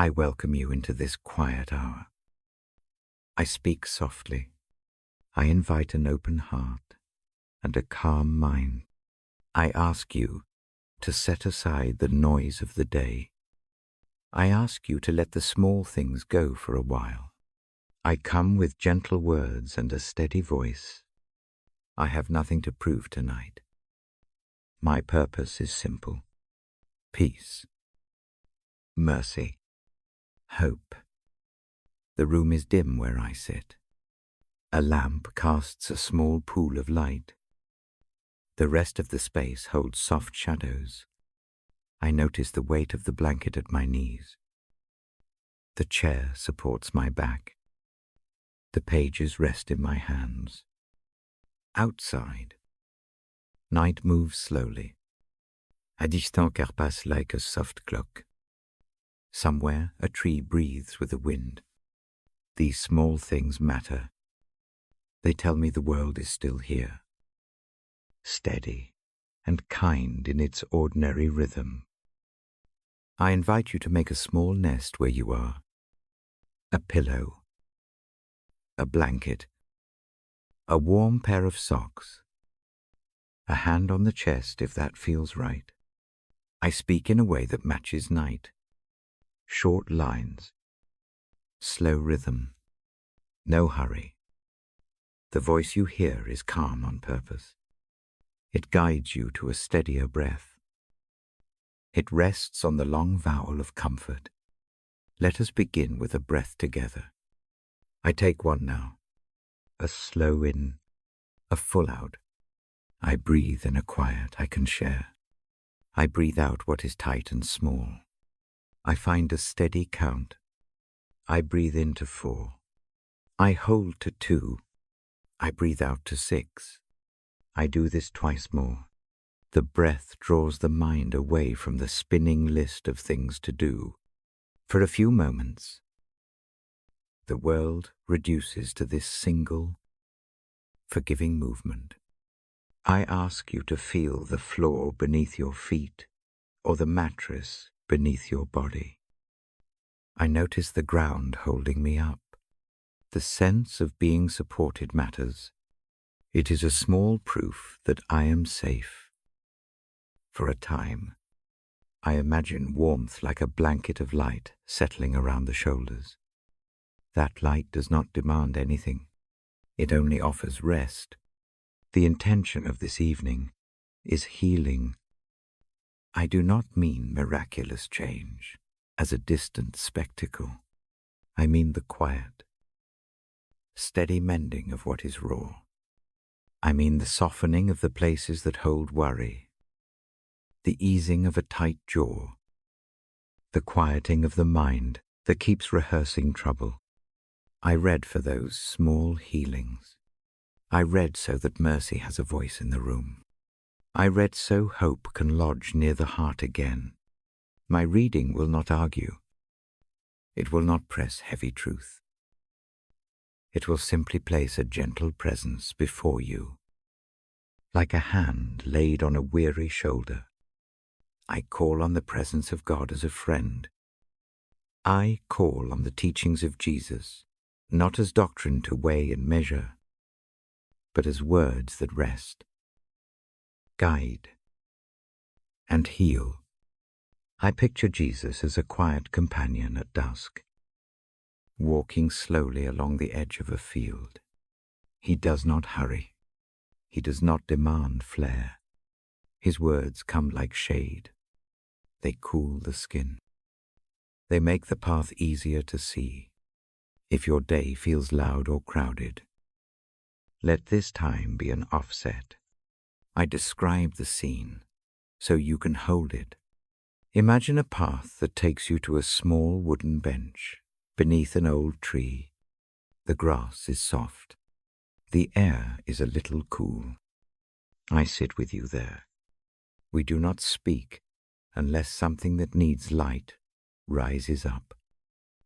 I welcome you into this quiet hour. I speak softly. I invite an open heart and a calm mind. I ask you to set aside the noise of the day. I ask you to let the small things go for a while. I come with gentle words and a steady voice. I have nothing to prove tonight. My purpose is simple: peace, mercy, hope. The room is dim where I sit. A lamp casts a small pool of light. The rest of the space holds soft shadows. I notice the weight of the blanket at my knees. The chair supports my back. The pages rest in my hands. Outside, night moves slowly. A distant car passe like a soft clock. Somewhere a tree breathes with the wind. These small things matter. They tell me the world is still here, steady and kind in its ordinary rhythm. I invite you to make a small nest where you are. A pillow, a blanket, a warm pair of socks, a hand on the chest if that feels right. I speak in a way that matches night. Short lines, slow rhythm, no hurry. The voice you hear is calm on purpose. It guides you to a steadier breath. It rests on the long vowel of comfort. Let us begin with a breath together. I take one now. A slow in, a full out. I breathe in a quiet I can share. I breathe out what is tight and small. I find a steady count. I breathe in to 4. I hold to 2. I breathe out to 6. I do this twice more. The breath draws the mind away from the spinning list of things to do. For a few moments, the world reduces to this single, forgiving movement. I ask you to feel the floor beneath your feet or the mattress beneath your body. I notice the ground holding me up. The sense of being supported matters. It is a small proof that I am safe. For a time, I imagine warmth like a blanket of light settling around the shoulders. That light does not demand anything. It only offers rest. The intention of this evening is healing. I do not mean miraculous change as a distant spectacle. I mean the quiet, steady mending of what is raw. I mean the softening of the places that hold worry, the easing of a tight jaw, the quieting of the mind that keeps rehearsing trouble. I read for those small healings. I read so that mercy has a voice in the room. I read so hope can lodge near the heart again. My reading will not argue. It will not press heavy truth. It will simply place a gentle presence before you, like a hand laid on a weary shoulder. I call on the presence of God as a friend. I call on the teachings of Jesus, not as doctrine to weigh and measure, but as words that rest, guide, and heal. I picture Jesus as a quiet companion at dusk, walking slowly along the edge of a field. He does not hurry. He does not demand flair. His words come like shade. They cool the skin. They make the path easier to see. If your day feels loud or crowded, let this time be an offset. I describe the scene so you can hold it. Imagine a path that takes you to a small wooden bench beneath an old tree. The grass is soft. The air is a little cool. I sit with you there. We do not speak unless something that needs light rises up.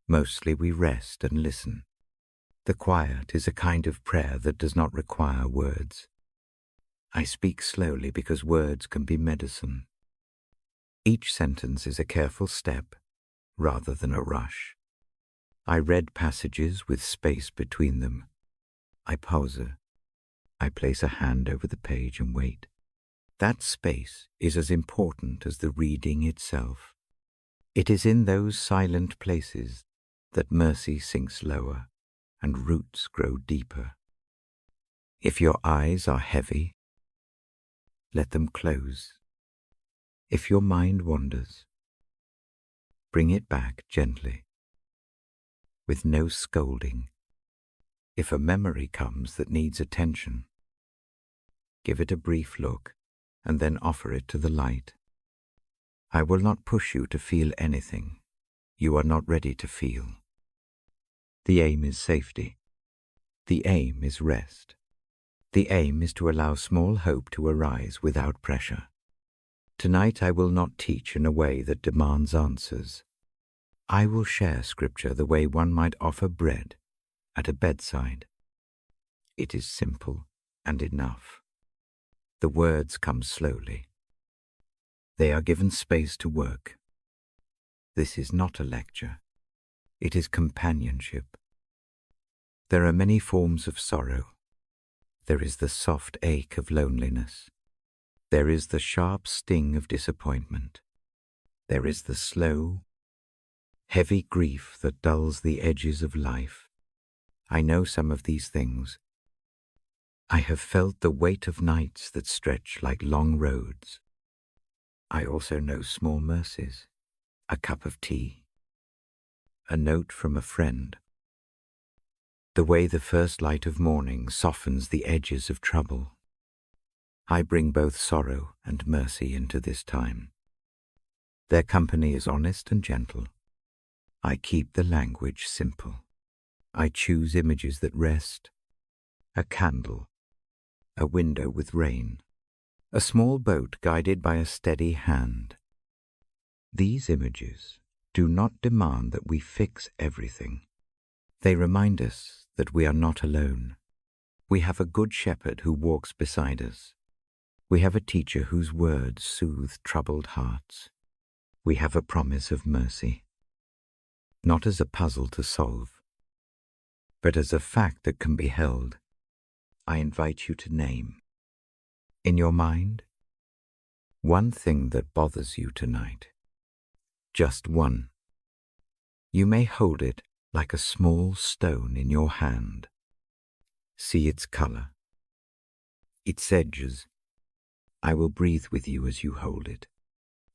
Mostly we rest and listen. The quiet is a kind of prayer that does not require words. I speak slowly because words can be medicine. Each sentence is a careful step, rather than a rush. I read passages with space between them. I pause. I place a hand over the page and wait. That space is as important as the reading itself. It is in those silent places that mercy sinks lower and roots grow deeper. If your eyes are heavy, let them close. If your mind wanders, bring it back gently, with no scolding. If a memory comes that needs attention, give it a brief look and then offer it to the light. I will not push you to feel anything you are not ready to feel. The aim is safety. The aim is rest. The aim is to allow small hope to arise without pressure. Tonight I will not teach in a way that demands answers. I will share scripture the way one might offer bread at a bedside. It is simple and enough. The words come slowly. They are given space to work. This is not a lecture. It is companionship. There are many forms of sorrow. There is the soft ache of loneliness. There is the sharp sting of disappointment. There is the slow, heavy grief that dulls the edges of life. I know some of these things. I have felt the weight of nights that stretch like long roads. I also know small mercies, a cup of tea, a note from a friend. The way the first light of morning softens the edges of trouble. I bring both sorrow and mercy into this time. Their company is honest and gentle. I keep the language simple. I choose images that rest, a candle, a window with rain, a small boat guided by a steady hand. These images do not demand that we fix everything. They remind us that we are not alone. We have a good shepherd who walks beside us. We have a teacher whose words soothe troubled hearts. We have a promise of mercy, not as a puzzle to solve, but as a fact that can be held. I invite you to name, in your mind, one thing that bothers you tonight. Just one. You may hold it like a small stone in your hand. See its color, its edges. I will breathe with you as you hold it.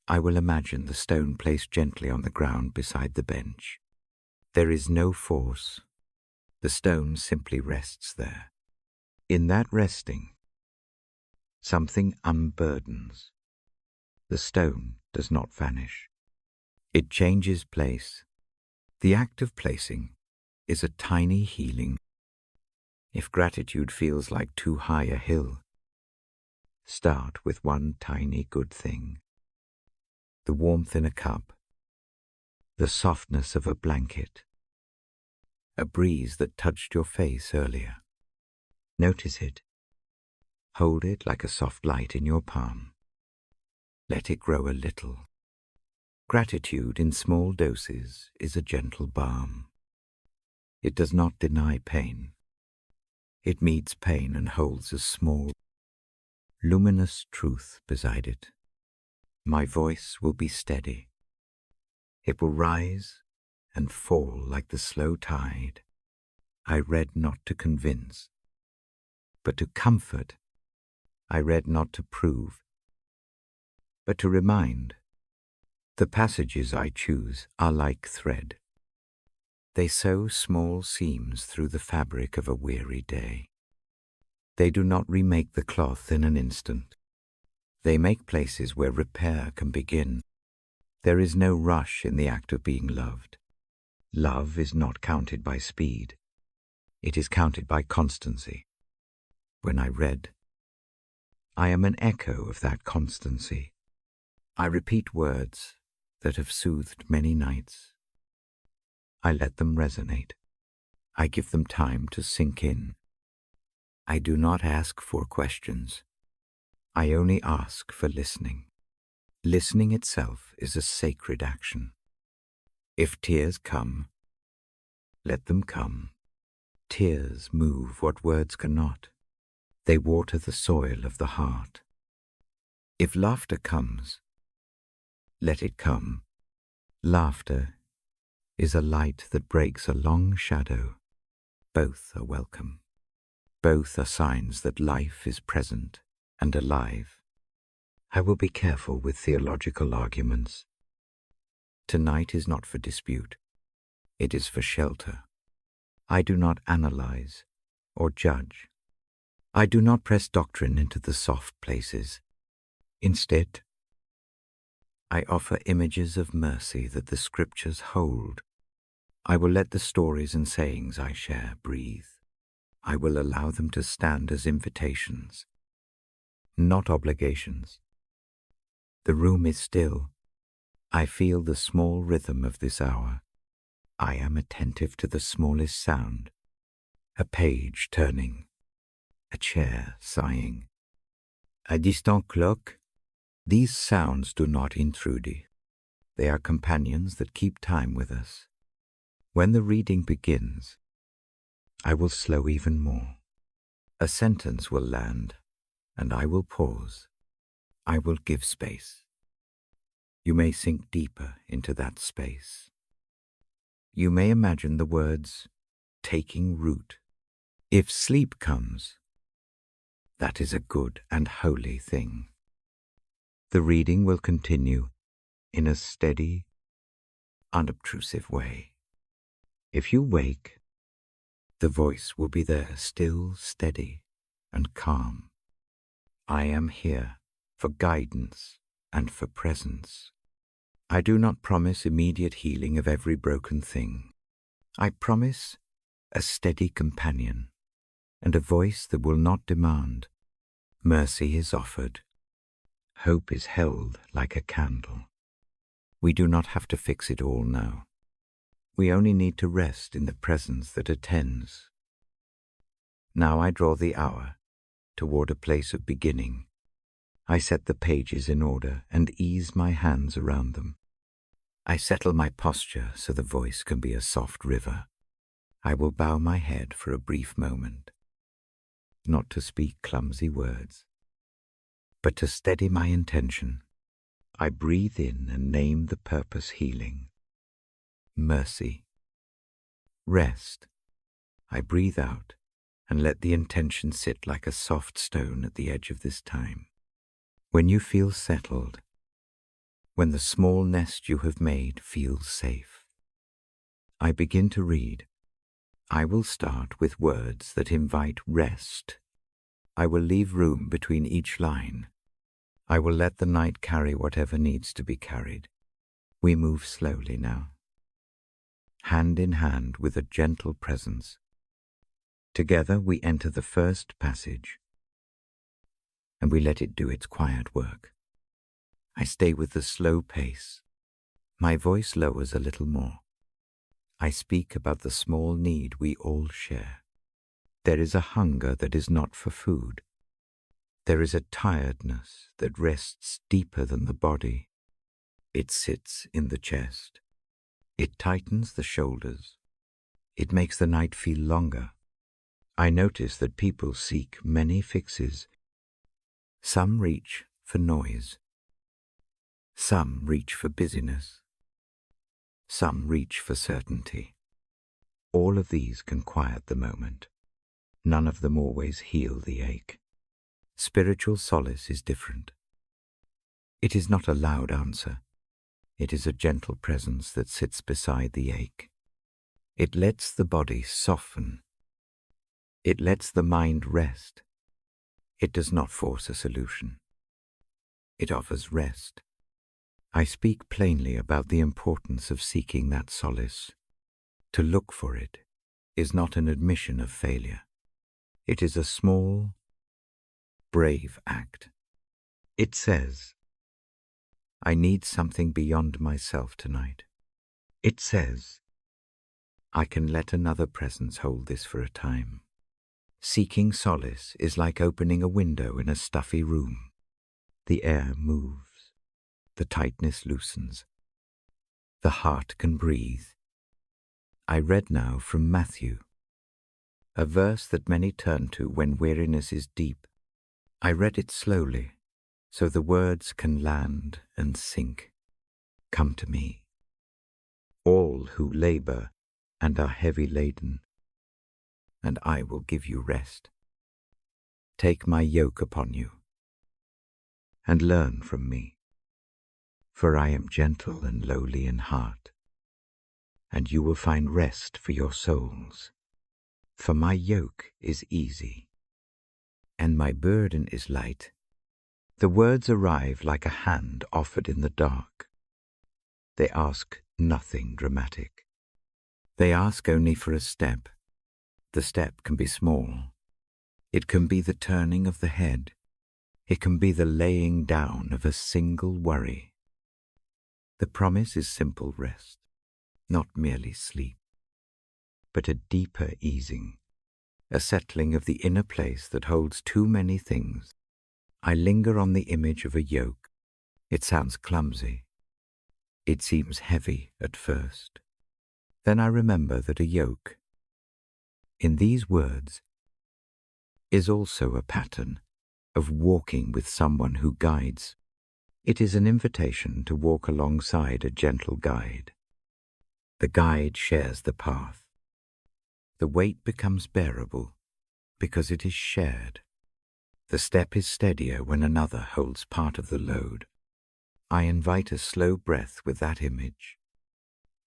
I will imagine the stone placed gently on the ground beside the bench. There is no force. The stone simply rests there. In that resting, something unburdens. The stone does not vanish. It changes place. The act of placing is a tiny healing. If gratitude feels like too high a hill, start with one tiny good thing. The warmth in a cup, the softness of a blanket, a breeze that touched your face earlier. Notice it. Hold it like a soft light in your palm. Let it grow a little. Gratitude in small doses is a gentle balm. It does not deny pain. It meets pain and holds a small, luminous truth beside it. My voice will be steady. It will rise and fall like the slow tide. I read not to convince, but to comfort. I read not to prove, but to remind. The passages I choose are like thread. They sew small seams through the fabric of a weary day. They do not remake the cloth in an instant. They make places where repair can begin. There is no rush in the act of being loved. Love is not counted by speed. It is counted by constancy. When I read, I am an echo of that constancy. I repeat words that have soothed many nights. I let them resonate. I give them time to sink in. I do not ask for questions. I only ask for listening. Listening itself is a sacred action. If tears come, let them come. Tears move what words cannot. They water the soil of the heart. If laughter comes, let it come. Laughter is a light that breaks a long shadow. Both are welcome. Both are signs that life is present and alive. I will be careful with theological arguments. Tonight is not for dispute. It is for shelter. I do not analyze or judge. I do not press doctrine into the soft places. Instead, I offer images of mercy that the scriptures hold. I will let the stories and sayings I share breathe. I will allow them to stand as invitations, not obligations. The room is still. I feel the small rhythm of this hour. I am attentive to the smallest sound, a page turning, a chair sighing, a distant clock. These sounds do not intrude. They are companions that keep time with us. When the reading begins, I will slow even more. A sentence will land, and I will pause. I will give space. You may sink deeper into that space. You may imagine the words taking root. If sleep comes, that is a good and holy thing. The reading will continue in a steady, unobtrusive way. If you wake, the voice will be there, still steady and calm. I am here for guidance and for presence. I do not promise immediate healing of every broken thing. I promise a steady companion and a voice that will not demand. Mercy is offered. Hope is held like a candle. We do not have to fix it all now. We only need to rest in the presence that attends. Now I draw the hour toward a place of beginning. I set the pages in order and ease my hands around them. I settle my posture so the voice can be a soft river. I will bow my head for a brief moment, not to speak clumsy words, but to steady my intention. I breathe in and name the purpose healing. Mercy. Rest. I breathe out and let the intention sit like a soft stone at the edge of this time. When you feel settled, when the small nest you have made feels safe, I begin to read. I will start with words that invite rest. I will leave room between each line. I will let the night carry whatever needs to be carried. We move slowly now, hand in hand with a gentle presence. Together we enter the first passage, and we let it do its quiet work. I stay with the slow pace. My voice lowers a little more. I speak about the small need we all share. There is a hunger that is not for food. There is a tiredness that rests deeper than the body. It sits in the chest. It tightens the shoulders. It makes the night feel longer. I notice that people seek many fixes. Some reach for noise. Some reach for busyness. Some reach for certainty. All of these can quiet the moment. None of them always heal the ache. Spiritual solace is different. It is not a loud answer. It is a gentle presence that sits beside the ache. It lets the body soften. It lets the mind rest. It does not force a solution. It offers rest. I speak plainly about the importance of seeking that solace. To look for it is not an admission of failure. It is a small, brave act. It says, I need something beyond myself tonight. It says, I can let another presence hold this for a time. Seeking solace is like opening a window in a stuffy room. The air moves. The tightness loosens. The heart can breathe. I read now from Matthew, a verse that many turn to when weariness is deep. I read it slowly, so the words can land and sink. Come to me, all who labor and are heavy laden, and I will give you rest. Take my yoke upon you, and learn from me, for I am gentle and lowly in heart, and you will find rest for your souls. For my yoke is easy, and my burden is light. The words arrive like a hand offered in the dark. They ask nothing dramatic. They ask only for a step. The step can be small. It can be the turning of the head. It can be the laying down of a single worry. The promise is simple rest, not merely sleep, but a deeper easing, a settling of the inner place that holds too many things. I linger on the image of a yoke. It sounds clumsy. It seems heavy at first. Then I remember that a yoke, in these words, is also a pattern of walking with someone who guides. It is an invitation to walk alongside a gentle guide. The guide shares the path. The weight becomes bearable because it is shared. The step is steadier when another holds part of the load. I invite a slow breath with that image,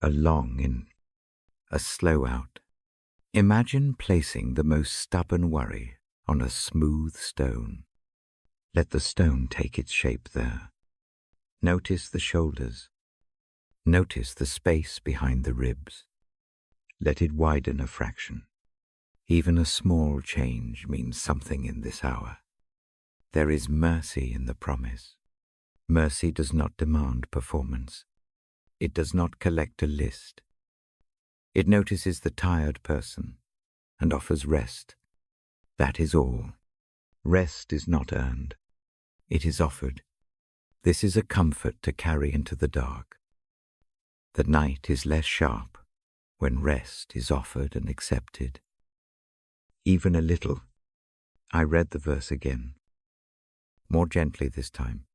a long in, a slow out. Imagine placing the most stubborn worry on a smooth stone. Let the stone take its shape there. Notice the shoulders. Notice the space behind the ribs. Let it widen a fraction. Even a small change means something in this hour. There is mercy in the promise. Mercy does not demand performance. It does not collect a list. It notices the tired person and offers rest. That is all. Rest is not earned. It is offered. This is a comfort to carry into the dark. The night is less sharp when rest is offered and accepted. Even a little. I read the verse again, more gently this time.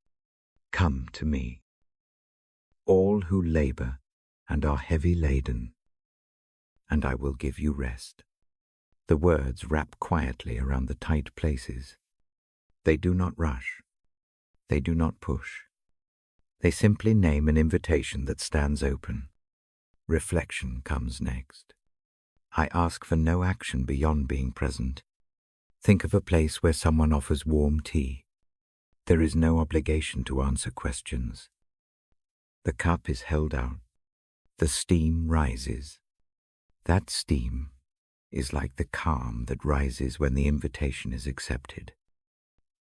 Come to me, all who labor and are heavy laden, and I will give you rest. The words wrap quietly around the tight places. They do not rush. They do not push. They simply name an invitation that stands open. Reflection comes next. I ask for no action beyond being present. Think of a place where someone offers warm tea. There is no obligation to answer questions. The cup is held out. The steam rises. That steam is like the calm that rises when the invitation is accepted.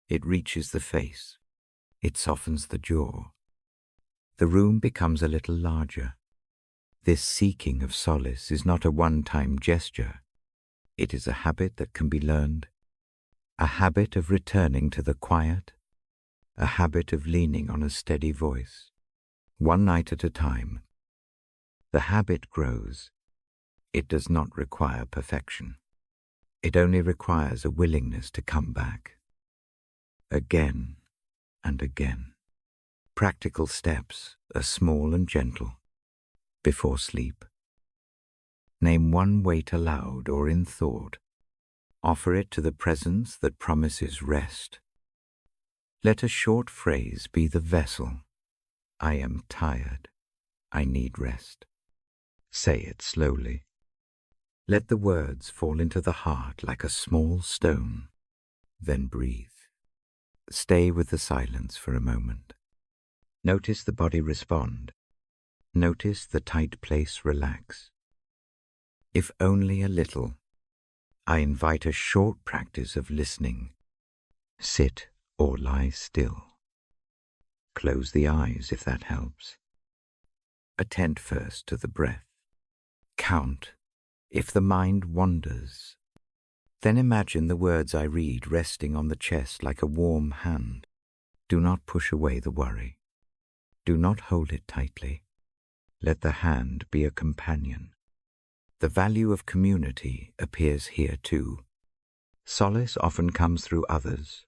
It reaches the face. It softens the jaw. The room becomes a little larger. This seeking of solace is not a one-time gesture. It is a habit that can be learned, a habit of returning to the quiet, a habit of leaning on a steady voice, one night at a time. The habit grows. It does not require perfection. It only requires a willingness to come back. Again and again. Practical steps are small and gentle. Before sleep, name one weight aloud or in thought. Offer it to the presence that promises rest. Let a short phrase be the vessel. I am tired. I need rest. Say it slowly. Let the words fall into the heart like a small stone. Then breathe. Stay with the silence for a moment. Notice the body respond. Notice the tight place relax. If only a little, I invite a short practice of listening. Sit or lie still. Close the eyes if that helps. Attend first to the breath. Count if the mind wanders. Then imagine the words I read resting on the chest like a warm hand. Do not push away the worry. Do not hold it tightly. Let the hand be a companion. The value of community appears here too. Solace often comes through others.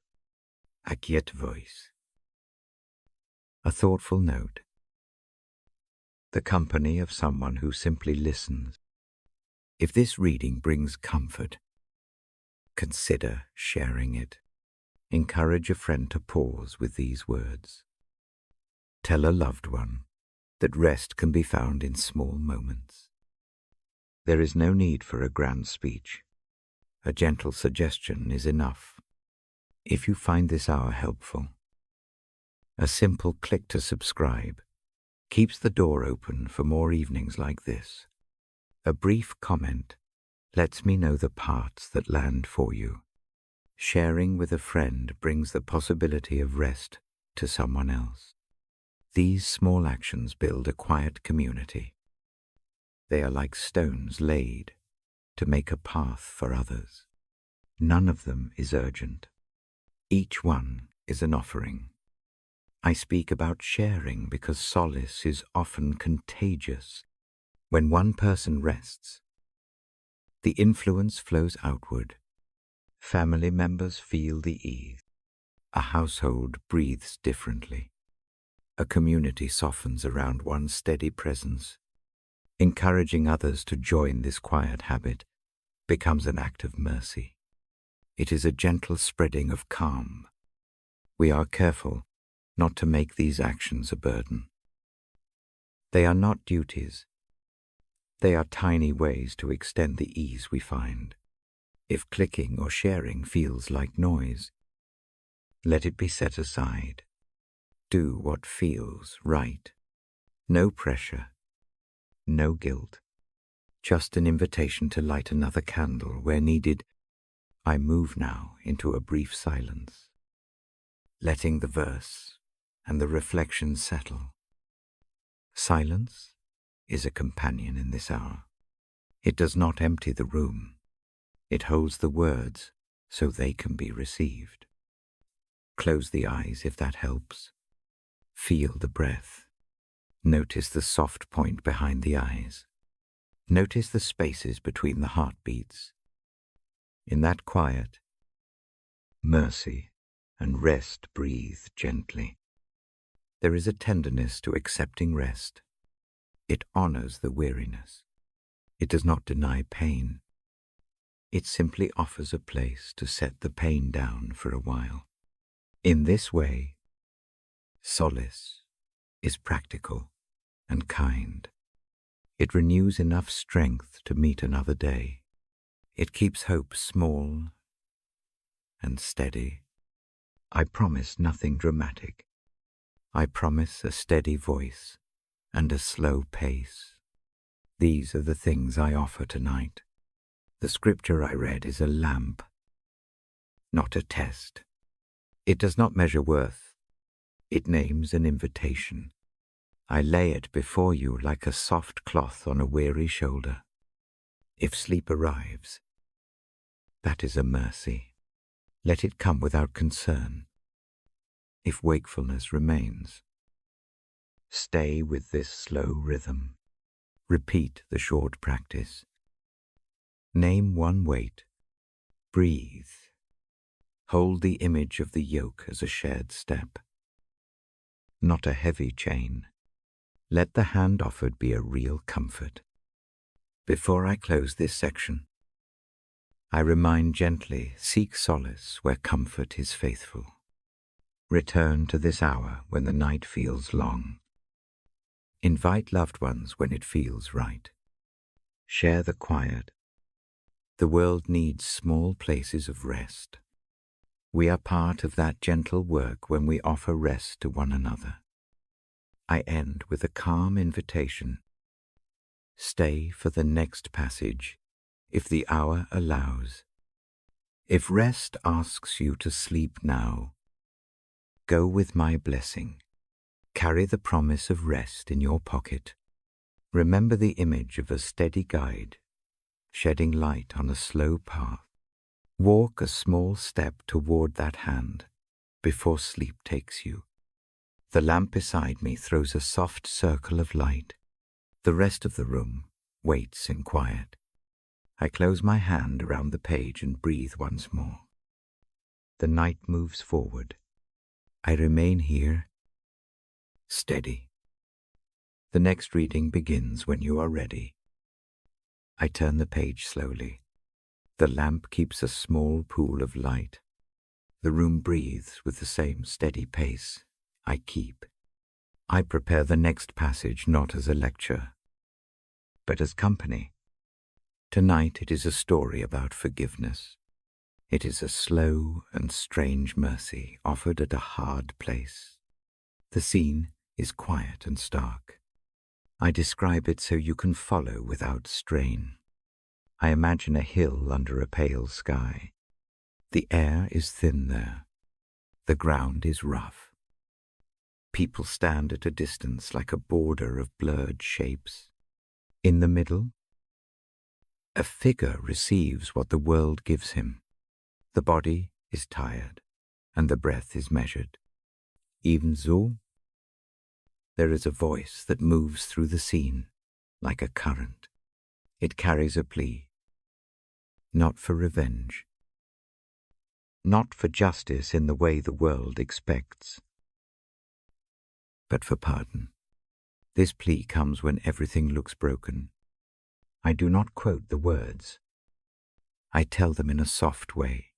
A quiet voice. A thoughtful note. The company of someone who simply listens. If this reading brings comfort, consider sharing it. Encourage a friend to pause with these words. Tell a loved one that rest can be found in small moments. There is no need for a grand speech. A gentle suggestion is enough. If you find this hour helpful, a simple click to subscribe keeps the door open for more evenings like this. A brief comment lets me know the parts that land for you. Sharing with a friend brings the possibility of rest to someone else. These small actions build a quiet community. They are like stones laid to make a path for others. None of them is urgent. Each one is an offering. I speak about sharing because solace is often contagious. When one person rests, the influence flows outward. Family members feel the ease. A household breathes differently. A community softens around one steady presence. Encouraging others to join this quiet habit becomes an act of mercy. It is a gentle spreading of calm. We are careful not to make these actions a burden. They are not duties. They are tiny ways to extend the ease we find. If clicking or sharing feels like noise, let it be set aside. Do what feels right. No pressure, no guilt. Just an invitation to light another candle where needed. I move now into a brief silence, letting the verse and the reflection settle. Silence is a companion in this hour. It does not empty the room. It holds the words so they can be received. Close the eyes if that helps. Feel the breath. Notice the soft point behind the eyes. Notice the spaces between the heartbeats. In that quiet, mercy and rest breathe gently. There is a tenderness to accepting rest. It honors the weariness. It does not deny pain. It simply offers a place to set the pain down for a while. In this way, solace is practical and kind. It renews enough strength to meet another day. It keeps hope small and steady. I promise nothing dramatic. I promise a steady voice and a slow pace. These are the things I offer tonight. The scripture I read is a lamp, not a test. It does not measure worth. It names an invitation. I lay it before you like a soft cloth on a weary shoulder. If sleep arrives, that is a mercy. Let it come without concern. If wakefulness remains, stay with this slow rhythm. Repeat the short practice. Name one weight. Breathe. Hold the image of the yoke as a shared step, not a heavy chain. Let the hand offered be a real comfort. Before I close this section, I remind gently, seek solace where comfort is faithful. Return to this hour when the night feels long. Invite loved ones when it feels right. Share the quiet. The world needs small places of rest. We are part of that gentle work when we offer rest to one another. I end with a calm invitation. Stay for the next passage, if the hour allows. If rest asks you to sleep now, go with my blessing. Carry the promise of rest in your pocket. Remember the image of a steady guide, shedding light on a slow path. Walk a small step toward that hand before sleep takes you. The lamp beside me throws a soft circle of light. The rest of the room waits in quiet. I close my hand around the page and breathe once more. The night moves forward. I remain here, steady. The next reading begins when you are ready. I turn the page slowly. The lamp keeps a small pool of light. The room breathes with the same steady pace I keep. I prepare the next passage not as a lecture, but as company. Tonight it is a story about forgiveness. It is a slow and strange mercy offered at a hard place. The scene is quiet and stark. I describe it so you can follow without strain. I imagine a hill under a pale sky. The air is thin there. The ground is rough. People stand at a distance like a border of blurred shapes. In the middle, a figure receives what the world gives him. The body is tired, and the breath is measured. Even so, there is a voice that moves through the scene like a current. It carries a plea, not for revenge, not for justice in the way the world expects, but for pardon. This plea comes when everything looks broken. I do not quote the words. I tell them in a soft way.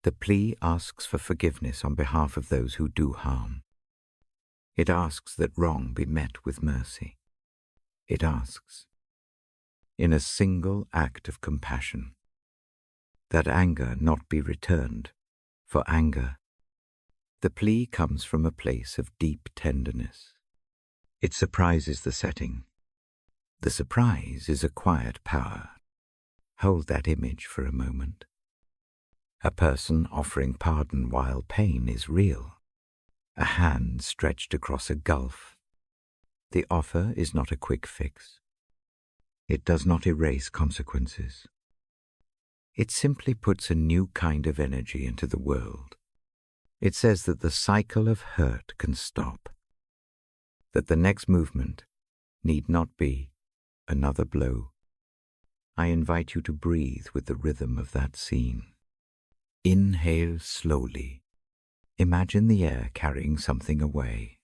The plea asks for forgiveness on behalf of those who do harm. It asks that wrong be met with mercy. It asks, in a single act of compassion, that anger not be returned for anger. The plea comes from a place of deep tenderness. It surprises the setting. The surprise is a quiet power. Hold that image for a moment. A person offering pardon while pain is real. A hand stretched across a gulf. The offer is not a quick fix. It does not erase consequences. It simply puts a new kind of energy into the world. It says that the cycle of hurt can stop, that the next movement need not be another blow. I invite you to breathe with the rhythm of that scene. Inhale slowly. Imagine the air carrying something away.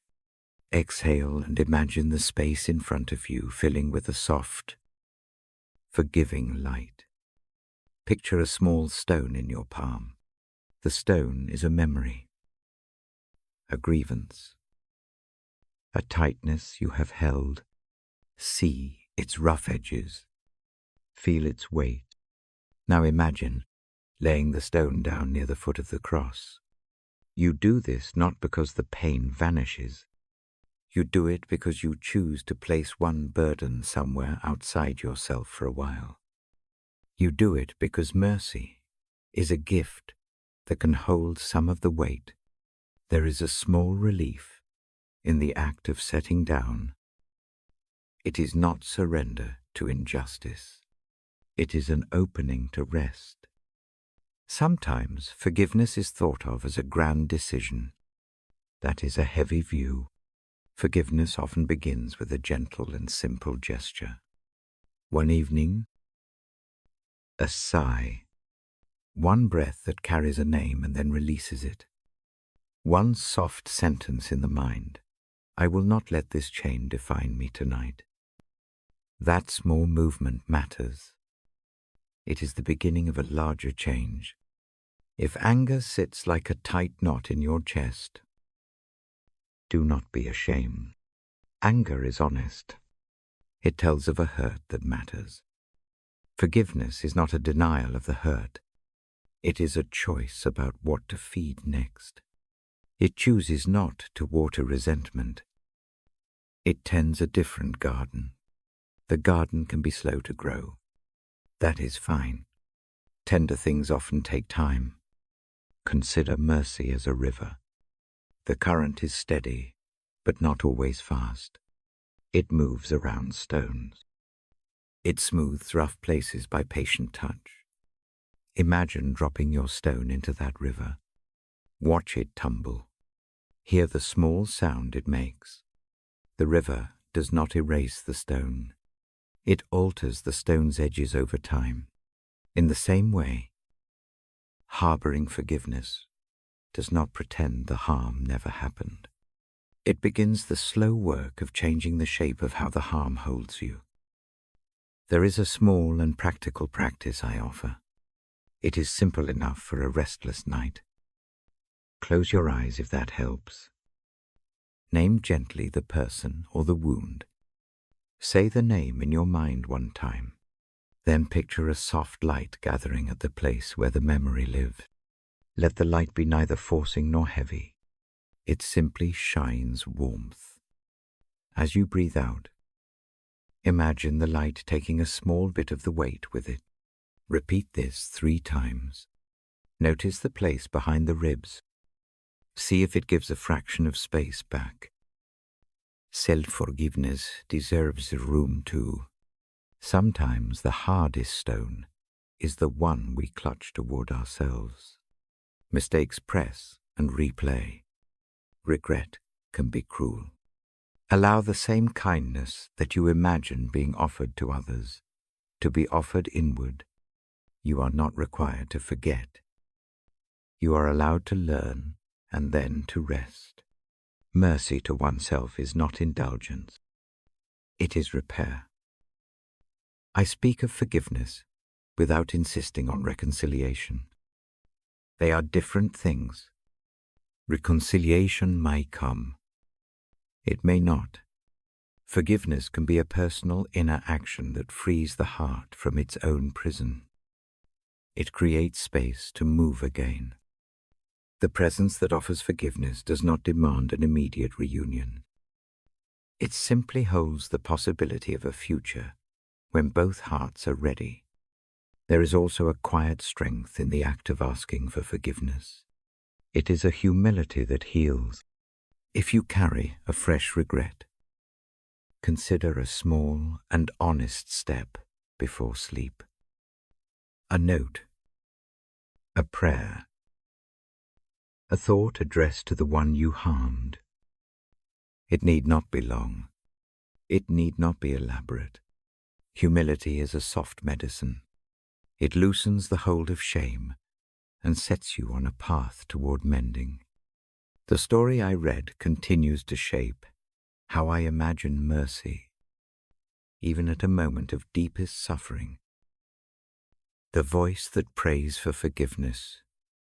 Exhale and imagine the space in front of you filling with a soft, forgiving light. Picture a small stone in your palm. The stone is a memory, a grievance, a tightness you have held. See its rough edges. Feel its weight. Now imagine laying the stone down near the foot of the cross. You do this not because the pain vanishes. You do it because you choose to place one burden somewhere outside yourself for a while. You do it because mercy is a gift that can hold some of the weight. There is a small relief in the act of setting down. It is not surrender to injustice. It is an opening to rest. Sometimes forgiveness is thought of as a grand decision. That is a heavy view. Forgiveness often begins with a gentle and simple gesture. One evening, a sigh. One breath that carries a name and then releases it. One soft sentence in the mind. I will not let this chain define me tonight. That small movement matters. It is the beginning of a larger change. If anger sits like a tight knot in your chest, do not be ashamed. Anger is honest. It tells of a hurt that matters. Forgiveness is not a denial of the hurt. It is a choice about what to feed next. It chooses not to water resentment. It tends a different garden. The garden can be slow to grow. That is fine. Tender things often take time. Consider mercy as a river. The current is steady, but not always fast. It moves around stones. It smooths rough places by patient touch. Imagine dropping your stone into that river. Watch it tumble. Hear the small sound it makes. The river does not erase the stone. It alters the stone's edges over time. In the same way, harboring forgiveness does not pretend the harm never happened. It begins the slow work of changing the shape of how the harm holds you. There is a small and practical practice I offer. It is simple enough for a restless night. Close your eyes if that helps. Name gently the person or the wound. Say the name in your mind one time. Then picture a soft light gathering at the place where the memory lived. Let the light be neither forcing nor heavy. It simply shines warmth. As you breathe out, imagine the light taking a small bit of the weight with it. Repeat this 3 times. Notice the place behind the ribs. See if it gives a fraction of space back. Self-forgiveness deserves room too. Sometimes the hardest stone is the one we clutch toward ourselves. Mistakes press and replay. Regret can be cruel. Allow the same kindness that you imagine being offered to others to be offered inward. You are not required to forget. You are allowed to learn and then to rest. Mercy to oneself is not indulgence. It is repair. I speak of forgiveness without insisting on reconciliation. They are different things. Reconciliation may come. It may not. Forgiveness can be a personal inner action that frees the heart from its own prison. It creates space to move again. The presence that offers forgiveness does not demand an immediate reunion. It simply holds the possibility of a future when both hearts are ready. There is also a quiet strength in the act of asking for forgiveness. It is a humility that heals. If you carry a fresh regret, consider a small and honest step before sleep. A note, a prayer, a thought addressed to the one you harmed. It need not be long. It need not be elaborate. Humility is a soft medicine. It loosens the hold of shame and sets you on a path toward mending. The story I read continues to shape how I imagine mercy, even at a moment of deepest suffering. The voice that prays for forgiveness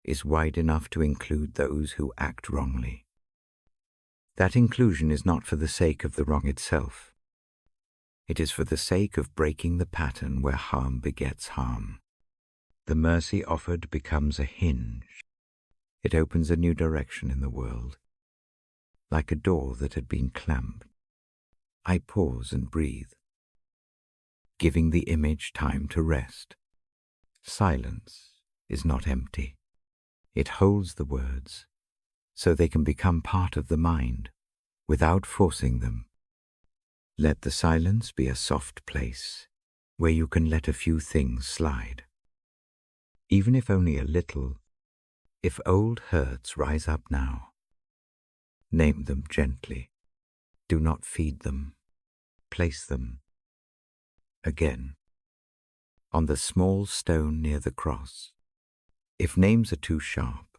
is wide enough to include those who act wrongly. That inclusion is not for the sake of the wrong itself. It is for the sake of breaking the pattern where harm begets harm. The mercy offered becomes a hinge. It opens a new direction in the world, like a door that had been clamped. I pause and breathe, giving the image time to rest. Silence is not empty. It holds the words, so they can become part of the mind, without forcing them. Let the silence be a soft place, where you can let a few things slide. Even if only a little, if old hurts rise up now, name them gently. Do not feed them. Place them, again, on the small stone near the cross. If names are too sharp,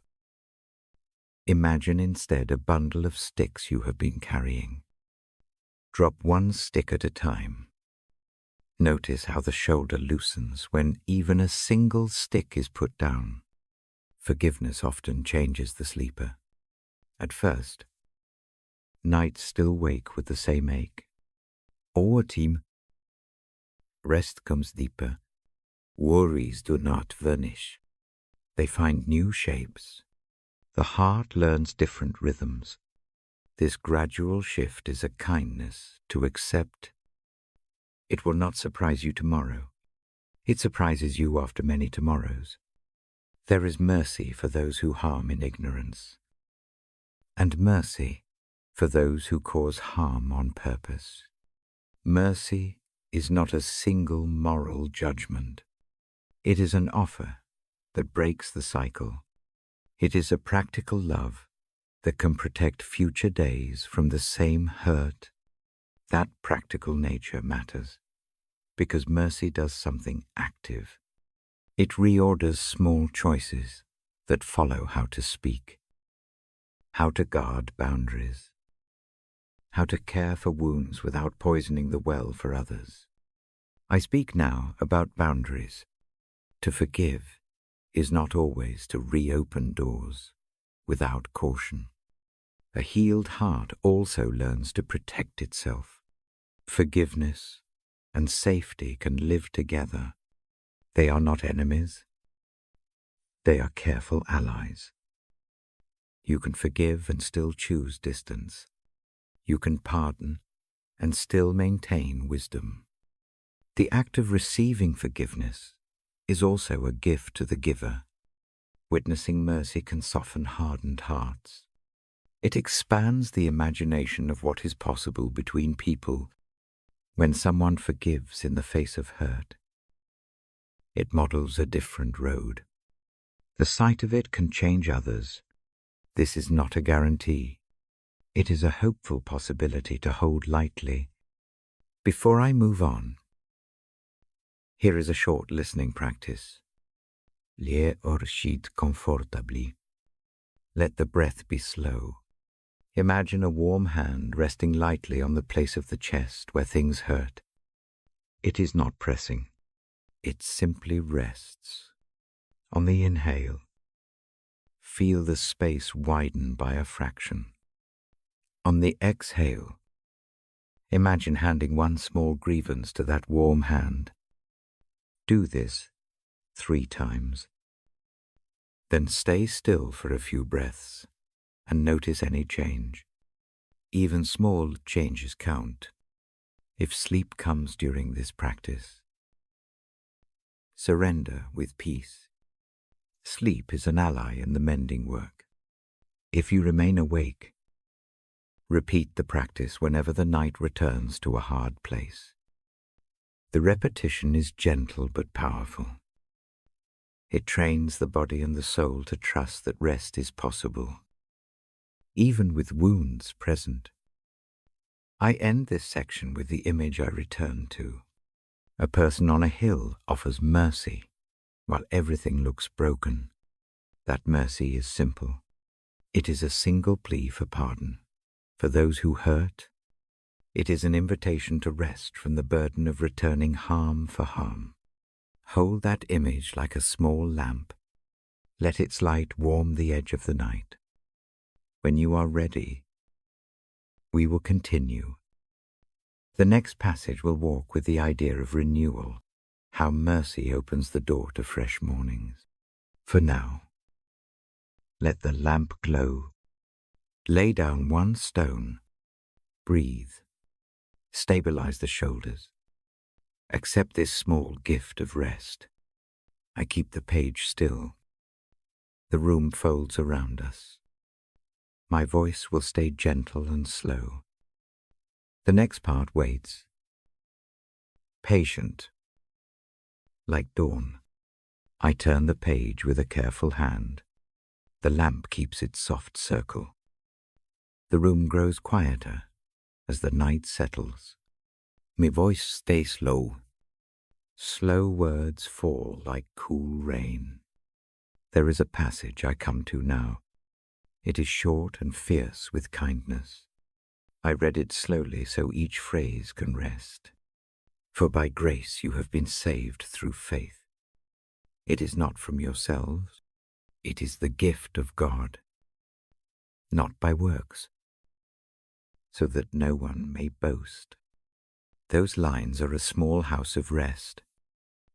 imagine instead a bundle of sticks you have been carrying. Drop one stick at a time. Notice how the shoulder loosens when even a single stick is put down. Forgiveness often changes the sleeper. At first, nights still wake with the same ache. Over time, rest comes deeper. Worries do not vanish. They find new shapes. The heart learns different rhythms. This gradual shift is a kindness to accept. It will not surprise you tomorrow. It surprises you after many tomorrows. There is mercy for those who harm in ignorance, and mercy for those who cause harm on purpose. Mercy is not a single moral judgment. It is an offer that breaks the cycle. It is a practical love that can protect future days from the same hurt That practical nature matters, because mercy does something active. It reorders small choices that follow how to speak, how to guard boundaries, how to care for wounds without poisoning the well for others. I speak now about boundaries. To forgive is not always to reopen doors without caution. A healed heart also learns to protect itself. Forgiveness and safety can live together. They are not enemies. They are careful allies. You can forgive and still choose distance. You can pardon and still maintain wisdom. The act of receiving forgiveness is also a gift to the giver. Witnessing mercy can soften hardened hearts. It expands the imagination of what is possible between people when someone forgives in the face of hurt. It models a different road. The sight of it can change others. This is not a guarantee. It is a hopeful possibility to hold lightly. Before I move on, here is a short listening practice. Lie or sit comfortably. Let the breath be slow. Imagine a warm hand resting lightly on the place of the chest where things hurt. It is not pressing. It simply rests. On the inhale, feel the space widen by a fraction. On the exhale, imagine handing one small grievance to that warm hand. Do this 3 times. Then stay still for a few breaths and notice any change. Even small changes count if sleep comes during this practice. Surrender with peace. Sleep is an ally in the mending work. If you remain awake, repeat the practice whenever the night returns to a hard place. The repetition is gentle but powerful. It trains the body and the soul to trust that rest is possible, even with wounds present. I end this section with the image I return to. A person on a hill offers mercy while everything looks broken. That mercy is simple. It is a single plea for pardon. For those who hurt, it is an invitation to rest from the burden of returning harm for harm. Hold that image like a small lamp. Let its light warm the edge of the night. When you are ready, we will continue. The next passage will walk with the idea of renewal, how mercy opens the door to fresh mornings. For now, let the lamp glow. Lay down one stone. Breathe. Stabilize the shoulders. Accept this small gift of rest. I keep the page still. The room folds around us. My voice will stay gentle and slow. The next part waits. Patient. Like dawn, I turn the page with a careful hand. The lamp keeps its soft circle. The room grows quieter as the night settles. My voice stays low. Slow words fall like cool rain. There is a passage I come to now. It is short and fierce with kindness. I read it slowly so each phrase can rest. For by grace you have been saved through faith. It is not from yourselves. It is the gift of God. Not by works, so that no one may boast. Those lines are a small house of rest.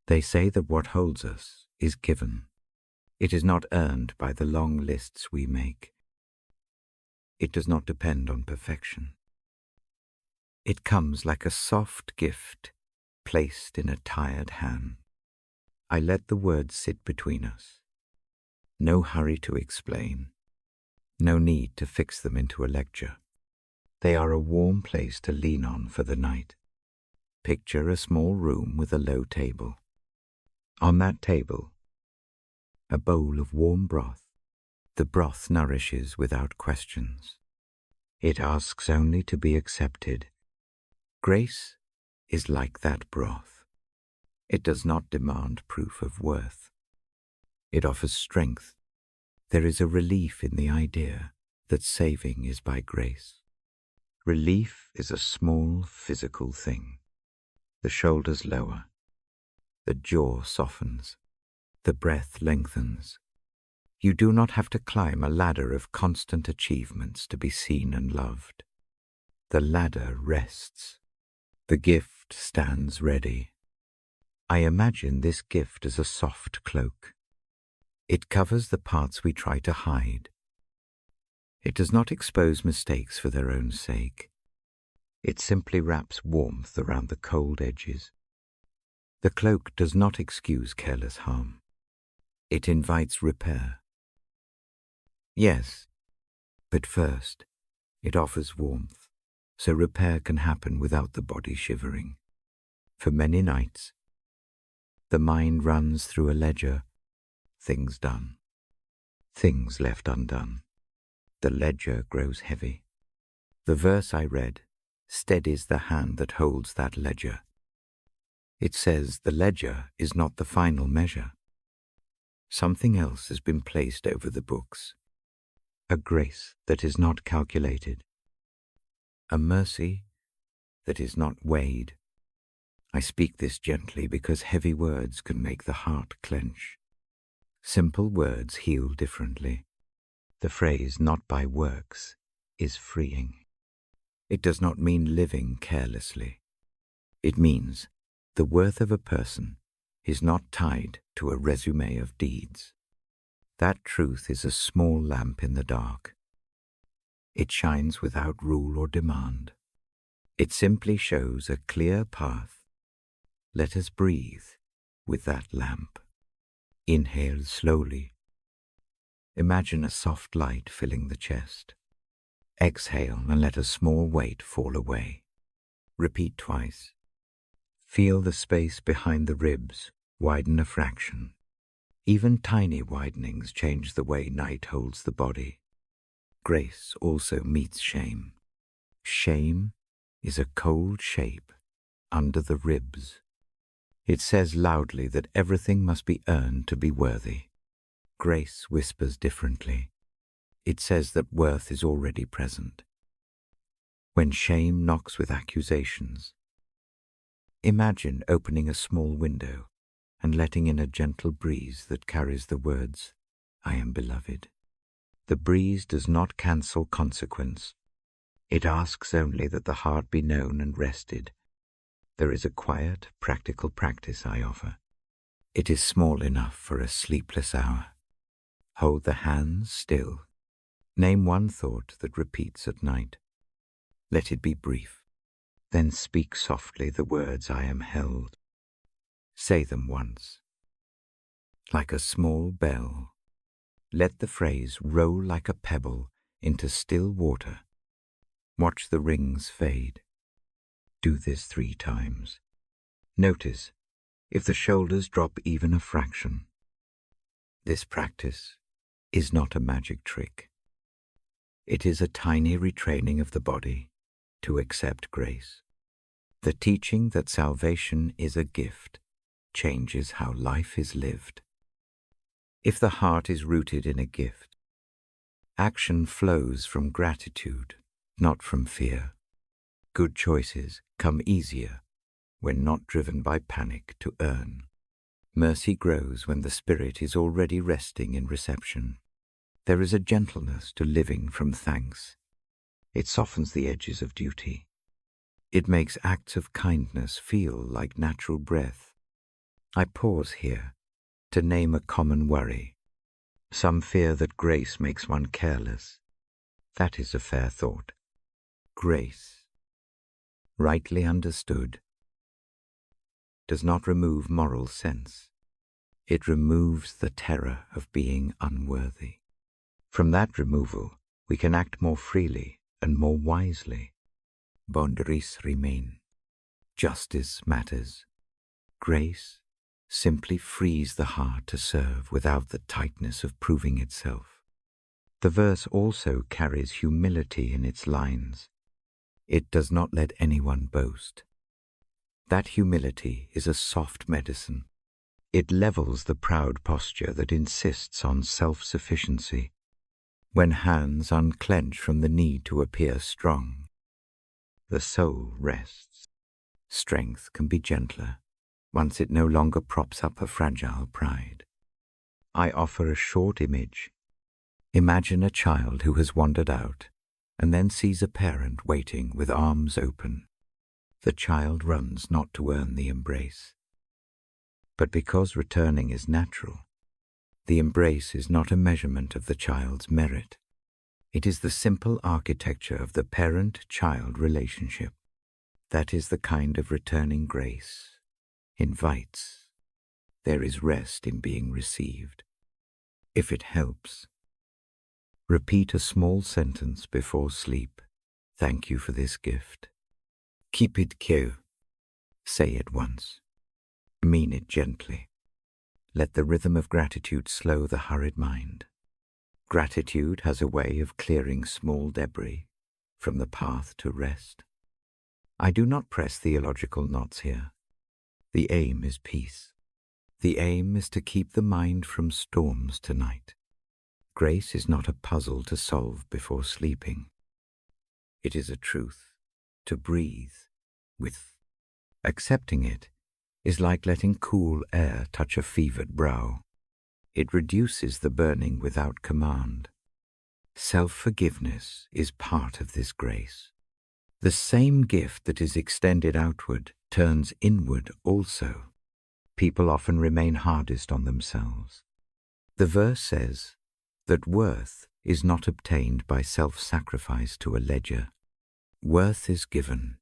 They say that what holds us is given. It is not earned by the long lists we make. It does not depend on perfection. It comes like a soft gift placed in a tired hand. I let the words sit between us. No hurry to explain. No need to fix them into a lecture. They are a warm place to lean on for the night. Picture a small room with a low table. On that table, a bowl of warm broth. The broth nourishes without questions. It asks only to be accepted. Grace is like that broth. It does not demand proof of worth. It offers strength. There is a relief in the idea that saving is by grace. Relief is a small physical thing. The shoulders lower. The jaw softens. The breath lengthens. You do not have to climb a ladder of constant achievements to be seen and loved. The ladder rests. The gift stands ready. I imagine this gift as a soft cloak. It covers the parts we try to hide. It does not expose mistakes for their own sake. It simply wraps warmth around the cold edges. The cloak does not excuse careless harm. It invites repair. Yes, but first, it offers warmth, so repair can happen without the body shivering. For many nights, the mind runs through a ledger, things done, things left undone. The ledger grows heavy. The verse I read steadies the hand that holds that ledger. It says the ledger is not the final measure. Something else has been placed over the books. A grace that is not calculated. A mercy that is not weighed. I speak this gently because heavy words can make the heart clench. Simple words heal differently. The phrase "not by works" is freeing. It does not mean living carelessly. It means the worth of a person is not tied to a resume of deeds. That truth is a small lamp in the dark. It shines without rule or demand. It simply shows a clear path. Let us breathe with that lamp. Inhale slowly. Imagine a soft light filling the chest. Exhale and let a small weight fall away. Repeat twice. Feel the space behind the ribs widen a fraction. Even tiny widenings change the way night holds the body. Grace also meets shame. Shame is a cold shape under the ribs. It says loudly that everything must be earned to be worthy. Grace whispers differently. It says that worth is already present. When shame knocks with accusations, imagine opening a small window and letting in a gentle breeze that carries the words, "I am beloved." The breeze does not cancel consequence. It asks only that the heart be known and rested. There is a quiet, practical practice I offer. It is small enough for a sleepless hour. Hold the hands still. Name one thought that repeats at night. Let it be brief. Then speak softly the words, "I am held." Say them once. Like a small bell, let the phrase roll like a pebble into still water. Watch the rings fade. Do this 3 times. Notice if the shoulders drop even a fraction. This practice is not a magic trick. It is a tiny retraining of the body to accept grace. The teaching that salvation is a gift changes how life is lived. If the heart is rooted in a gift, action flows from gratitude, not from fear. Good choices come easier when not driven by panic to earn. Mercy grows when the spirit is already resting in reception. There is a gentleness to living from thanks. It softens the edges of duty. It makes acts of kindness feel like natural breath. I pause here to name a common worry. Some fear that grace makes one careless. That is a fair thought. Grace, rightly understood, does not remove moral sense. It removes the terror of being unworthy. From that removal, we can act more freely and more wisely. Boundaries remain. Justice matters. Grace simply frees the heart to serve without the tightness of proving itself. The verse also carries humility in its lines. It does not let anyone boast. That humility is a soft medicine. It levels the proud posture that insists on self-sufficiency. When hands unclench from the need to appear strong, the soul rests. Strength can be gentler once it no longer props up a fragile pride. I offer a short image. Imagine a child who has wandered out and then sees a parent waiting with arms open. The child runs not to earn the embrace, but because returning is natural. The embrace is not a measurement of the child's merit. It is the simple architecture of the parent-child relationship. That is the kind of returning grace invites. There is rest in being received. If it helps, repeat a small sentence before sleep. Thank you for this gift. Keep it kyo. Say it once. Mean it gently. Let the rhythm of gratitude slow the hurried mind. Gratitude has a way of clearing small debris from the path to rest. I do not press theological knots here. The aim is peace. The aim is to keep the mind from storms tonight. Grace is not a puzzle to solve before sleeping. It is a truth to breathe with. Accepting it is like letting cool air touch a fevered brow. It reduces the burning without command. Self-forgiveness is part of this grace. The same gift that is extended outward turns inward also. People often remain hardest on themselves. The verse says that worth is not obtained by self-sacrifice to a ledger. Worth is given.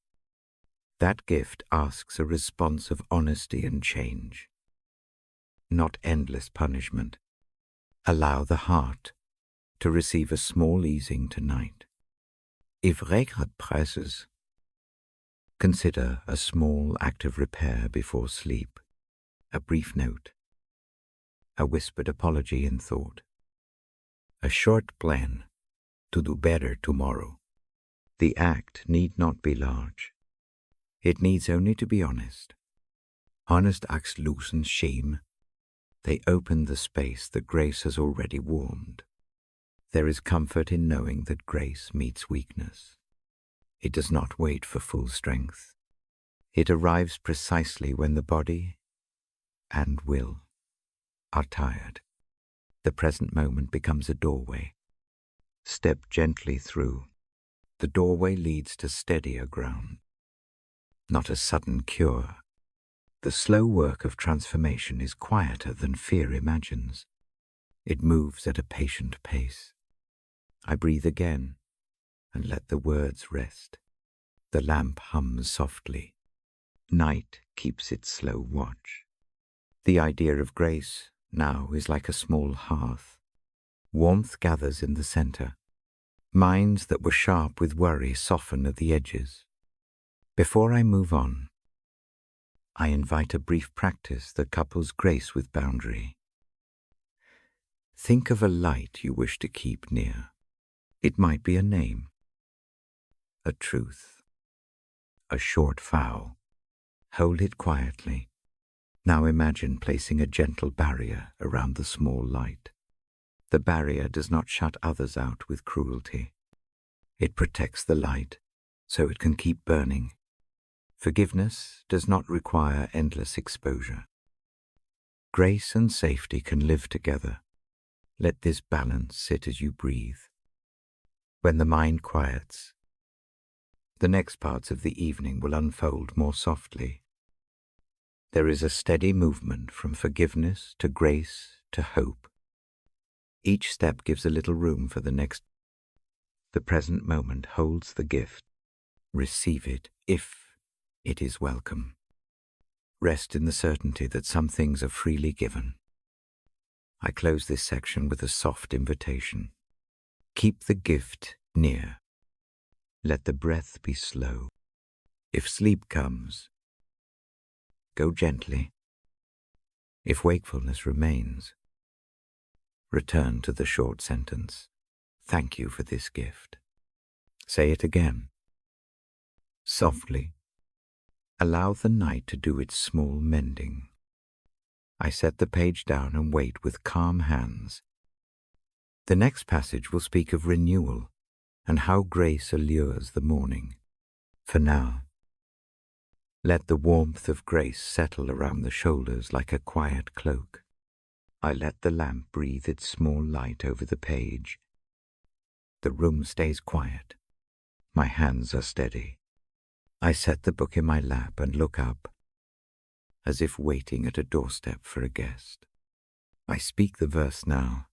That gift asks a response of honesty and change, not endless punishment. Allow the heart to receive a small easing tonight. If regret presses, consider a small act of repair before sleep, a brief note, a whispered apology in thought, a short plan to do better tomorrow. The act need not be large. It needs only to be honest. Honest acts loosen shame. They open the space that grace has already warmed. There is comfort in knowing that grace meets weakness. It does not wait for full strength. It arrives precisely when the body and will are tired. The present moment becomes a doorway. Step gently through. The doorway leads to steadier ground, not a sudden cure. The slow work of transformation is quieter than fear imagines. It moves at a patient pace. I breathe again and let the words rest. The lamp hums softly. Night keeps its slow watch. The idea of grace now is like a small hearth. Warmth gathers in the center. Minds that were sharp with worry soften at the edges. Before I move on, I invite a brief practice that couples grace with boundary. Think of a light you wish to keep near. It might be a name, a truth, a short vow. Hold it quietly. Now imagine placing a gentle barrier around the small light. The barrier does not shut others out with cruelty. It protects the light so it can keep burning. Forgiveness does not require endless exposure. Grace and safety can live together. Let this balance sit as you breathe. When the mind quiets, the next parts of the evening will unfold more softly. There is a steady movement from forgiveness to grace to hope. Each step gives a little room for the next. The present moment holds the gift. Receive it if it is welcome. Rest in the certainty that some things are freely given. I close this section with a soft invitation. Keep the gift near. Let the breath be slow. If sleep comes, go gently. If wakefulness remains, return to the short sentence. Thank you for this gift. Say it again. Softly, allow the night to do its small mending. I set the page down and wait with calm hands. The next passage will speak of renewal and how grace allures the morning. For now, let the warmth of grace settle around the shoulders like a quiet cloak. I let the lamp breathe its small light over the page. The room stays quiet. My hands are steady. I set the book in my lap and look up, as if waiting at a doorstep for a guest. I speak the verse now,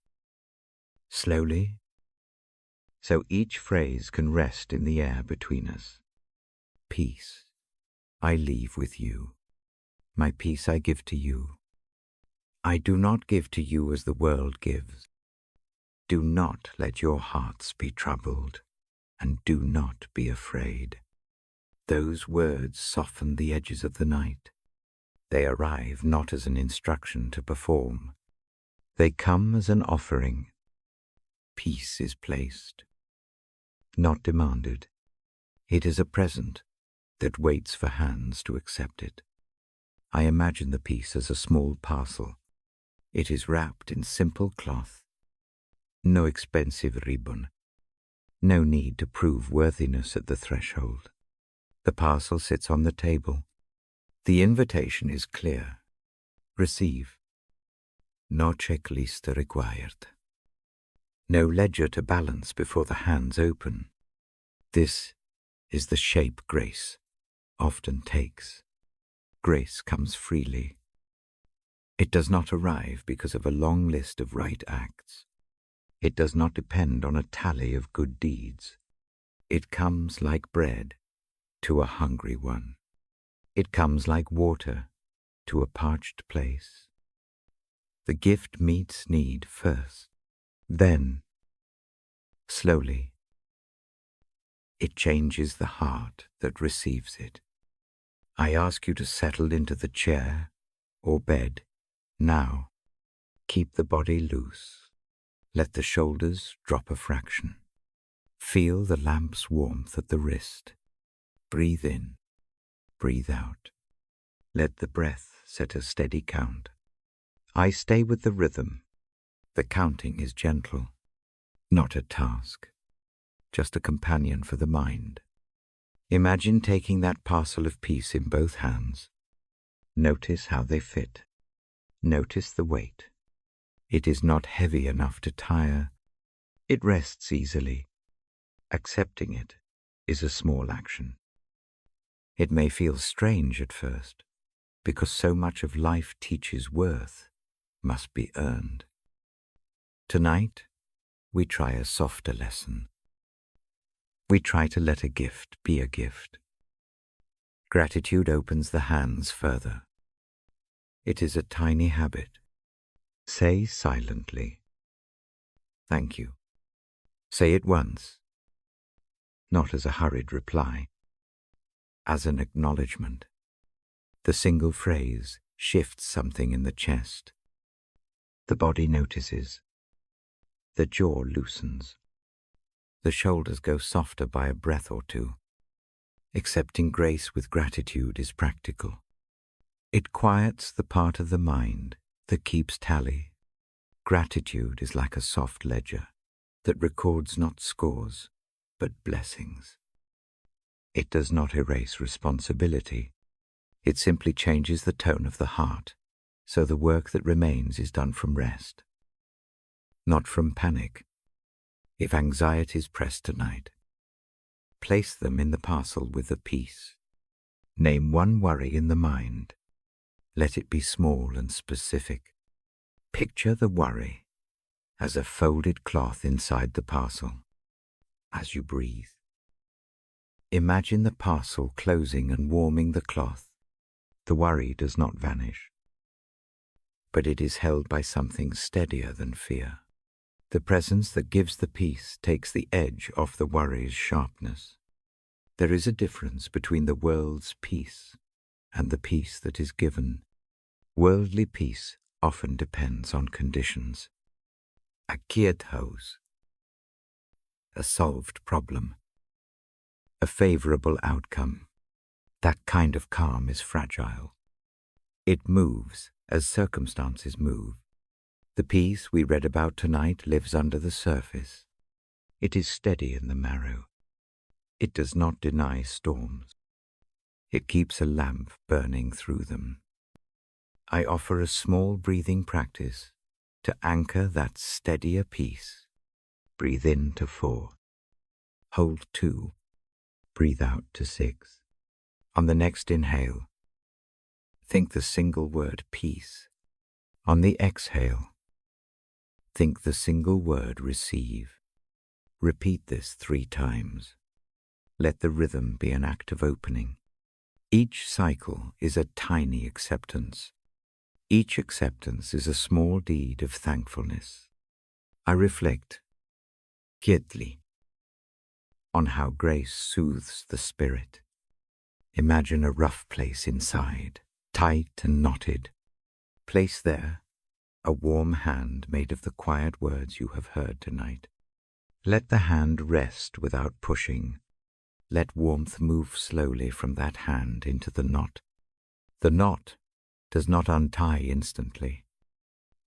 slowly, so each phrase can rest in the air between us. Peace I leave with you. My peace I give to you. I do not give to you as the world gives. Do not let your hearts be troubled, and do not be afraid. Those words soften the edges of the night. They arrive not as an instruction to perform. They come as an offering. Peace is placed, not demanded. It is a present that waits for hands to accept it. I imagine the peace as a small parcel. It is wrapped in simple cloth. No expensive ribbon. No need to prove worthiness at the threshold. The parcel sits on the table. The invitation is clear. Receive. No checklist required. No ledger to balance before the hands open. This is the shape grace often takes. Grace comes freely. It does not arrive because of a long list of right acts. It does not depend on a tally of good deeds. It comes like bread to a hungry one. It comes like water to a parched place. The gift meets need first. Then, slowly, it changes the heart that receives it. I ask you to settle into the chair or bed. Now, keep the body loose. Let the shoulders drop a fraction. Feel the lamp's warmth at the wrist. Breathe in, breathe out. Let the breath set a steady count. I stay with the rhythm. The counting is gentle, not a task, just a companion for the mind. Imagine taking that parcel of peace in both hands. Notice how they fit. Notice the weight. It is not heavy enough to tire. It rests easily. Accepting it is a small action. It may feel strange at first, because so much of life teaches worth must be earned. Tonight, we try a softer lesson. We try to let a gift be a gift. Gratitude opens the hands further. It is a tiny habit. Say silently, "Thank you." Say it once, not as a hurried reply, as an acknowledgement. The single phrase shifts something in the chest. The body notices. The jaw loosens. The shoulders go softer by a breath or two. Accepting grace with gratitude is practical. It quiets the part of the mind that keeps tally. Gratitude is like a soft ledger that records not scores, but blessings. It does not erase responsibility. It simply changes the tone of the heart, so the work that remains is done from rest, not from panic. If anxieties press tonight, place them in the parcel with the peace. Name one worry in the mind. Let it be small and specific. Picture the worry as a folded cloth inside the parcel. As you breathe, imagine the parcel closing and warming the cloth. The worry does not vanish, but it is held by something steadier than fear. The presence that gives the peace takes the edge off the worry's sharpness. There is a difference between the world's peace and the peace that is given. Worldly peace often depends on conditions. A cleared house, a solved problem, a favorable outcome. That kind of calm is fragile. It moves as circumstances move. The peace we read about tonight lives under the surface. It is steady in the marrow. It does not deny storms. It keeps a lamp burning through them. I offer a small breathing practice to anchor that steadier peace. Breathe in to 4. Hold 2. Breathe out to 6. On the next inhale, think the single word peace. On the exhale, think the single word receive. Repeat this 3 times. Let the rhythm be an act of opening. Each cycle is a tiny acceptance. Each acceptance is a small deed of thankfulness. I reflect, quietly, on how grace soothes the spirit. Imagine a rough place inside, tight and knotted. Place there a warm hand made of the quiet words you have heard tonight. Let the hand rest without pushing. Let warmth move slowly from that hand into the knot. The knot does not untie instantly.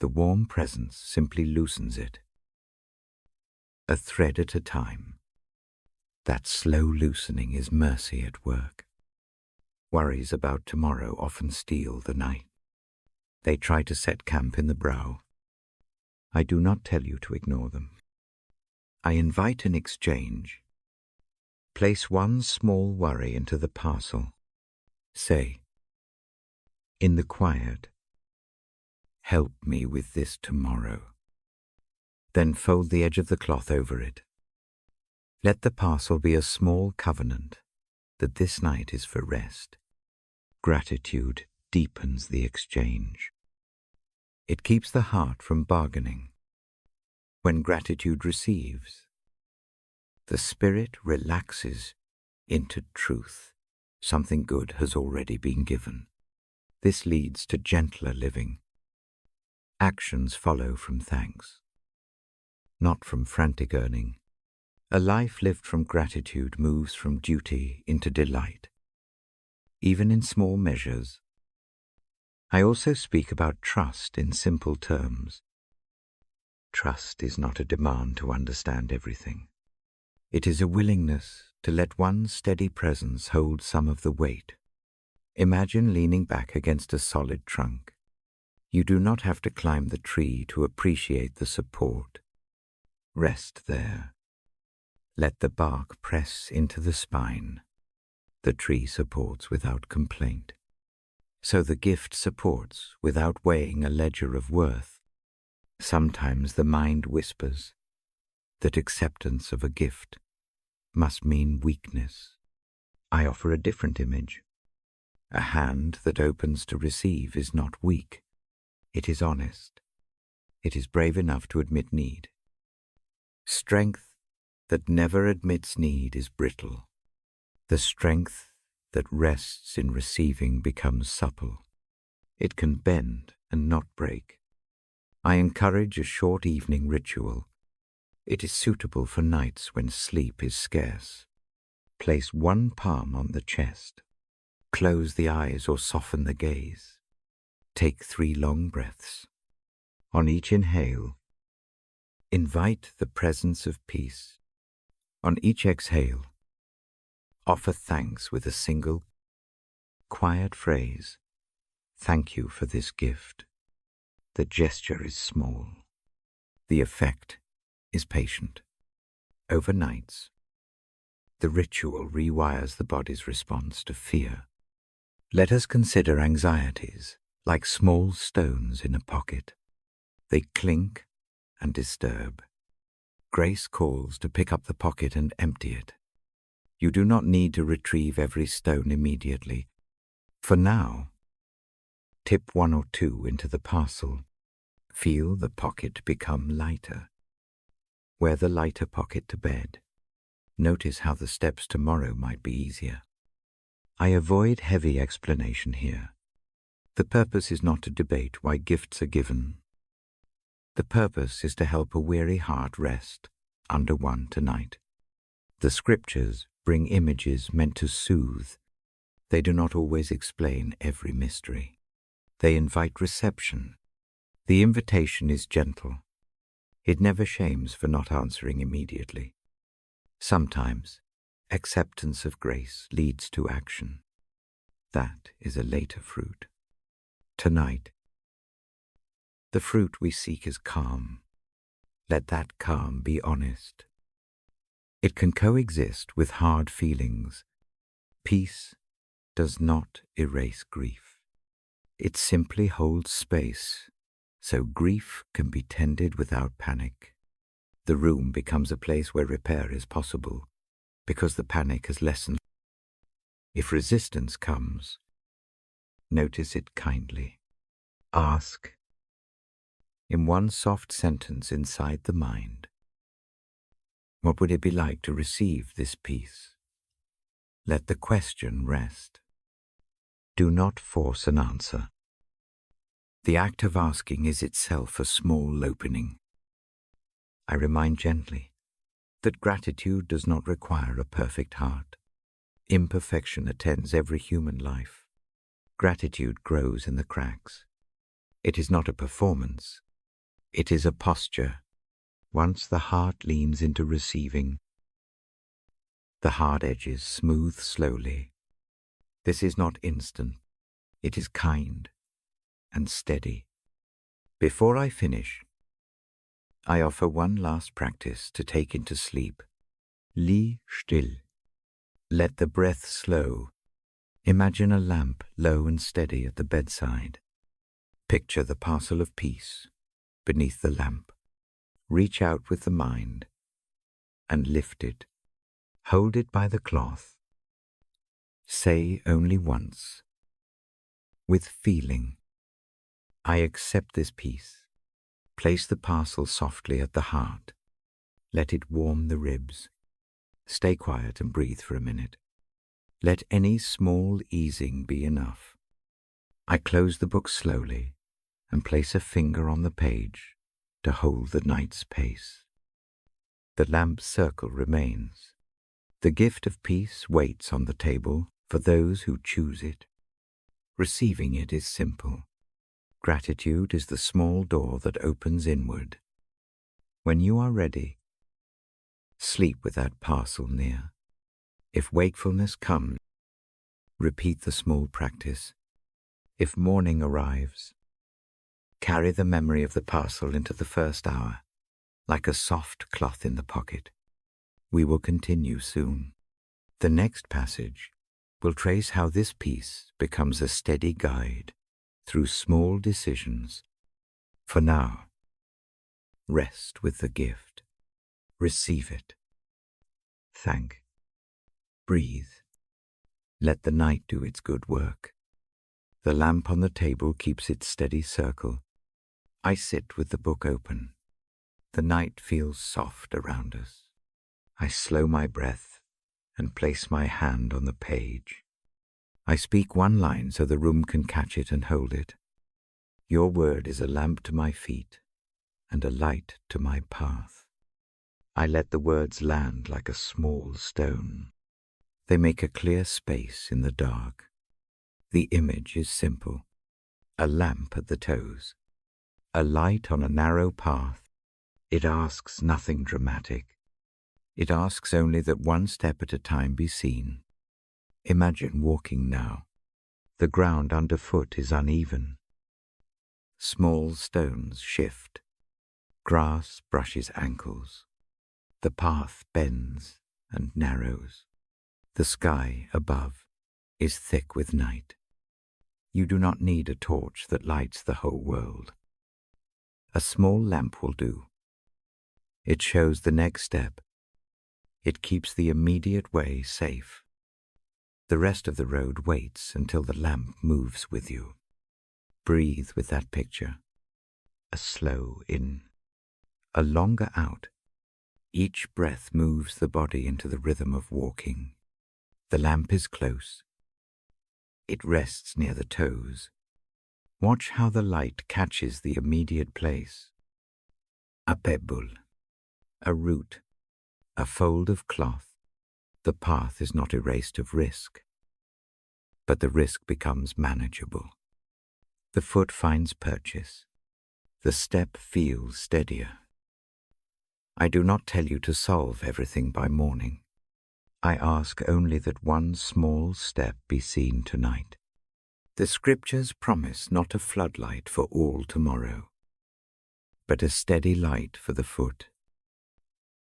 The warm presence simply loosens it. A thread at a time. That slow loosening is mercy at work. Worries about tomorrow often steal the night. They try to set camp in the brow. I do not tell you to ignore them. I invite an exchange. Place one small worry into the parcel. Say, in the quiet, help me with this tomorrow. Then fold the edge of the cloth over it. Let the parcel be a small covenant that this night is for rest. Gratitude deepens the exchange. It keeps the heart from bargaining. When gratitude receives, the spirit relaxes into truth. Something good has already been given. This leads to gentler living. Actions follow from thanks, not from frantic earning. A life lived from gratitude moves from duty into delight, even in small measures. I also speak about trust in simple terms. Trust is not a demand to understand everything. It is a willingness to let one steady presence hold some of the weight. Imagine leaning back against a solid trunk. You do not have to climb the tree to appreciate the support. Rest there. Let the bark press into the spine. The tree supports without complaint. So the gift supports without weighing a ledger of worth. Sometimes the mind whispers that acceptance of a gift must mean weakness. I offer a different image. A hand that opens to receive is not weak. It is honest. It is brave enough to admit need. Strength that never admits need is brittle. The strength that rests in receiving becomes supple. It can bend and not break. I encourage a short evening ritual. It is suitable for nights when sleep is scarce. Place one palm on the chest. Close the eyes or soften the gaze. Take 3 long breaths. On each inhale, invite the presence of peace. On each exhale, offer thanks with a single, quiet phrase. Thank you for this gift. The gesture is small. The effect is patient. Over nights, the ritual rewires the body's response to fear. Let us consider anxieties like small stones in a pocket. They clink and disturb. Grace calls to pick up the pocket and empty it. You do not need to retrieve every stone immediately. For now, tip 1 or 2 into the parcel. Feel the pocket become lighter. Wear the lighter pocket to bed. Notice how the steps tomorrow might be easier. I avoid heavy explanation here. The purpose is not to debate why gifts are given. The purpose is to help a weary heart rest under one tonight. The scriptures bring images meant to soothe, They do not always explain every mystery. They invite reception. The invitation is gentle. It never shames for not answering immediately. Sometimes, acceptance of grace leads to action. That is a later fruit. Tonight, the fruit we seek is calm. Let that calm be honest. It can coexist with hard feelings. Peace does not erase grief. It simply holds space, so grief can be tended without panic. The room becomes a place where repair is possible, because the panic has lessened. If resistance comes, notice it kindly. Ask, in one soft sentence inside the mind, what would it be like to receive this peace? Let the question rest. Do not force an answer. The act of asking is itself a small opening. I remind gently that gratitude does not require a perfect heart. Imperfection attends every human life. Gratitude grows in the cracks. It is not a performance. It is a posture. Once the heart leans into receiving, the hard edges smooth slowly. This is not instant. It is kind and steady. Before I finish, I offer one last practice to take into sleep. Lie still. Let the breath slow. Imagine a lamp low and steady at the bedside. Picture the parcel of peace beneath the lamp. Reach out with the mind and lift it. Hold it by the cloth. Say only once, with feeling, I accept this peace. Place the parcel softly at the heart. Let it warm the ribs. Stay quiet and breathe for a minute. Let any small easing be enough. I close the book slowly and place a finger on the page to hold the night's pace. The lamp's circle remains. The gift of peace waits on the table for those who choose it. Receiving it is simple. Gratitude is the small door that opens inward. When you are ready, sleep with that parcel near. If wakefulness comes, repeat the small practice. If morning arrives, carry the memory of the parcel into the first hour, like a soft cloth in the pocket. We will continue soon. The next passage will trace how this peace becomes a steady guide through small decisions. For now, rest with the gift. Receive it. Thank. Breathe. Let the night do its good work. The lamp on the table keeps its steady circle. I sit with the book open. The night feels soft around us. I slow my breath and place my hand on the page. I speak one line so the room can catch it and hold it. Your word is a lamp to my feet and a light to my path. I let the words land like a small stone. They make a clear space in the dark. The image is simple. A lamp at the toes. A light on a narrow path. It asks nothing dramatic. It asks only that one step at a time be seen. Imagine walking now. The ground underfoot is uneven. Small stones shift. Grass brushes ankles. The path bends and narrows. The sky above is thick with night. You do not need a torch that lights the whole world. A small lamp will do. It shows the next step. It keeps the immediate way safe. The rest of the road waits until the lamp moves with you. Breathe with that picture. A slow in, a longer out. Each breath moves the body into the rhythm of walking. The lamp is close. It rests near the toes. Watch how the light catches the immediate place. A pebble, a root, a fold of cloth. The path is not erased of risk. but the risk becomes manageable. The foot finds purchase. The step feels steadier. I do not tell you to solve everything by morning. I ask only that one small step be seen tonight. The scriptures promise not a floodlight for all tomorrow, but a steady light for the foot.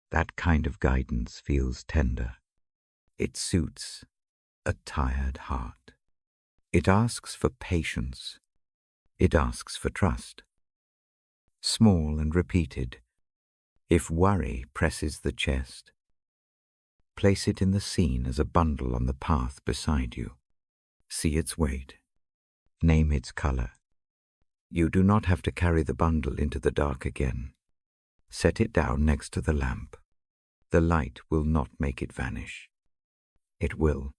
That kind of guidance feels tender. It suits a tired heart. It asks for patience. It asks for trust. Small and repeated. If worry presses the chest, place it in the scene as a bundle on the path beside you. See its weight. Name its color. You do not have to carry the bundle into the dark again. Set it down next to the lamp. The light will not make it vanish. It will,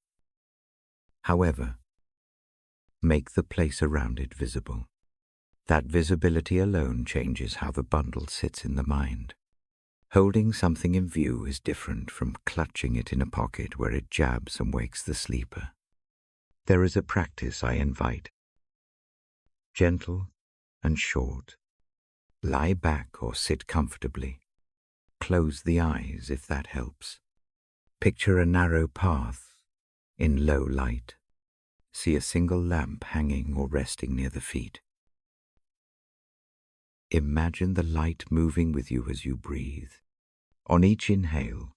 however, make the place around it visible. That visibility alone changes how the bundle sits in the mind. Holding something in view is different from clutching it in a pocket where it jabs and wakes the sleeper. There is a practice I invite. Gentle and short. Lie back or sit comfortably. Close the eyes if that helps. Picture a narrow path in low light. See a single lamp hanging or resting near the feet. Imagine the light moving with you as you breathe. On each inhale,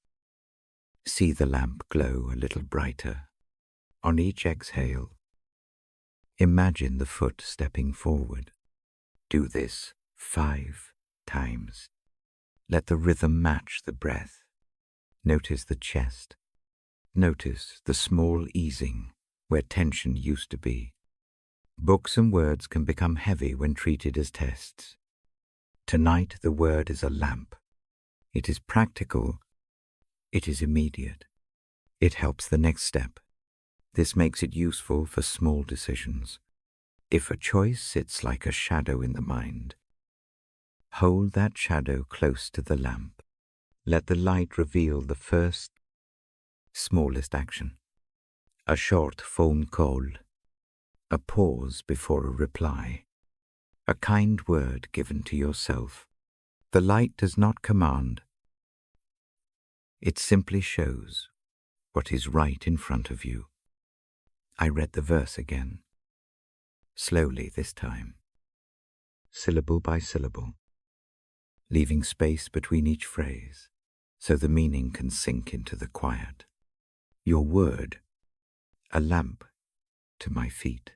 see the lamp glow a little brighter. On each exhale, imagine the foot stepping forward. Do this 5 times. Let the rhythm match the breath. Notice the chest. Notice the small easing where tension used to be. Books and words can become heavy when treated as tests. Tonight the word is a lamp. It is practical. It is immediate. It helps the next step. This makes it useful for small decisions. If a choice sits like a shadow in the mind, hold that shadow close to the lamp. Let the light reveal the first, smallest action. A short phone call. A pause before a reply. A kind word given to yourself. The light does not command. It simply shows what is right in front of you. I read the verse again. Slowly this time. Syllable by syllable. Leaving space between each phrase so the meaning can sink into the quiet. Your word, a lamp to my feet,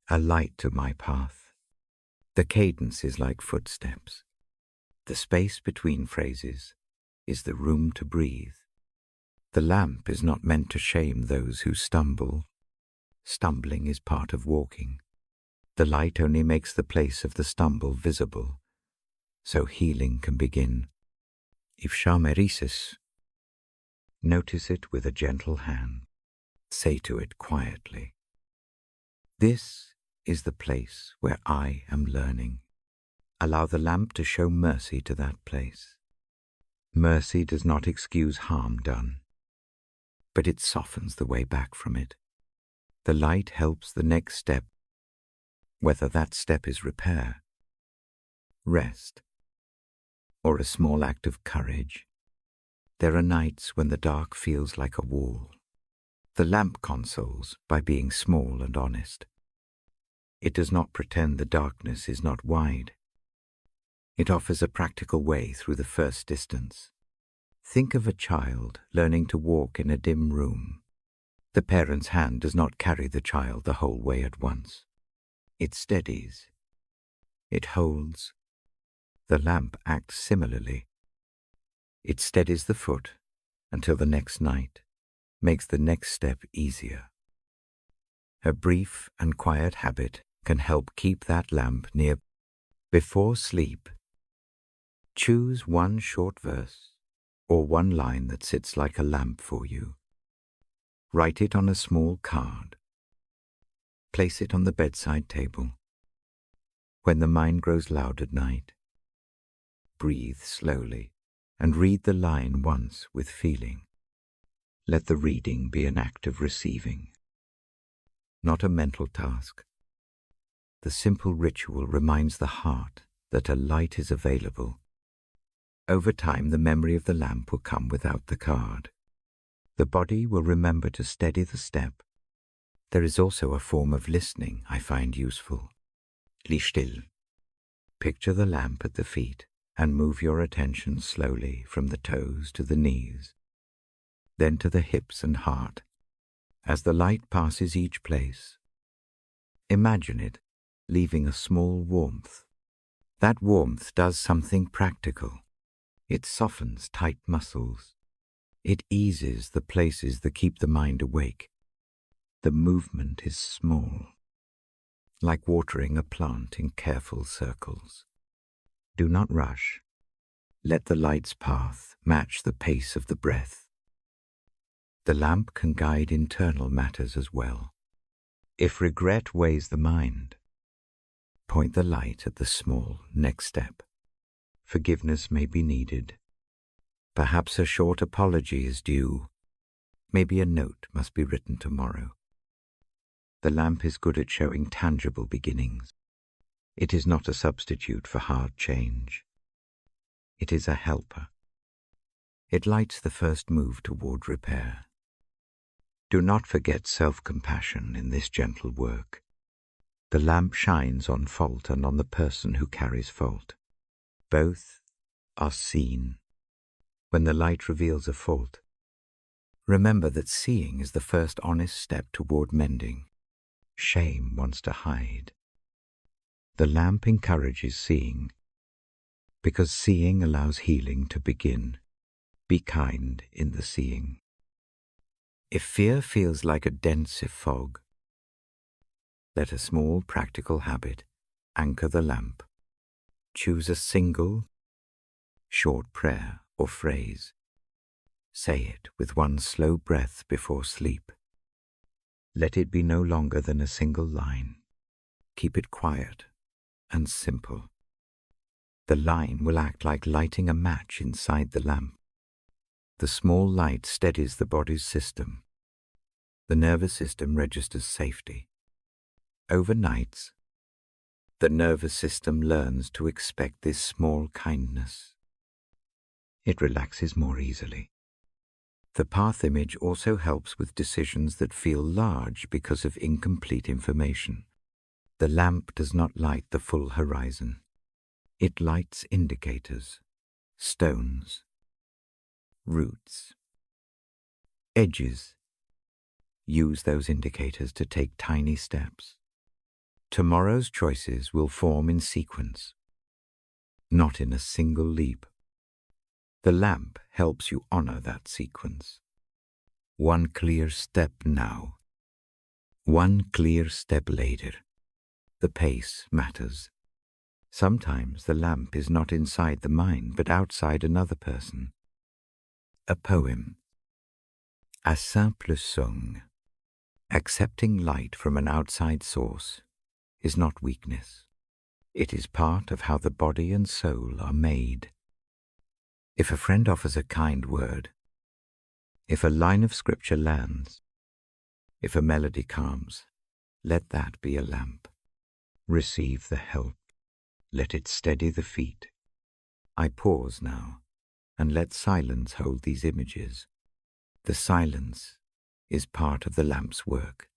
a light to my path. The cadence is like footsteps. The space between phrases is the room to breathe. The lamp is not meant to shame those who stumble. Stumbling is part of walking. The light only makes the place of the stumble visible, so healing can begin. If shameresis, notice it with a gentle hand. Say to it quietly, "This is the place where I am learning." Allow the lamp to show mercy to that place. Mercy does not excuse harm done, but it softens the way back from it. The light helps the next step, whether that step is repair, rest, or a small act of courage. There are nights when the dark feels like a wall. The lamp consoles by being small and honest. It does not pretend the darkness is not wide. It offers a practical way through the first distance. Think of a child learning to walk in a dim room. The parent's hand does not carry the child the whole way at once. It steadies. It holds. The lamp acts similarly. It steadies the foot until the next night, makes the next step easier. A brief and quiet habit can help keep that lamp near. Before sleep, choose one short verse or one line that sits like a lamp for you. Write it on a small card. Place it on the bedside table. When the mind grows loud at night, breathe slowly and read the line once with feeling. Let the reading be an act of receiving. not a mental task. The simple ritual reminds the heart that a light is available. Over time, the memory of the lamp will come without the card. The body will remember to steady the step. There is also a form of listening I find useful. Lieg still. Picture the lamp at the feet and move your attention slowly from the toes to the knees, then to the hips and heart. As the light passes each place, imagine it leaving a small warmth. That warmth does something practical. It softens tight muscles. It eases the places that keep the mind awake. The movement is small, like watering a plant in careful circles. Do not rush. Let the light's path match the pace of the breath. The lamp can guide internal matters as well. If regret weighs the mind, point the light at the small next step. Forgiveness may be needed. Perhaps a short apology is due. Maybe a note must be written tomorrow. The lamp is good at showing tangible beginnings. It is not a substitute for hard change. It is a helper. It lights the first move toward repair. Do not forget self-compassion in this gentle work. The lamp shines on fault and on the person who carries fault. Both are seen. When the light reveals a fault, remember that seeing is the first honest step toward mending. Shame wants to hide. The lamp encourages seeing, because seeing allows healing to begin. Be kind in the seeing. If fear feels like a dense fog, let a small practical habit anchor the lamp. Choose a single, short prayer or phrase. Say it with one slow breath before sleep. Let it be no longer than a single line. Keep it quiet and simple. The line will act like lighting a match inside the lamp. The small light steadies the body's system. The nervous system registers safety. Over nights, the nervous system learns to expect this small kindness. It relaxes more easily. The path image also helps with decisions that feel large because of incomplete information. The lamp does not light the full horizon. It lights indicators, stones, roots, edges. Use those indicators to take tiny steps. Tomorrow's choices will form in sequence, not in a single leap. The lamp helps you honor that sequence. One clear step now, one clear step later. The pace matters. Sometimes the lamp is not inside the mind, but outside another person. A poem. A simple song. Accepting light from an outside source is not weakness. It is part of how the body and soul are made. If a friend offers a kind word, if a line of scripture lands, if a melody calms, let that be a lamp. Receive the help. Let it steady the feet. I pause now and let silence hold these images. The silence is part of the lamp's work.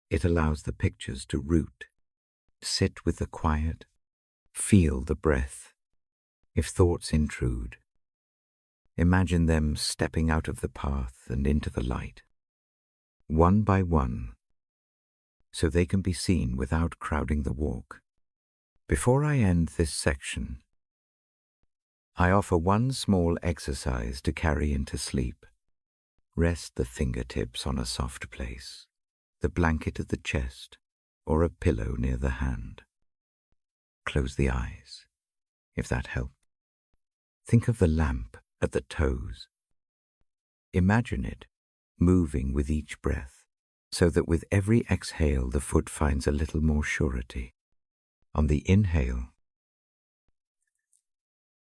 It allows the pictures to root. Sit with the quiet. Feel the breath. If thoughts intrude, imagine them stepping out of the path and into the light, one by one, so they can be seen without crowding the walk. Before I end this section, I offer one small exercise to carry into sleep. Rest the fingertips on a soft place, the blanket at the chest, or a pillow near the hand. Close the eyes, if that helps. Think of the lamp at the toes. Imagine it moving with each breath, so that with every exhale the foot finds a little more surety. On the inhale,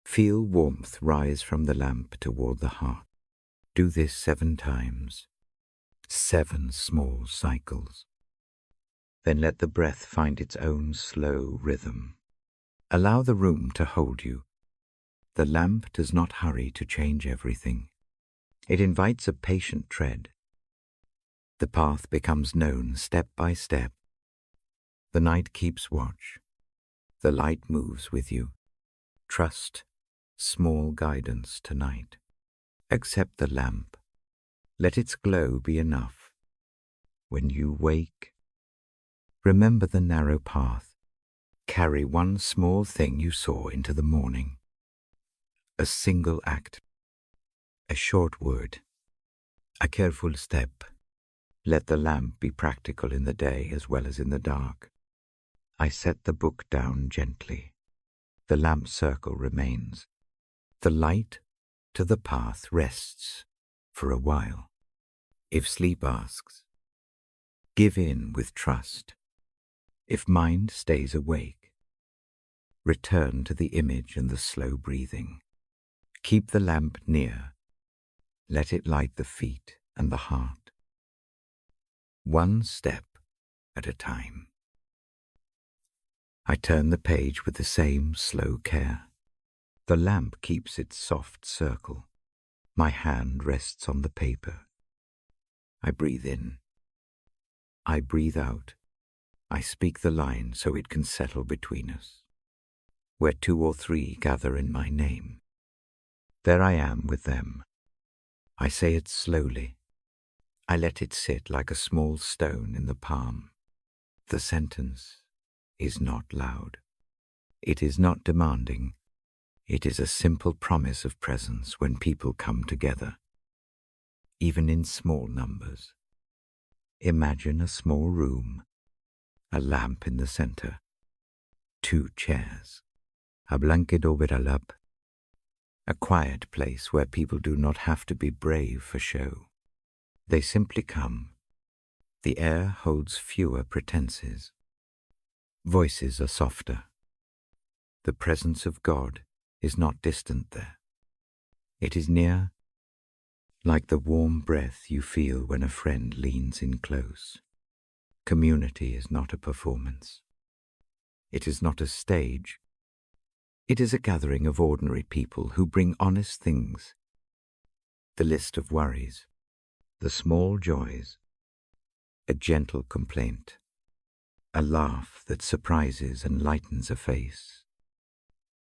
feel warmth rise from the lamp toward the heart. Do this 7 times, 7 small cycles. Then let the breath find its own slow rhythm. Allow the room to hold you. The lamp does not hurry to change everything. It invites a patient tread. The path becomes known step by step. The night keeps watch. The light moves with you. Trust small guidance tonight. Accept the lamp. Let its glow be enough. When you wake, remember the narrow path. Carry one small thing you saw into the morning. A single act. A short word. A careful step. Let the lamp be practical in the day as well as in the dark. I set the book down gently. The lamp circle remains. The light to the path rests for a while. If sleep asks, give in with trust. If mind stays awake, return to the image and the slow breathing. Keep the lamp near. Let it light the feet and the heart. One step at a time. I turn the page with the same slow care. The lamp keeps its soft circle. My hand rests on the paper. I breathe in. I breathe out. I speak the line so it can settle between us. Where 2 or 3 gather in my name, there I am with them. I say it slowly. I let it sit like a small stone in the palm. The sentence is not loud. It is not demanding. It is a simple promise of presence when people come together, even in small numbers. Imagine a small room, a lamp in the center, 2 chairs, a blanket over a lap, a quiet place where people do not have to be brave for show. They simply come. The air holds fewer pretenses. Voices are softer. The presence of God is not distant there. It is near, like the warm breath you feel when a friend leans in close. Community is not a performance. It is not a stage. It is a gathering of ordinary people who bring honest things. The list of worries, the small joys, a gentle complaint, a laugh that surprises and lightens a face.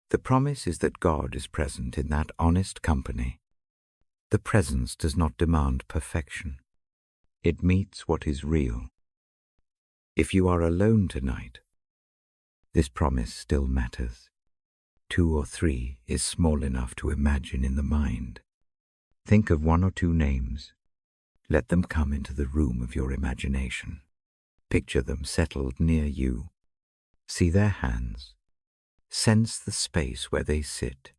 The promise is that God is present in that honest company. The presence does not demand perfection. It meets what is real. If you are alone tonight, this promise still matters. 2 or 3 is small enough to imagine in the mind. Think of 1 or 2 names. Let them come into the room of your imagination. Picture them settled near you. See their hands. Sense the space where they sit.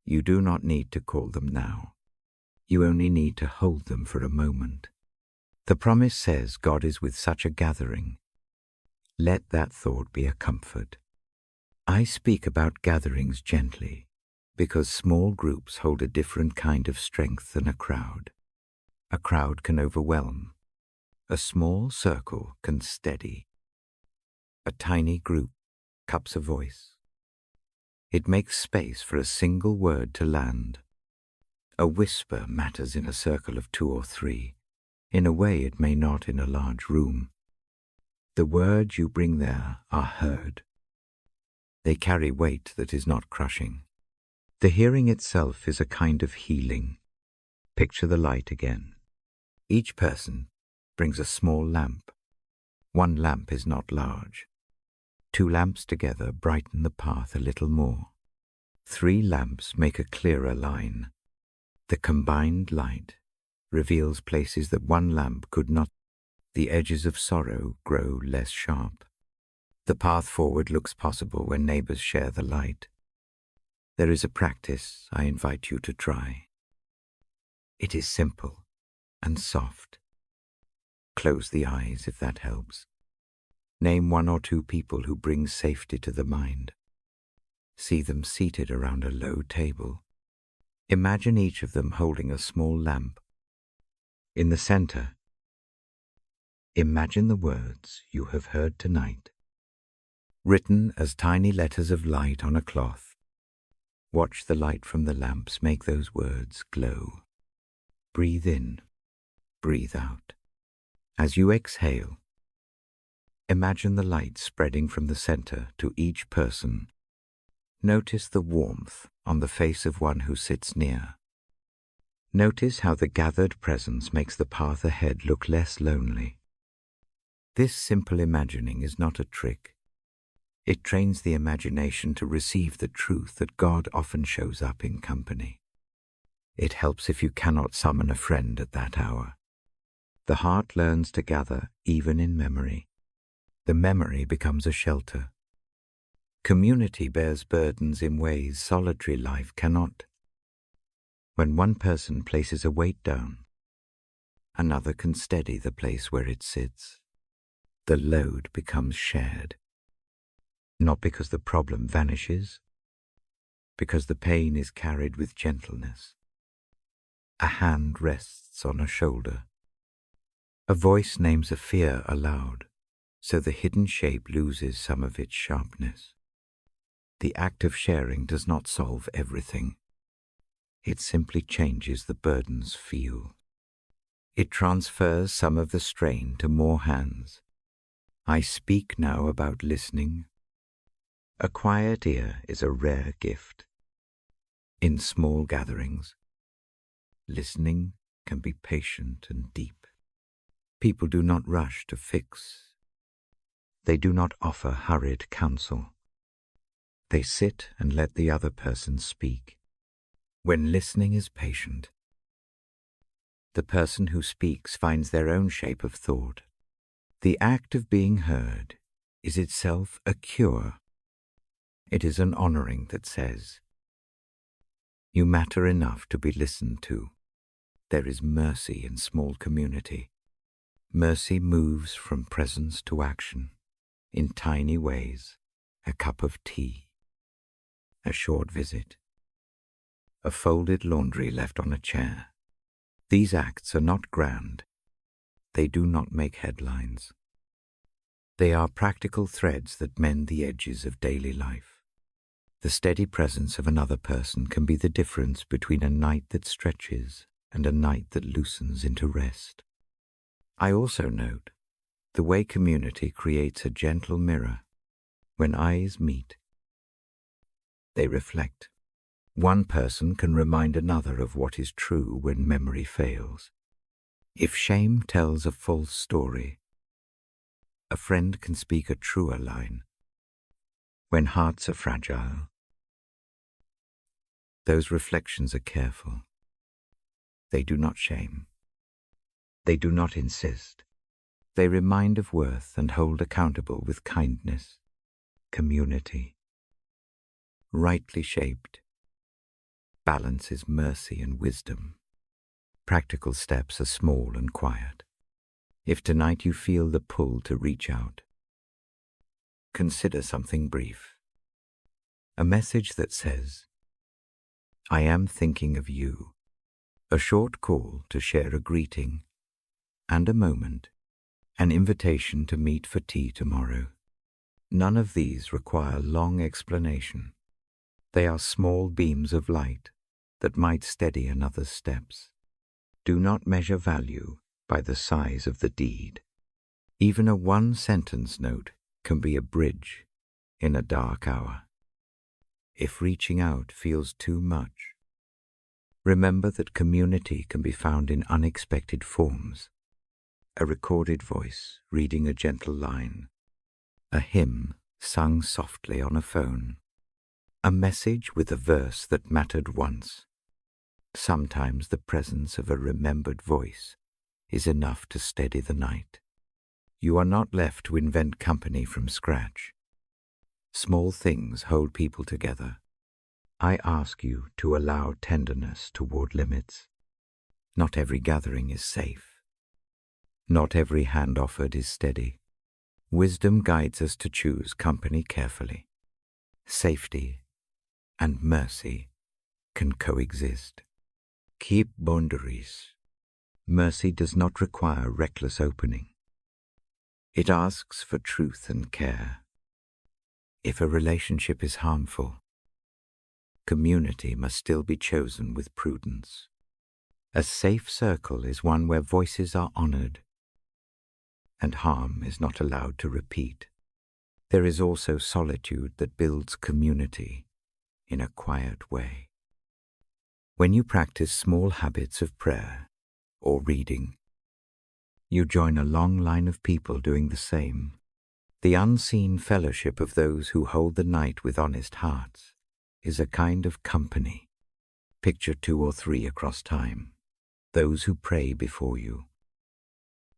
You do not need to call them now. You only need to hold them for a moment. The promise says God is with such a gathering. Let that thought be a comfort. I speak about gatherings gently because small groups hold a different kind of strength than a crowd. A crowd can overwhelm. A small circle can steady. A tiny group cups a voice. It makes space for a single word to land. A whisper matters in a circle of 2 or 3. In a way it may not in a large room. The words you bring there are heard. They carry weight that is not crushing. The hearing itself is a kind of healing. Picture the light again. Each person brings a small lamp. 1 lamp is not large. 2 lamps together brighten the path a little more. 3 lamps make a clearer line. The combined light reveals places that 1 lamp could not. The edges of sorrow grow less sharp. The path forward looks possible when neighbors share the light. There is a practice I invite you to try. It is simple and soft. Close the eyes if that helps. Name 1 or 2 people who bring safety to the mind. See them seated around a low table. Imagine each of them holding a small lamp. In the center, Imagine the words you have heard tonight, written as tiny letters of light on a cloth. Watch the light from the lamps make those words glow. Breathe in, breathe out. As you exhale, imagine the light spreading from the center to each person. Notice the warmth on the face of one who sits near. Notice how the gathered presence makes the path ahead look less lonely. This simple imagining is not a trick. It trains the imagination to receive the truth that God often shows up in company. It helps if you cannot summon a friend at that hour. The heart learns to gather even in memory. The memory becomes a shelter. Community bears burdens in ways solitary life cannot. When one person places a weight down, another can steady the place where it sits. The load becomes shared. Not because the problem vanishes, because the pain is carried with gentleness. A hand rests on a shoulder. A voice names a fear aloud, so the hidden shape loses some of its sharpness. The act of sharing does not solve everything. It simply changes the burden's feel. It transfers some of the strain to more hands. I speak now about listening. A quiet ear is a rare gift. In small gatherings, listening can be patient and deep. People do not rush to fix. They do not offer hurried counsel. They sit and let the other person speak. When listening is patient, the person who speaks finds their own shape of thought. The act of being heard is itself a cure. It is an honoring that says, "You matter enough to be listened to." There is mercy in small community. Mercy moves from presence to action in tiny ways. A cup of tea, a short visit, a folded laundry left on a chair. These acts are not grand. They do not make headlines. They are practical threads that mend the edges of daily life. The steady presence of another person can be the difference between a night that stretches and a night that loosens into rest. I also note the way community creates a gentle mirror. When eyes meet, they reflect. One person can remind another of what is true when memory fails. If shame tells a false story, a friend can speak a truer line. When hearts are fragile, those reflections are careful. They do not shame. They do not insist. They remind of worth and hold accountable with kindness. Community, rightly shaped, balances mercy and wisdom. Practical steps are small and quiet. If tonight you feel the pull to reach out, consider something brief. A message that says, "I am thinking of you." A short call to share a greeting, and a moment, an invitation to meet for tea tomorrow. None of these require long explanation. They are small beams of light that might steady another's steps. Do not measure value by the size of the deed. Even a one-sentence note can be a bridge in a dark hour. If reaching out feels too much, remember that community can be found in unexpected forms. A recorded voice reading a gentle line, a hymn sung softly on a phone, a message with a verse that mattered once. Sometimes the presence of a remembered voice is enough to steady the night. You are not left to invent company from scratch. Small things hold people together. I ask you to allow tenderness toward limits. Not every gathering is safe. Not every hand offered is steady. Wisdom guides us to choose company carefully. Safety and mercy can coexist. Keep boundaries. Mercy does not require reckless opening. It asks for truth and care. If a relationship is harmful, community must still be chosen with prudence. A safe circle is one where voices are honored and harm is not allowed to repeat. There is also solitude that builds community in a quiet way. When you practice small habits of prayer or reading, you join a long line of people doing the same. The unseen fellowship of those who hold the night with honest hearts is a kind of company. Picture 2 or 3 across time, those who pray before you,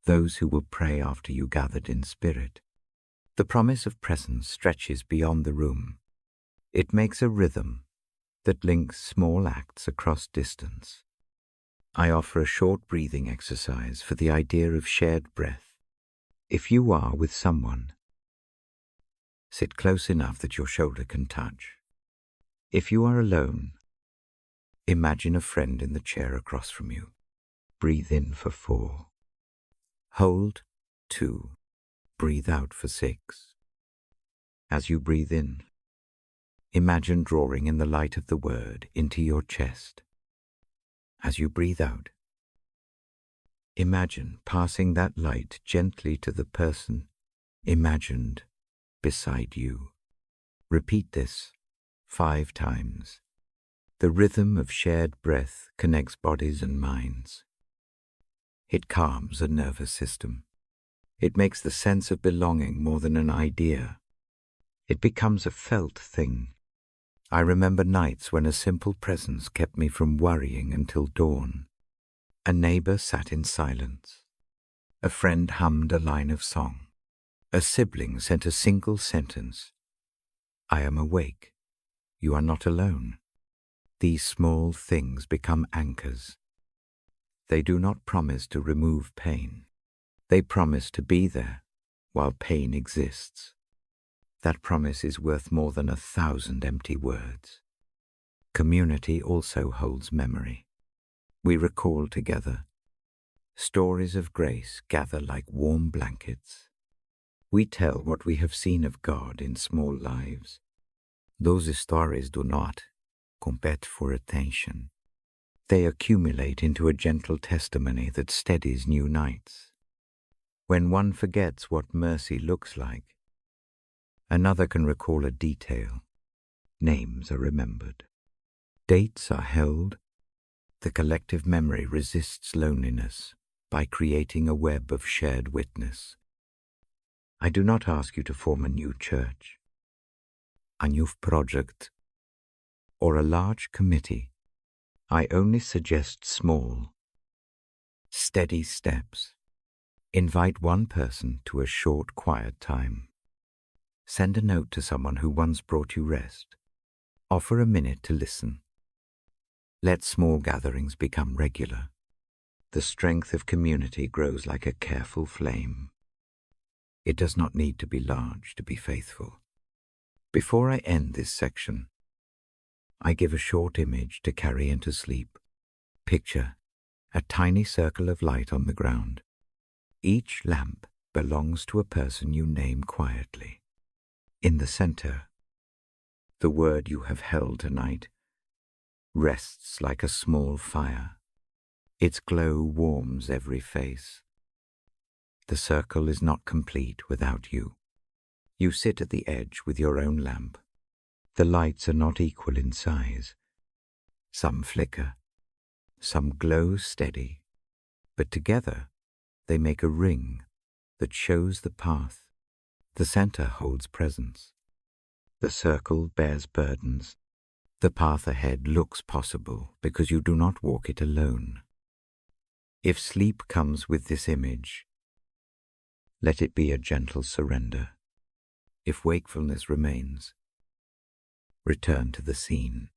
those who will pray after you gathered in spirit. The promise of presence stretches beyond the room. It makes a rhythm that links small acts across distance. I offer a short breathing exercise for the idea of shared breath. If you are with someone, sit close enough that your shoulder can touch. If you are alone, imagine a friend in the chair across from you. Breathe in for 4. Hold 2. Breathe out for 6. As you breathe in, imagine drawing in the light of the Word into your chest. As you breathe out, imagine passing that light gently to the person imagined beside you. Repeat this 5 times. The rhythm of shared breath connects bodies and minds. It calms a nervous system. It makes the sense of belonging more than an idea. It becomes a felt thing. I remember nights when a simple presence kept me from worrying until dawn. A neighbor sat in silence. A friend hummed a line of song. A sibling sent a single sentence. I am awake. You are not alone. These small things become anchors. They do not promise to remove pain. They promise to be there while pain exists. That promise is worth more than 1,000 empty words. Community also holds memory. We recall together. Stories of grace gather like warm blankets. We tell what we have seen of God in small lives. Those stories do not compete for attention. They accumulate into a gentle testimony that steadies new nights. When one forgets what mercy looks like, another can recall a detail. Names are remembered. Dates are held. The collective memory resists loneliness by creating a web of shared witness. I do not ask you to form a new church, a new project, or a large committee. I only suggest small, steady steps. Invite one person to a short, quiet time. Send a note to someone who once brought you rest. Offer a minute to listen. Let small gatherings become regular. The strength of community grows like a careful flame. It does not need to be large to be faithful. Before I end this section, I give a short image to carry into sleep. Picture a tiny circle of light on the ground. Each lamp belongs to a person you name quietly. In the center, the word you have held tonight rests like a small fire. Its glow warms every face. The circle is not complete without you. You sit at the edge with your own lamp. The lights are not equal in size. Some flicker, some glow steady, but together they make a ring that shows the path. The center holds presence. The circle bears burdens. The path ahead looks possible because you do not walk it alone. If sleep comes with this image, let it be a gentle surrender. If wakefulness remains, return to the scene.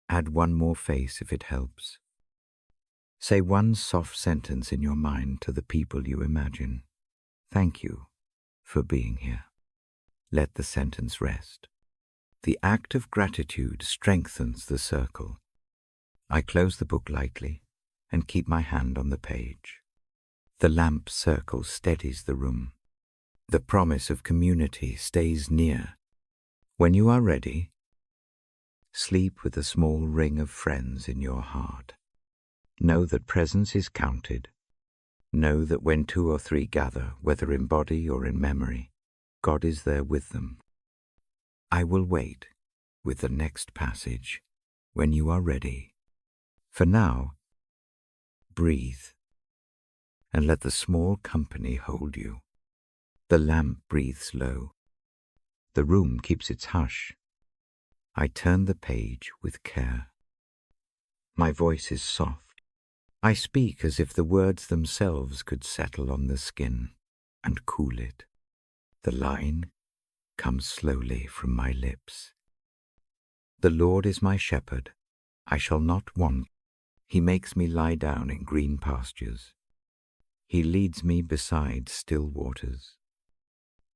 Add one more face if it helps. Say one soft sentence in your mind to the people you imagine. Thank you for being here. Let the sentence rest. The act of gratitude strengthens the circle. I close the book lightly and keep my hand on the page. The lamp circle steadies the room. The promise of community stays near. When you are ready, sleep with a small ring of friends in your heart. Know that presence is counted. Know that when 2 or 3 gather, whether in body or in memory, God is there with them. I will wait with the next passage when you are ready. For now, breathe and let the small company hold you. The lamp breathes low. The room keeps its hush. I turn the page with care. My voice is soft. I speak as if the words themselves could settle on the skin and cool it. The line comes slowly from my lips. The Lord is my shepherd. I shall not want. He makes me lie down in green pastures. He leads me beside still waters.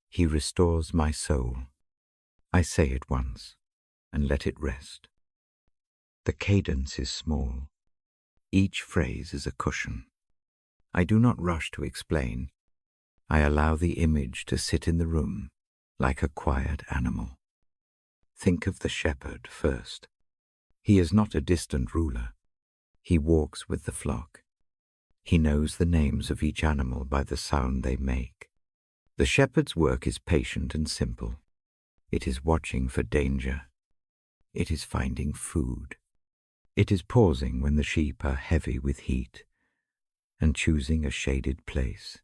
He restores my soul. I say it once and let it rest. The cadence is small. Each phrase is a cushion. I do not rush to explain. I allow the image to sit in the room like a quiet animal. Think of the shepherd first. He is not a distant ruler. He walks with the flock. He knows the names of each animal by the sound they make. The shepherd's work is patient and simple. It is watching for danger. It is finding food. It is pausing when the sheep are heavy with heat and choosing a shaded place.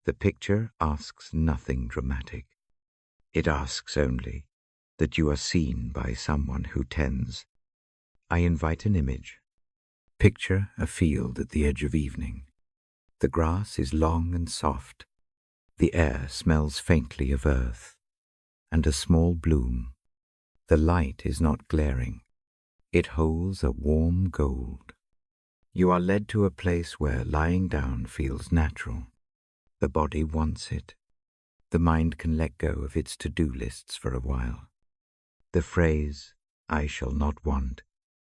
The picture asks nothing dramatic. It asks only that you are seen by someone who tends. I invite an image. Picture a field at the edge of evening. The grass is long and soft. The air smells faintly of earth and a small bloom. The light is not glaring. It holds a warm gold. You are led to a place where lying down feels natural. The body wants it. The mind can let go of its to-do lists for a while. The phrase, "I shall not want,"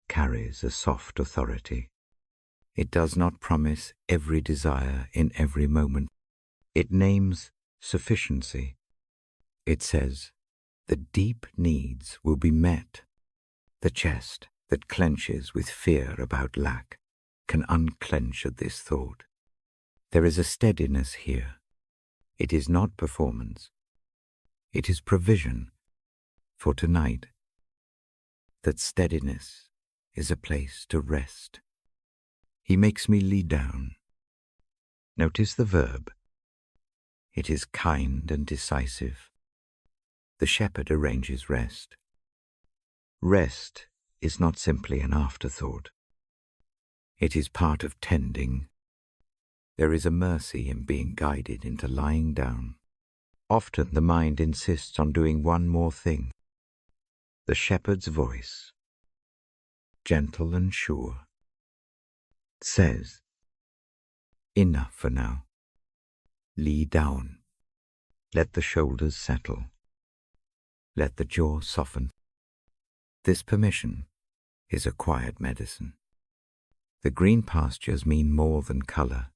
carries a soft authority. It does not promise every desire in every moment. It names sufficiency. It says, the deep needs will be met. The chest that clenches with fear about lack can unclench at this thought. There is a steadiness here. It is not performance. It is provision for tonight. That steadiness is a place to rest. He makes me lie down. Notice the verb. It is kind and decisive. The shepherd arranges rest. Rest is not simply an afterthought. It is part of tending. There is a mercy in being guided into lying down. Often the mind insists on doing one more thing. The shepherd's voice, gentle and sure, says, "Enough for now. Lie down. Let the shoulders settle. Let the jaw soften." This permission is a quiet medicine. The green pastures mean more than color.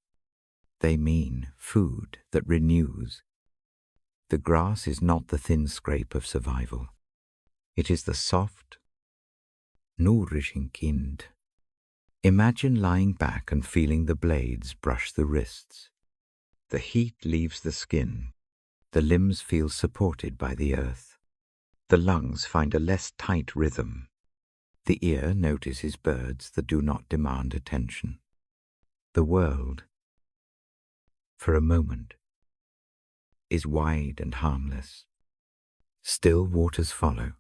They mean food that renews. The grass is not the thin scrape of survival. It is the soft, nourishing kind. Imagine lying back and feeling the blades brush the wrists. The heat leaves the skin. The limbs feel supported by the earth. The lungs find a less tight rhythm. The ear notices birds that do not demand attention. The world, for a moment, is wide and harmless. Still waters follow,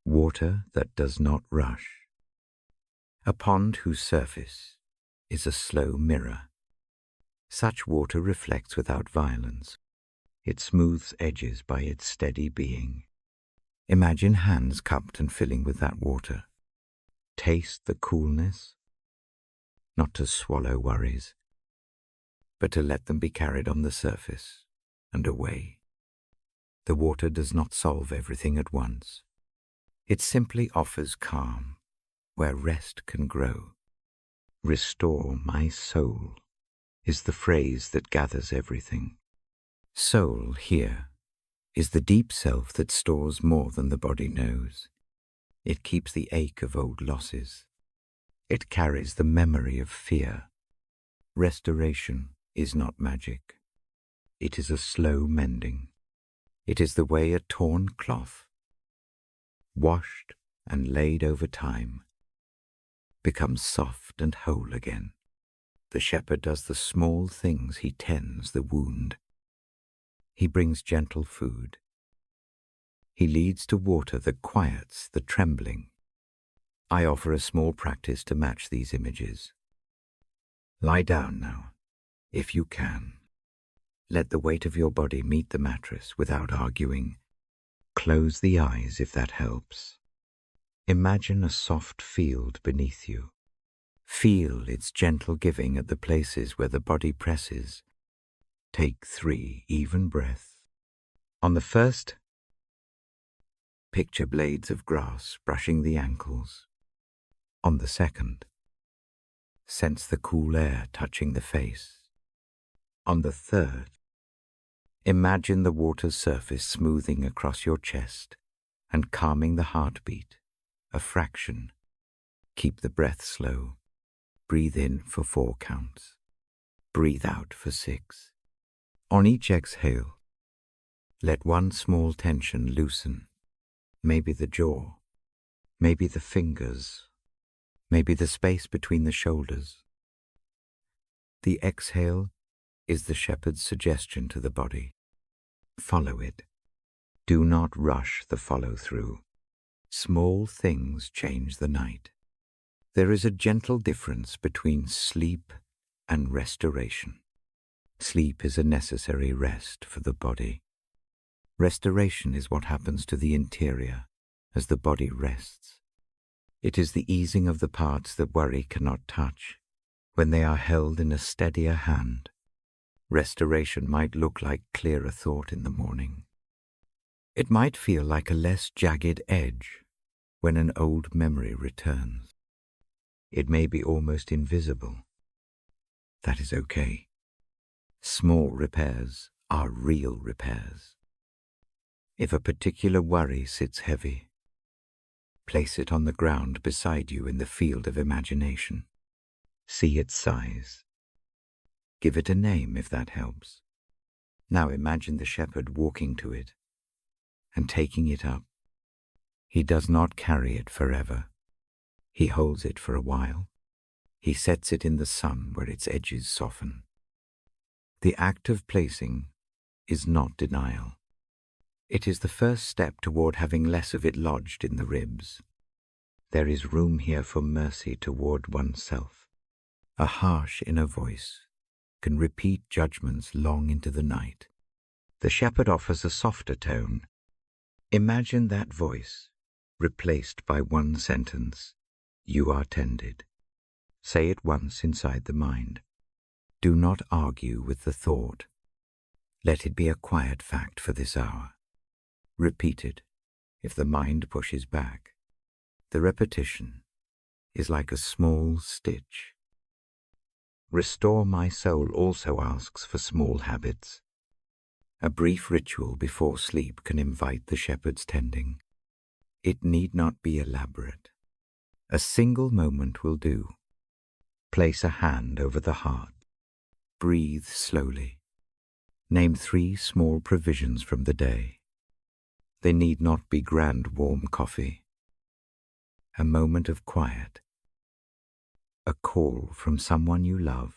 water that does not rush. A pond whose surface is a slow mirror. Such water reflects without violence. It smooths edges by its steady being. Imagine hands cupped and filling with that water. Taste the coolness, not to swallow worries, but to let them be carried on the surface and away. The water does not solve everything at once. It simply offers calm where rest can grow. "Restore my soul" is the phrase that gathers everything. Soul here is the deep self that stores more than the body knows. It keeps the ache of old losses. It carries the memory of fear. Restoration is not magic. It is a slow mending. It is the way a torn cloth, washed and laid over time, becomes soft and whole again. The shepherd does the small things. He tends the wound. He brings gentle food. He leads to water that quiets the trembling. I offer a small practice to match these images. Lie down now, if you can. Let the weight of your body meet the mattress without arguing. Close the eyes if that helps. Imagine a soft field beneath you. Feel its gentle giving at the places where the body presses. Take 3 even breaths. On the first, picture blades of grass brushing the ankles. On the second, sense the cool air touching the face. On the third, imagine the water's surface smoothing across your chest and calming the heartbeat a fraction. Keep the breath slow. Breathe in for 4 counts. Breathe out for 6. On each exhale, let one small tension loosen. Maybe the jaw, maybe the fingers, maybe the space between the shoulders. The exhale is the shepherd's suggestion to the body. Follow it. Do not rush the follow-through. Small things change the night. There is a gentle difference between sleep and restoration. Sleep is a necessary rest for the body. Restoration is what happens to the interior as the body rests. It is the easing of the parts that worry cannot touch. When they are held in a steadier hand, restoration might look like clearer thought in the morning. It might feel like a less jagged edge when an old memory returns. It may be almost invisible. That is okay. Small repairs are real repairs. If a particular worry sits heavy, place it on the ground beside you in the field of imagination. See its size. Give it a name if that helps. Now imagine the shepherd walking to it and taking it up. He does not carry it forever. He holds it for a while. He sets it in the sun where its edges soften. The act of placing is not denial. It is the first step toward having less of it lodged in the ribs. There is room here for mercy toward oneself. A harsh inner voice can repeat judgments long into the night. The shepherd offers a softer tone. Imagine that voice replaced by one sentence. You are tended. Say it once inside the mind. Do not argue with the thought. Let it be a quiet fact for this hour. Repeat it if the mind pushes back. The repetition is like a small stitch. Restore My Soul also asks for small habits. A brief ritual before sleep can invite the shepherd's tending. It need not be elaborate. A single moment will do. Place a hand over the heart. Breathe slowly. Name 3 small provisions from the day. They need not be grand warm coffee. A moment of quiet. A call from someone you love.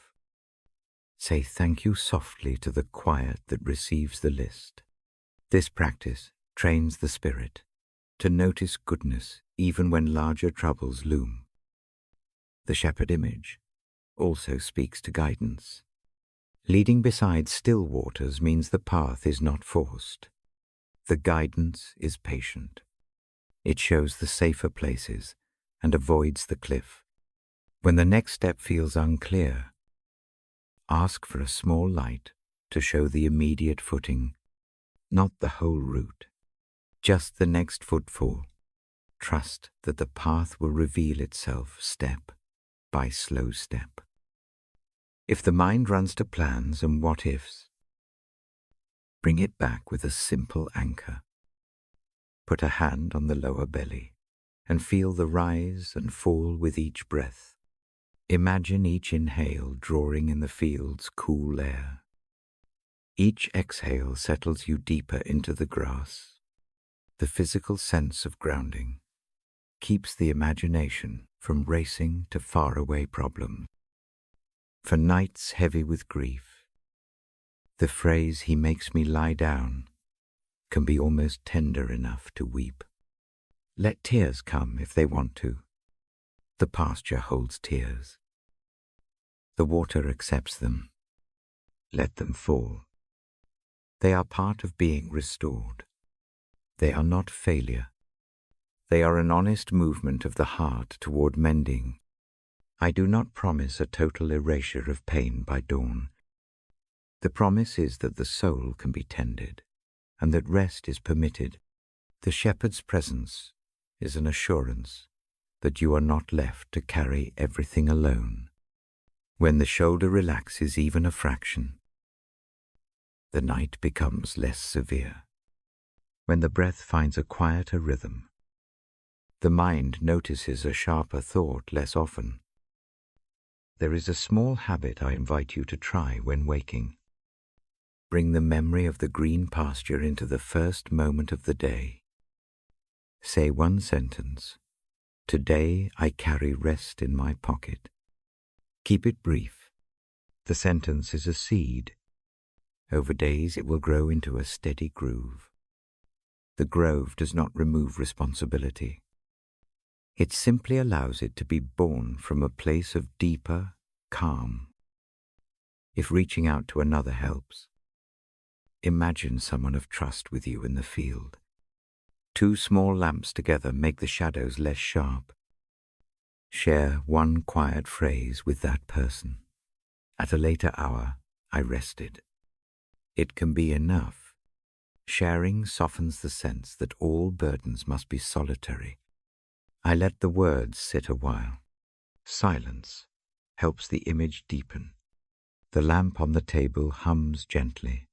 Say thank you softly to the quiet that receives the list. This practice trains the spirit to notice goodness even when larger troubles loom. The shepherd image also speaks to guidance. Leading beside still waters means the path is not forced. The guidance is patient. It shows the safer places and avoids the cliff. When the next step feels unclear, ask for a small light to show the immediate footing, not the whole route, just the next footfall. Trust that the path will reveal itself step by slow step. If the mind runs to plans and what-ifs, Bring it back with a simple anchor. Put a hand on the lower belly and feel the rise and fall with each breath. Imagine each inhale drawing in the field's cool air. Each exhale settles you deeper into the grass. The physical sense of grounding keeps the imagination from racing to faraway problems. For nights heavy with grief, the phrase "he makes me lie down" can be almost tender enough to weep. Let tears come if they want to. The pasture holds tears. The water accepts them. Let them fall. They are part of being restored. They are not failure. They are an honest movement of the heart toward mending. I do not promise a total erasure of pain by dawn. The promise is that the soul can be tended, and that rest is permitted. The shepherd's presence is an assurance that you are not left to carry everything alone. When the shoulder relaxes even a fraction, the night becomes less severe. When the breath finds a quieter rhythm, the mind notices a sharper thought less often. There is a small habit I invite you to try when waking. Bring the memory of the green pasture into the first moment of the day. Say one sentence: "Today I carry rest in my pocket." Keep it brief. The sentence is a seed. Over days it will grow into a steady groove. The grove does not remove responsibility. It simply allows it to be born from a place of deeper calm. If reaching out to another helps, imagine someone of trust with you in the field. Two small lamps together make the shadows less sharp. Share one quiet phrase with that person. At a later hour, I rested. It can be enough. Sharing softens the sense that all burdens must be solitary. I let the words sit a while. Silence helps the image deepen. The lamp on the table hums gently.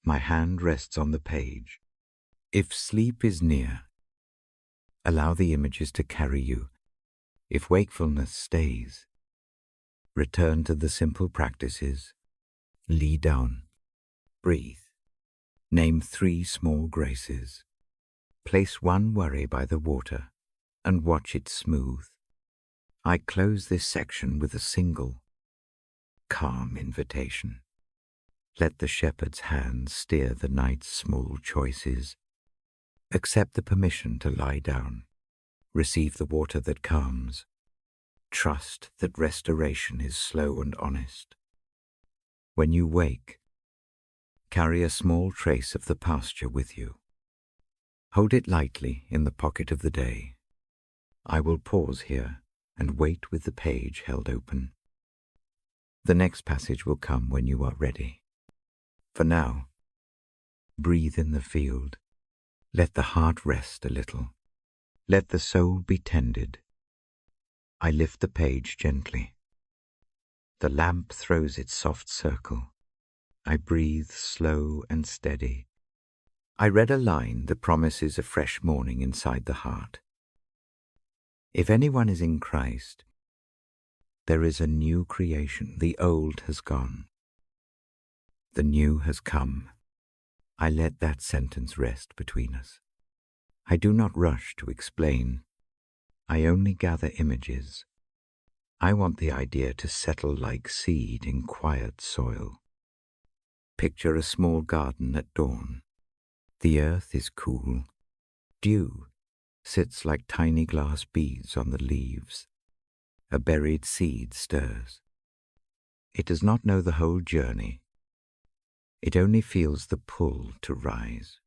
My hand rests on the page. If sleep is near, allow the images to carry you. If wakefulness stays, return to the simple practices. Lie down. Breathe. Name 3 small graces. Place one worry by the water and watch it smooth. I close this section with a single, calm invitation. Let the shepherd's hand steer the night's small choices. Accept the permission to lie down. Receive the water that calms. Trust that restoration is slow and honest. When you wake, carry a small trace of the pasture with you. Hold it lightly in the pocket of the day. I will pause here and wait with the page held open. The next passage will come when you are ready. For now, breathe in the field. Let the heart rest a little. Let the soul be tended. I lift the page gently. The lamp throws its soft circle. I breathe slow and steady. I read a line that promises a fresh morning inside the heart. If anyone is in Christ, there is a new creation. The old has gone. The new has come. I let that sentence rest between us. I do not rush to explain. I only gather images. I want the idea to settle like seed in quiet soil. Picture a small garden at dawn. The earth is cool. Dew sits like tiny glass beads on the leaves. A buried seed stirs. It does not know the whole journey. It only feels the pull to rise.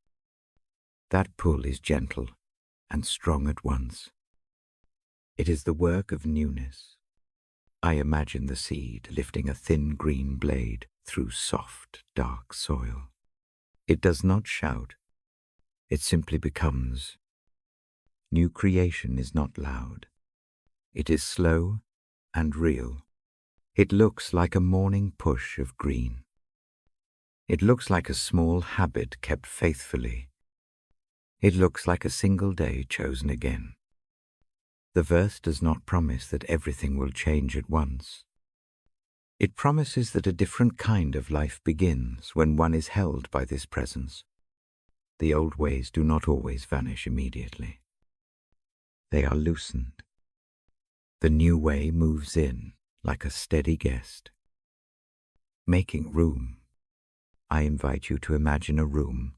That pull is gentle and strong at once. It is the work of newness. I imagine the seed lifting a thin green blade through soft, dark soil. It does not shout. It simply becomes. New creation is not loud. It is slow and real. It looks like a morning push of green. It looks like a small habit kept faithfully. It looks like a single day chosen again. The verse does not promise that everything will change at once. It promises that a different kind of life begins when one is held by this presence. The old ways do not always vanish immediately. They are loosened. The new way moves in like a steady guest. Making room. I invite you to imagine a room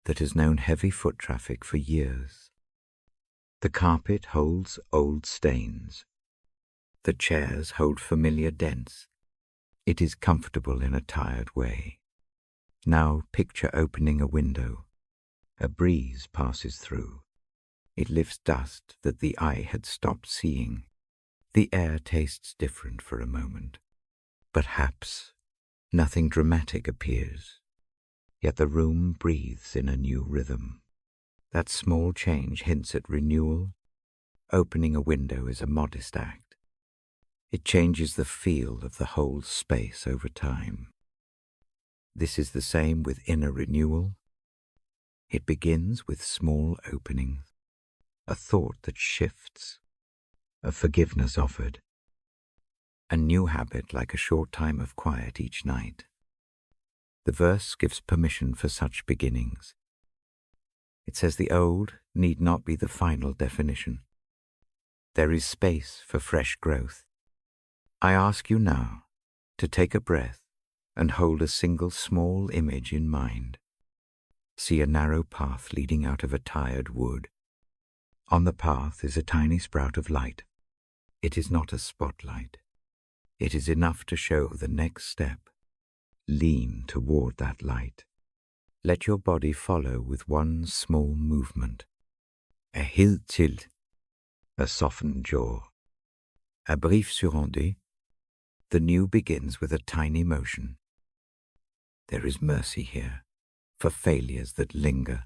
that has known heavy foot traffic for years. The carpet holds old stains. The chairs hold familiar dents. It is comfortable in a tired way. Now picture opening a window. A breeze passes through. It lifts dust that the eye had stopped seeing. The air tastes different for a moment. Perhaps nothing dramatic appears, yet the room breathes in a new rhythm. That small change hints at renewal. Opening a window is a modest act. It changes the feel of the whole space over time. This is the same with inner renewal. It begins with small openings, a thought that shifts, a forgiveness offered, a new habit like a short time of quiet each night. The verse gives permission for such beginnings. It says the old need not be the final definition. There is space for fresh growth. I ask you now to take a breath and hold a single small image in mind. See a narrow path leading out of a tired wood. On the path is a tiny sprout of light. It is not a spotlight. It is enough to show the next step. Lean toward that light. Let your body follow with one small movement. A heel tilt, a softened jaw, a brief surrendu. The new begins with a tiny motion. There is mercy here for failures that linger.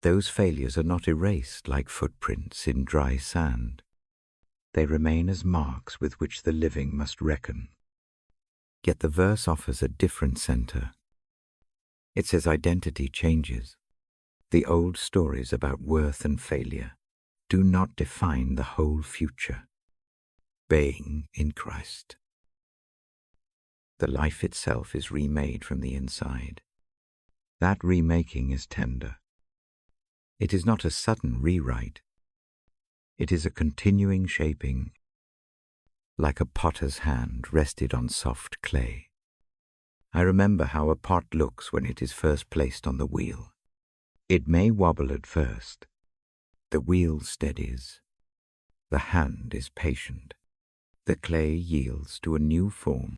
Those failures are not erased like footprints in dry sand. They remain as marks with which the living must reckon. Yet the verse offers a different center. It says identity changes. The old stories about worth and failure do not define the whole future. Being in Christ. The life itself is remade from the inside. That remaking is tender. It is not a sudden rewrite. It is a continuing shaping, like a potter's hand rested on soft clay. I remember how a pot looks when it is first placed on the wheel. It may wobble at first. The wheel steadies. The hand is patient. The clay yields to a new form.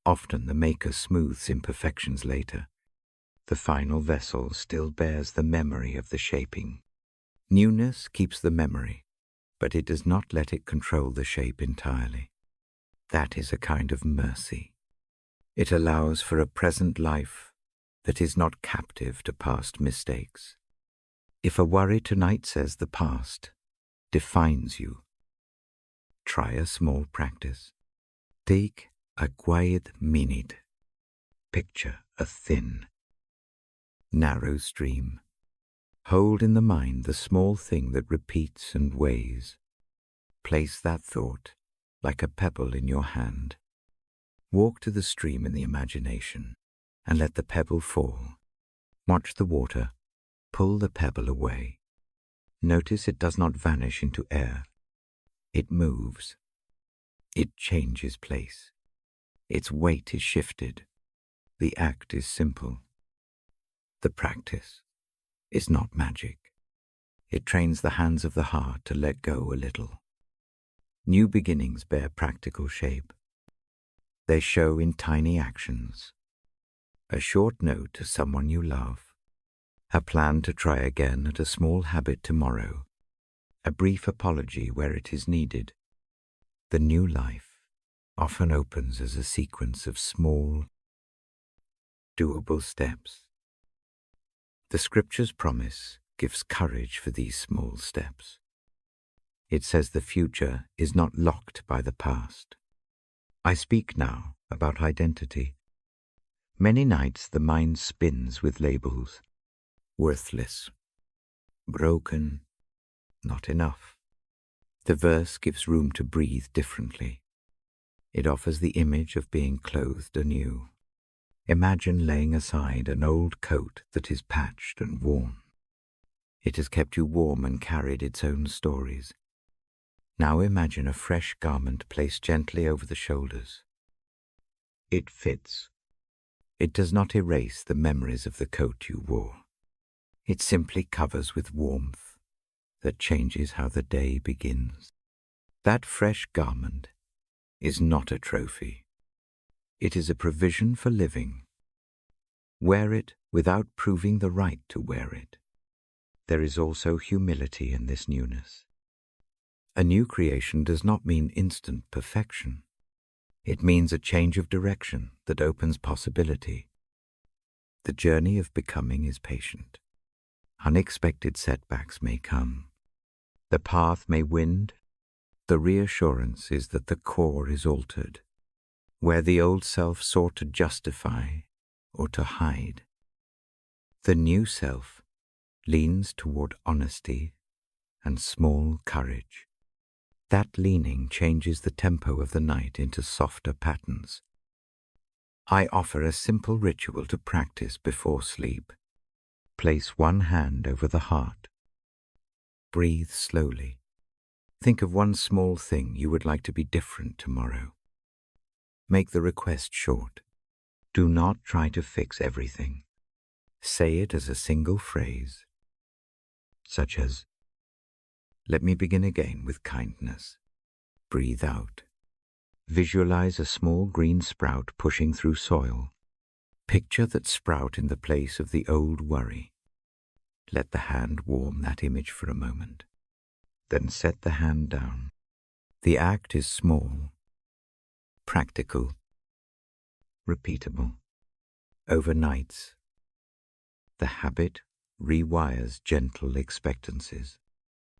Often the maker smooths imperfections later. The final vessel still bears the memory of the shaping. Newness keeps the memory, but it does not let it control the shape entirely. That is a kind of mercy. It allows for a present life that is not captive to past mistakes. If a worry tonight says the past defines you, try a small practice. Take a quiet minute. Picture a thin, narrow stream. Hold in the mind the small thing that repeats and weighs. Place that thought like a pebble in your hand. Walk to the stream in the imagination and let the pebble fall. Watch the water. Pull the pebble away. Notice it does not vanish into air. It moves. It changes place. Its weight is shifted. The act is simple. The practice is not magic. It trains the hands of the heart to let go a little. New beginnings bear practical shape. They show in tiny actions. A short note to someone you love. A plan to try again at a small habit tomorrow. A brief apology where it is needed. The new life often opens as a sequence of small, doable steps. The Scripture's promise gives courage for these small steps. It says the future is not locked by the past. I speak now about identity. Many nights the mind spins with labels: worthless, broken, not enough. The verse gives room to breathe differently. It offers the image of being clothed anew. Imagine laying aside an old coat that is patched and worn. It has kept you warm and carried its own stories. Now imagine a fresh garment placed gently over the shoulders. It fits. It does not erase the memories of the coat you wore. It simply covers with warmth that changes how the day begins. That fresh garment is not a trophy. It is a provision for living. Wear it without proving the right to wear it. There is also humility in this newness. A new creation does not mean instant perfection. It means a change of direction that opens possibility. The journey of becoming is patient. Unexpected setbacks may come. The path may wind. The reassurance is that the core is altered. Where the old self sought to justify or to hide, the new self leans toward honesty and small courage. That leaning changes the tempo of the night into softer patterns. I offer a simple ritual to practice before sleep. Place one hand over the heart. Breathe slowly. Think of one small thing you would like to be different tomorrow. Make the request short. Do not try to fix everything. Say it as a single phrase, such as, "Let me begin again with kindness." Breathe out. Visualize a small green sprout pushing through soil. Picture that sprout in the place of the old worry. Let the hand warm that image for a moment. Then set the hand down. The act is small, practical, repeatable. Over nights, the habit rewires gentle expectancies.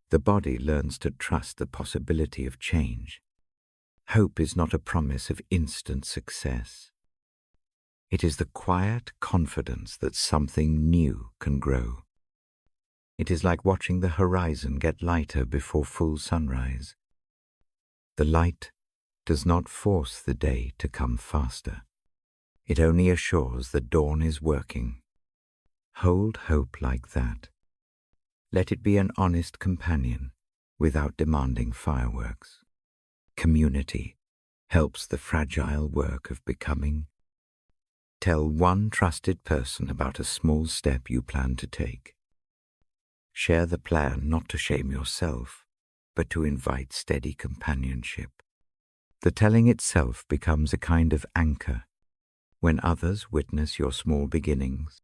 The body learns to trust the possibility of change. Hope is not a promise of instant success. It is the quiet confidence that something new can grow. It is like watching the horizon get lighter before full sunrise. The light does not force the day to come faster. It only assures that dawn is working. Hold hope like that. Let it be an honest companion without demanding fireworks. Community helps the fragile work of becoming. Tell one trusted person about a small step you plan to take. Share the plan not to shame yourself, but to invite steady companionship. The telling itself becomes a kind of anchor. When others witness your small beginnings,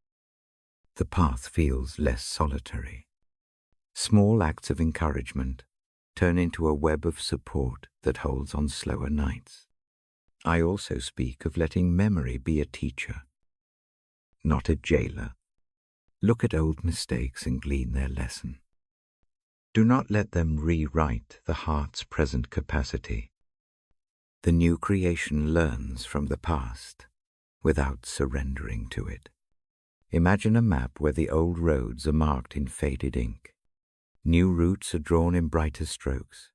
the path feels less solitary. Small acts of encouragement turn into a web of support that holds on slower nights. I also speak of letting memory be a teacher, not a jailer. Look at old mistakes and glean their lesson. Do not let them rewrite the heart's present capacity. The new creation learns from the past without surrendering to it. Imagine a map where the old roads are marked in faded ink. New routes are drawn in brighter strokes.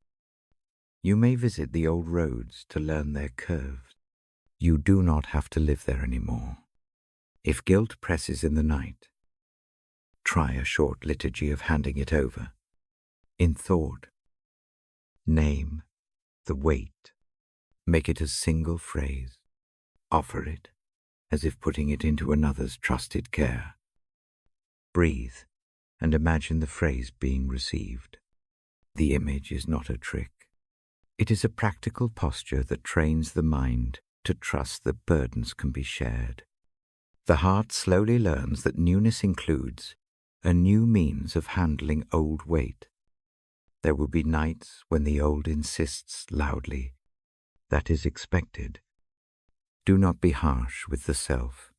You may visit the old roads to learn their curves. You do not have to live there anymore. If guilt presses in the night, try a short liturgy of handing it over. In thought, name the weight. Make it a single phrase. Offer it as if putting it into another's trusted care. Breathe and imagine the phrase being received. The image is not a trick. It is a practical posture that trains the mind to trust that burdens can be shared. The heart slowly learns that newness includes a new means of handling old weight. There will be nights when the old insists loudly. That is expected. Do not be harsh with the self.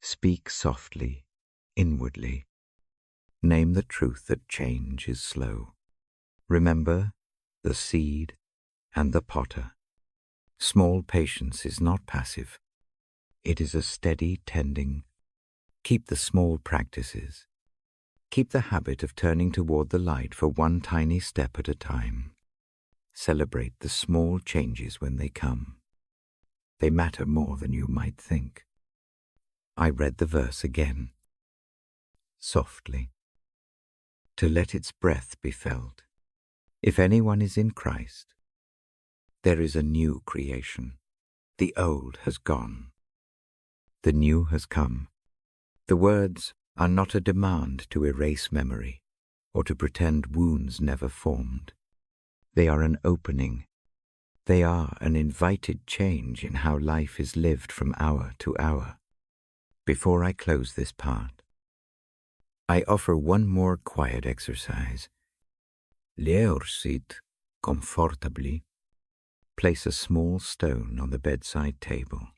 Speak softly, inwardly. Name the truth that change is slow. Remember the seed and the potter. Small patience is not passive. It is a steady tending. Keep the small practices. Keep the habit of turning toward the light for one tiny step at a time. Celebrate the small changes when they come. They matter more than you might think. I read the verse again, softly, to let its breath be felt. If anyone is in Christ, there is a new creation. The old has gone. The new has come. The words are not a demand to erase memory or to pretend wounds never formed. They are an opening. They are an invited change in how life is lived from hour to hour. Before I close this part, I offer one more quiet exercise. Lay or sit comfortably. Place a small stone on the bedside table.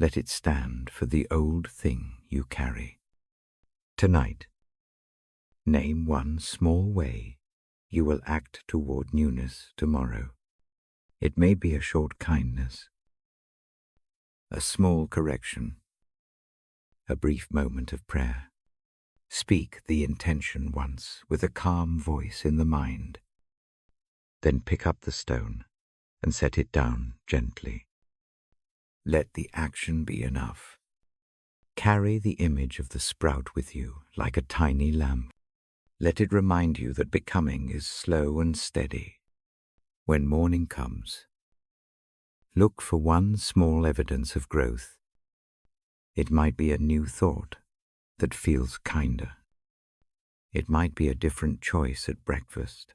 Let it stand for the old thing you carry. Tonight, name one small way you will act toward newness tomorrow. It may be a short kindness, a small correction, a brief moment of prayer. Speak the intention once with a calm voice in the mind. Then pick up the stone and set it down gently. Let the action be enough. Carry the image of the sprout with you like a tiny lamp. Let it remind you that becoming is slow and steady. When morning comes, look for one small evidence of growth. It might be a new thought that feels kinder. It might be a different choice at breakfast.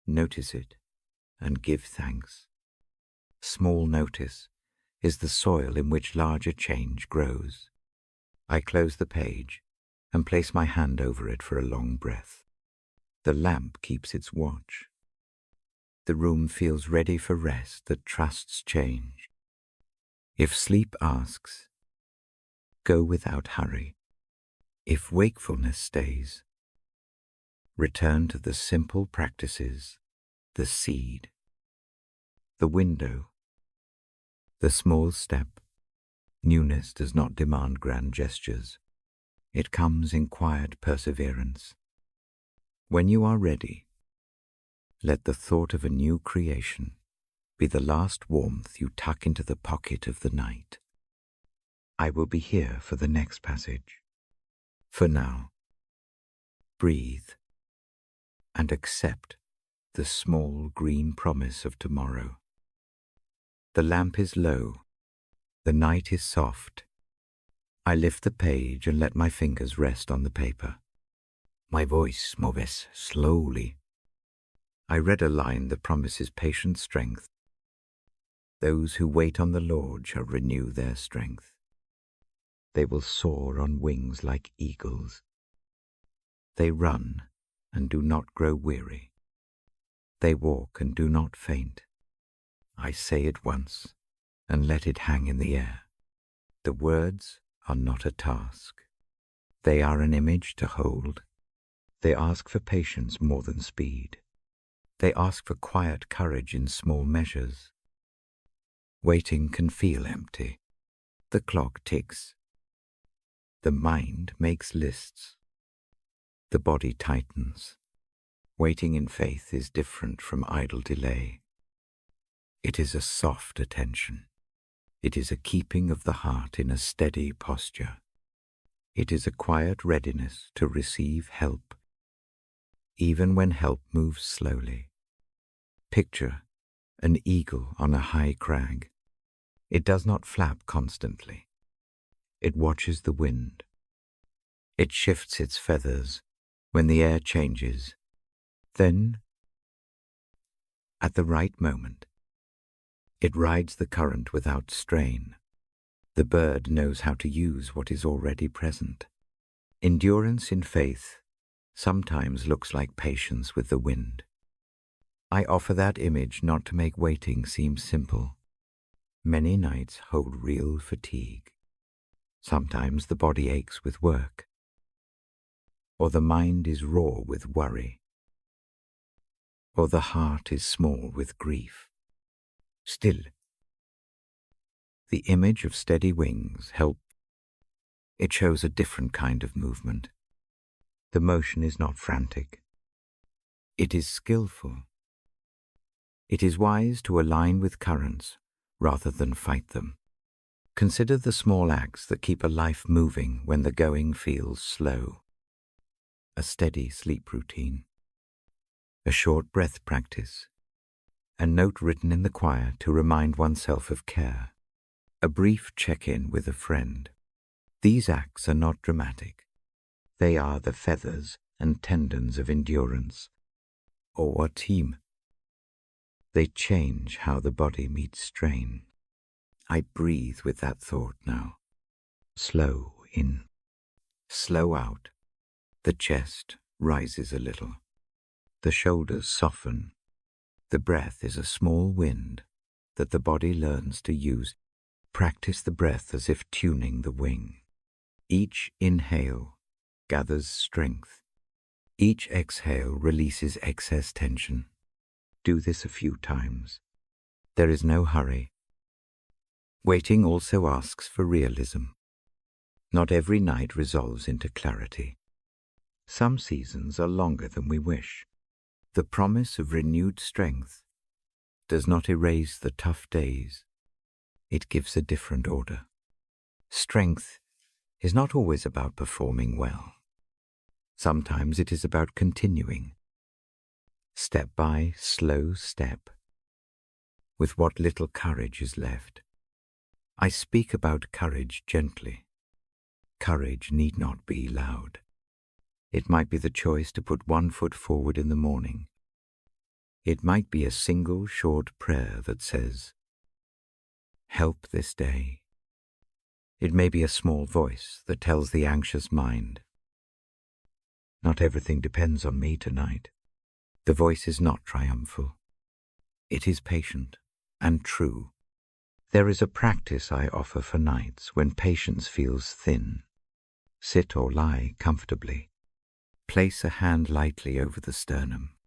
Notice it and give thanks. Small notice is the soil in which larger change grows. I close the page and place my hand over it for a long breath. The lamp keeps its watch. The room feels ready for rest that trusts change. If sleep asks, go without hurry. If wakefulness stays, return to the simple practices, the seed, the window, the small step. Newness does not demand grand gestures. It comes in quiet perseverance. When you are ready, let the thought of a new creation be the last warmth you tuck into the pocket of the night. I will be here for the next passage. For now, breathe and accept the small green promise of tomorrow. The lamp is low, the night is soft. I lift the page and let my fingers rest on the paper. My voice moves slowly. I read a line that promises patient strength. Those who wait on the Lord shall renew their strength. They will soar on wings like eagles. They run and do not grow weary. They walk and do not faint. I say it once and let it hang in the air. The words are not a task. They are an image to hold. They ask for patience more than speed. They ask for quiet courage in small measures. Waiting can feel empty. The clock ticks. The mind makes lists. The body tightens. Waiting in faith is different from idle delay. It is a soft attention. It is a keeping of the heart in a steady posture. It is a quiet readiness to receive help, even when help moves slowly. Picture an eagle on a high crag. It does not flap constantly. It watches the wind. It shifts its feathers when the air changes. Then, at the right moment, it rides the current without strain. The bird knows how to use what is already present. Endurance in faith sometimes looks like patience with the wind. I offer that image not to make waiting seem simple. Many nights hold real fatigue. Sometimes the body aches with work, or the mind is raw with worry, or the heart is small with grief. Still, The image of steady wings helps. It shows a different kind of movement. The motion is not frantic. It is skillful. It is wise to align with currents rather than fight them. Consider the small acts that keep a life moving when the going feels slow. A steady sleep routine, a short breath practice, a note written in the choir to remind oneself of care, a brief check-in with a friend. These acts are not dramatic. They are the feathers and tendons of endurance, or a team. They change how the body meets strain. I breathe with that thought now. Slow in, slow out. The chest rises a little. The shoulders soften. The breath is a small wind that the body learns to use. Practice the breath as if tuning the wing. Each inhale gathers strength. Each exhale releases excess tension. Do this a few times. There is no hurry. Waiting also asks for realism. Not every night resolves into clarity. Some seasons are longer than we wish. The promise of renewed strength does not erase the tough days. It gives a different order. Strength is not always about performing well. Sometimes it is about continuing, step by slow step, with what little courage is left. I speak about courage gently. Courage need not be loud. It might be the choice to put one foot forward in the morning. It might be a single short prayer that says, "Help this day." It may be a small voice that tells the anxious mind, "Not everything depends on me tonight." The voice is not triumphal. It is patient and true. There is a practice I offer for nights when patience feels thin. Sit or lie comfortably. Place a hand lightly over the sternum.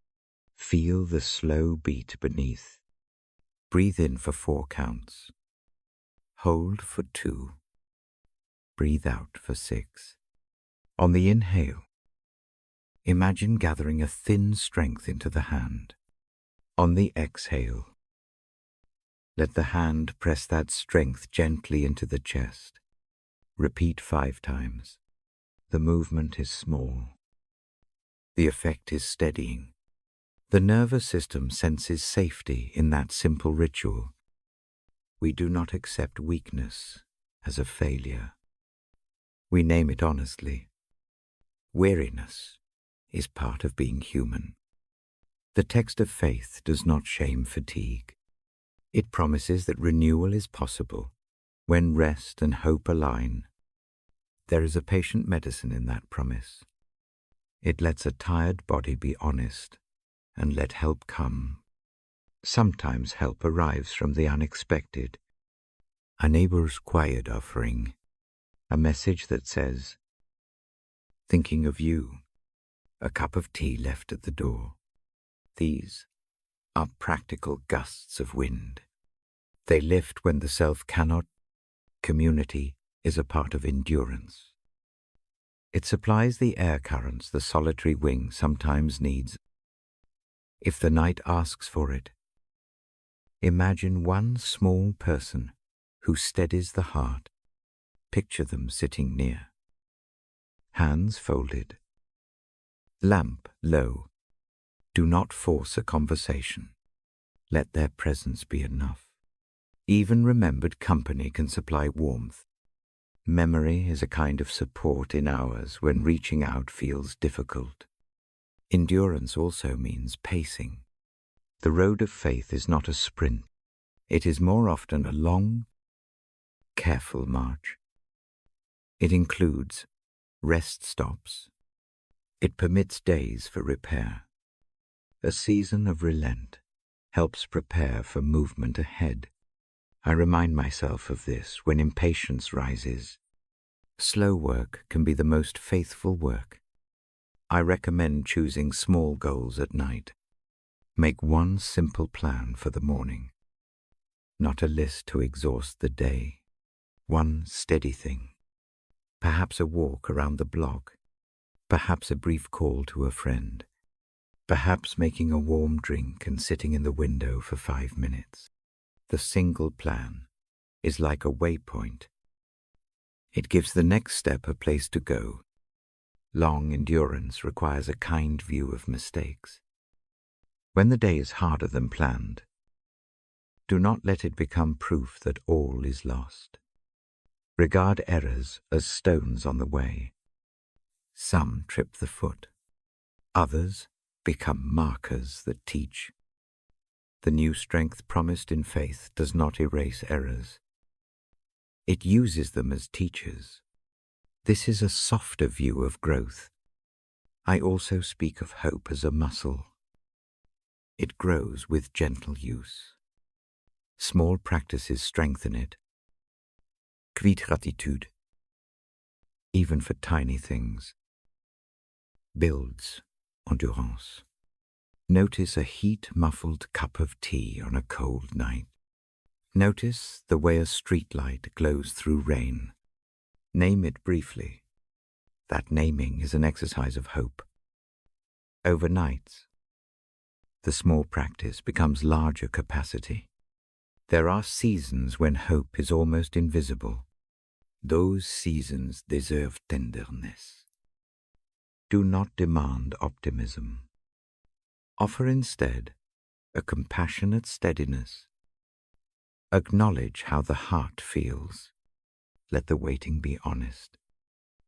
Feel the slow beat beneath. Breathe in for 4 counts. Hold for 2. Breathe out for 6. On the inhale, imagine gathering a thin strength into the hand. On the exhale, let the hand press that strength gently into the chest. Repeat 5 times. The movement is small. The effect is steadying. The nervous system senses safety in that simple ritual. We do not accept weakness as a failure. We name it honestly. Weariness is part of being human. The text of faith does not shame fatigue. It promises that renewal is possible when rest and hope align. There is a patient medicine in that promise. It lets a tired body be honest and let help come. Sometimes help arrives from the unexpected. A neighbor's quiet offering, a message that says, "Thinking of you," a cup of tea left at the door. These are practical gusts of wind. They lift when the self cannot. Community is a part of endurance. It supplies the air currents the solitary wing sometimes needs. If the night asks for it, imagine one small person who steadies the heart. Picture them sitting near. Hands folded. Lamp low. Do not force a conversation. Let their presence be enough. Even remembered company can supply warmth. Memory is a kind of support in hours when reaching out feels difficult. Endurance also means pacing. The road of faith is not a sprint. It is more often a long, careful march. It includes rest stops. It permits days for repair. A season of relent helps prepare for movement ahead. I remind myself of this when impatience rises. Slow work can be the most faithful work. I recommend choosing small goals at night. Make one simple plan for the morning. not a list to exhaust the day. One steady thing. Perhaps a walk around the block. Perhaps a brief call to a friend. Perhaps making a warm drink and sitting in the window for 5 minutes. The single plan is like a waypoint. It gives the next step a place to go. Long endurance requires a kind view of mistakes. When the day is harder than planned, do not let it become proof that all is lost. Regard errors as stones on the way. Some trip the foot. Others become markers that teach. The new strength promised in faith does not erase errors. It uses them as teachers. This is a softer view of growth. I also speak of hope as a muscle. It grows with gentle use. Small practices strengthen it. Quid gratitude, even for tiny things, builds endurance. Notice a heat-muffled cup of tea on a cold night. Notice the way a streetlight glows through rain. Name it briefly. That naming is an exercise of hope. Overnight, the small practice becomes larger capacity. There are seasons when hope is almost invisible. Those seasons deserve tenderness. Do not demand optimism. Offer instead a compassionate steadiness. Acknowledge how the heart feels. Let the waiting be honest.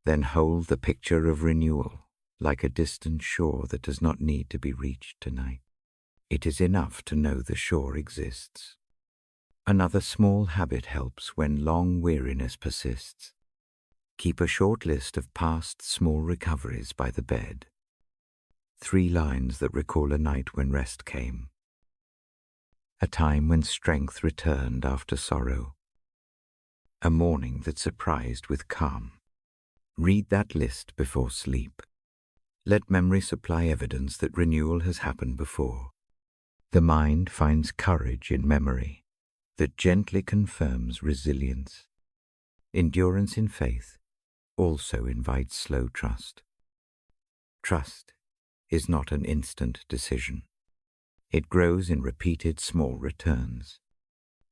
Then hold the picture of renewal like a distant shore that does not need to be reached tonight. It is enough to know the shore exists. Another small habit helps when long weariness persists. Keep a short list of past small recoveries by the bed. 3 lines that recall a night when rest came. A time when strength returned after sorrow. A morning that surprised with calm. Read that list before sleep. Let memory supply evidence that renewal has happened before. The mind finds courage in memory that gently confirms resilience. Endurance in faith also invites slow trust. Trust is not an instant decision. It grows in repeated small returns.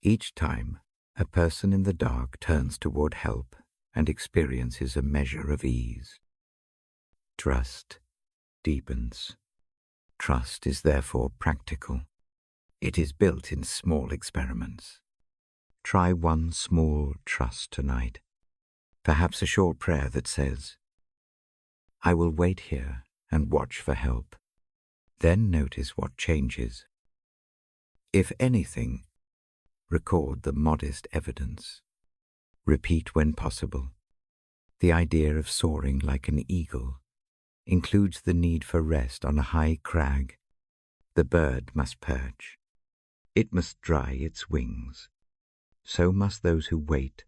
Each time, a person in the dark turns toward help and experiences a measure of ease. Trust deepens. Trust is therefore practical. It is built in small experiments. Try one small trust tonight. Perhaps a short prayer that says, I will wait here and watch for help. Then notice what changes. If anything, record the modest evidence. Repeat when possible. The idea of soaring like an eagle includes the need for rest on a high crag. The bird must perch. It must dry its wings. So must those who wait.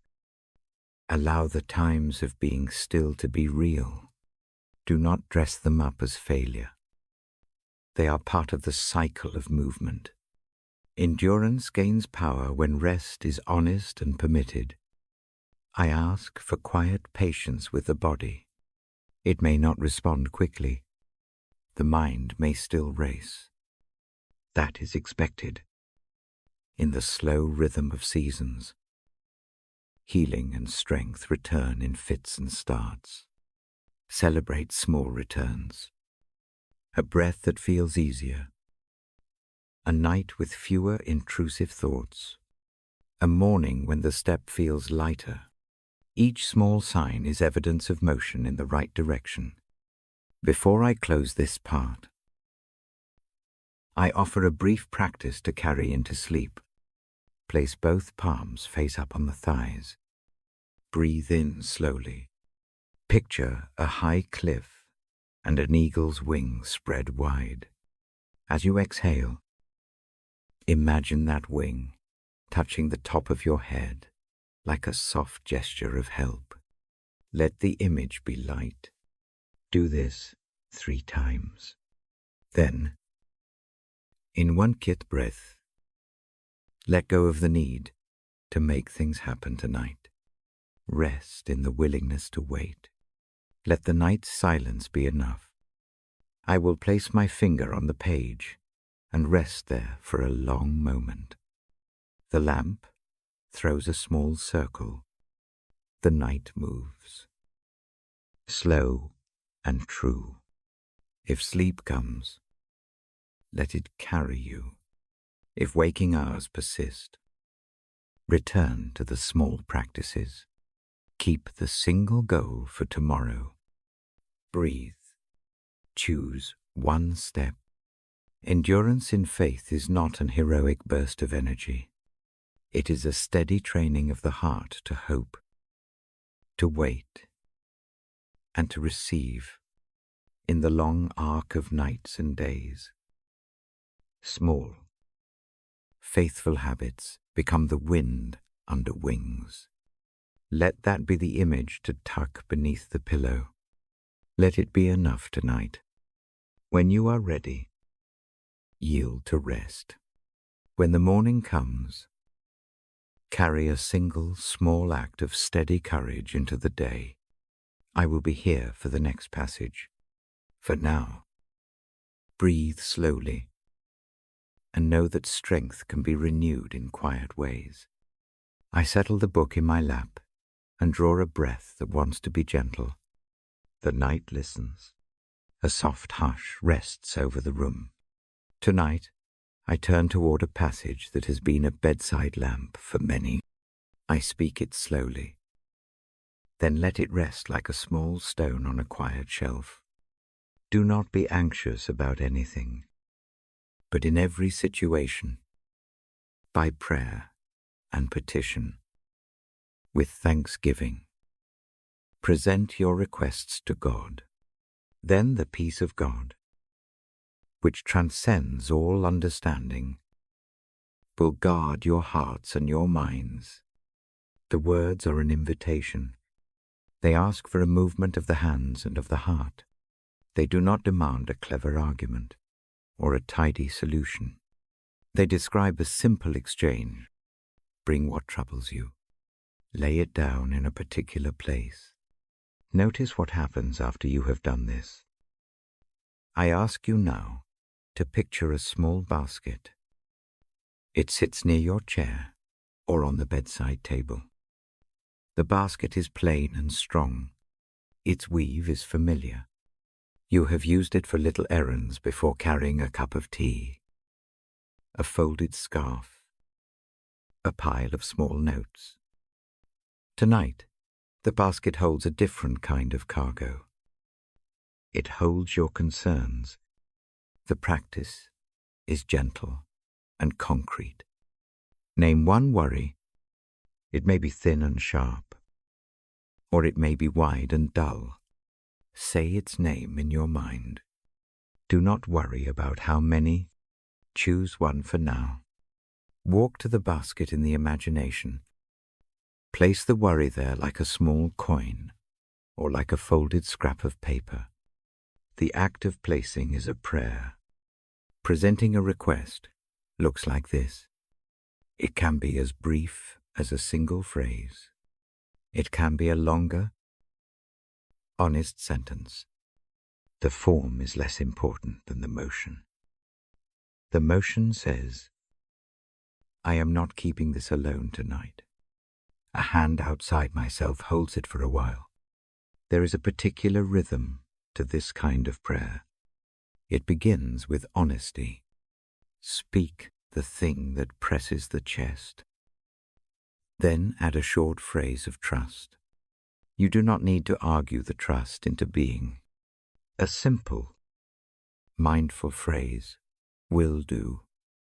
Allow the times of being still to be real. Do not dress them up as failure. They are part of the cycle of movement. Endurance gains power when rest is honest and permitted. I ask for quiet patience with the body. It may not respond quickly. The mind may still race. That is expected. In the slow rhythm of seasons, healing and strength return in fits and starts. Celebrate small returns. A breath that feels easier. A night with fewer intrusive thoughts. A morning when the step feels lighter. Each small sign is evidence of motion in the right direction. Before I close this part, I offer a brief practice to carry into sleep. Place both palms face up on the thighs. Breathe in slowly. Picture a high cliff and an eagle's wings spread wide. As you exhale, imagine that wing touching the top of your head like a soft gesture of help. Let the image be light. Do this 3 times. Then, in one kit breath, Let go of the need to make things happen tonight. Rest in the willingness to wait. Let the night's silence be enough. I will place my finger on the page and rest there for a long moment. The lamp throws a small circle. The night moves. Slow and true. If sleep comes, let it carry you. If waking hours persist, return to the small practices. Keep the single goal for tomorrow. Breathe. Choose one step. Endurance in faith is not an heroic burst of energy. It is a steady training of the heart to hope, to wait, and to receive in the long arc of nights and days. Small, faithful habits become the wind under wings. Let that be the image to tuck beneath the pillow. Let it be enough tonight. When you are ready, yield to rest. When the morning comes, carry a single small act of steady courage into the day. I will be here for the next passage. For now, breathe slowly and know that strength can be renewed in quiet ways. I settle the book in my lap and draw a breath that wants to be gentle. The night listens. A soft hush rests over the room. Tonight, I turn toward a passage that has been a bedside lamp for many. I speak it slowly. Then let it rest like a small stone on a quiet shelf. Do not be anxious about anything, but in every situation, by prayer and petition, with thanksgiving, present your requests to God. Then the peace of God, which transcends all understanding, will guard your hearts and your minds. The words are an invitation. They ask for a movement of the hands and of the heart. They do not demand a clever argument or a tidy solution. They describe a simple exchange. Bring what troubles you. Lay it down in a particular place. Notice what happens after you have done this. I ask you now to picture a small basket. It sits near your chair or on the bedside table. The basket is plain and strong. Its weave is familiar. You have used it for little errands before carrying a cup of tea, a folded scarf, a pile of small notes. Tonight, the basket holds a different kind of cargo. It holds your concerns. The practice is gentle and concrete. Name one worry. It may be thin and sharp, or it may be wide and dull. Say its name in your mind. Do not worry about how many. Choose one for now. Walk to the basket in the imagination. Place the worry there like a small coin or like a folded scrap of paper. The act of placing is a prayer. Presenting a request looks like this. It can be as brief as a single phrase. It can be a longer, honest sentence. The form is less important than the motion. The motion says, I am not keeping this alone tonight. A hand outside myself holds it for a while. There is a particular rhythm to this kind of prayer. It begins with honesty. Speak the thing that presses the chest. Then add a short phrase of trust. You do not need to argue the trust into being. A simple, mindful phrase will do.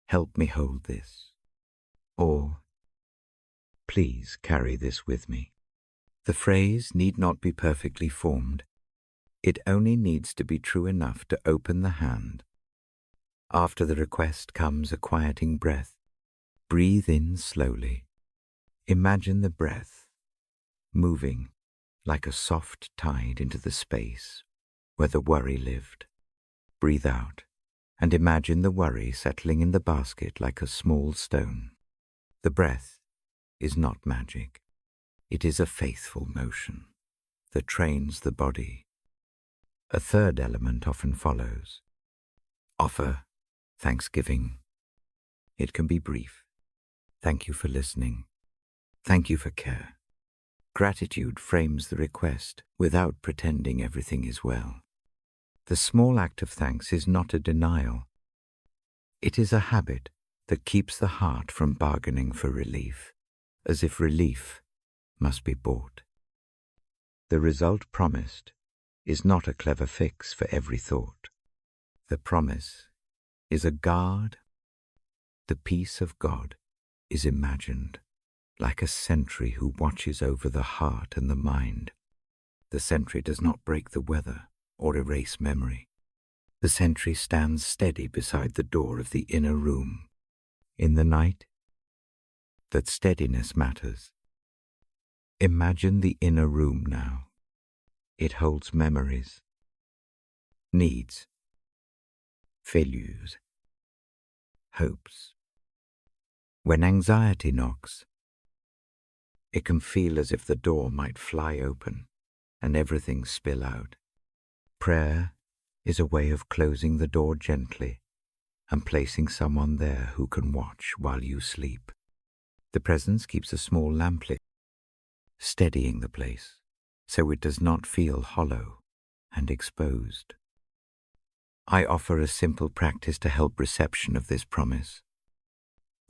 Help me hold this. Or, please carry this with me. The phrase need not be perfectly formed. It only needs to be true enough to open the hand. After the request comes a quieting breath. Breathe in slowly. Imagine the breath moving like a soft tide into the space where the worry lived. Breathe out and imagine the worry settling in the basket like a small stone. The breath is not magic. It is a faithful motion that trains the body. A third element often follows. Offer thanksgiving. It can be brief. Thank you for listening. Thank you for care. Gratitude frames the request without pretending everything is well. The small act of thanks is not a denial. It is a habit that keeps the heart from bargaining for relief, as if relief must be bought. The result promised is not a clever fix for every thought. The promise is a guard. The peace of God is imagined, like a sentry who watches over the heart and the mind. The sentry does not break the weather or erase memory. The sentry stands steady beside the door of the inner room. In the night, that steadiness matters. Imagine the inner room now. It holds memories, needs, failures, hopes. When anxiety knocks, it can feel as if the door might fly open and everything spill out. Prayer is a way of closing the door gently and placing someone there who can watch while you sleep. The presence keeps a small lamp lit, steadying the place so it does not feel hollow and exposed. I offer a simple practice to help reception of this promise.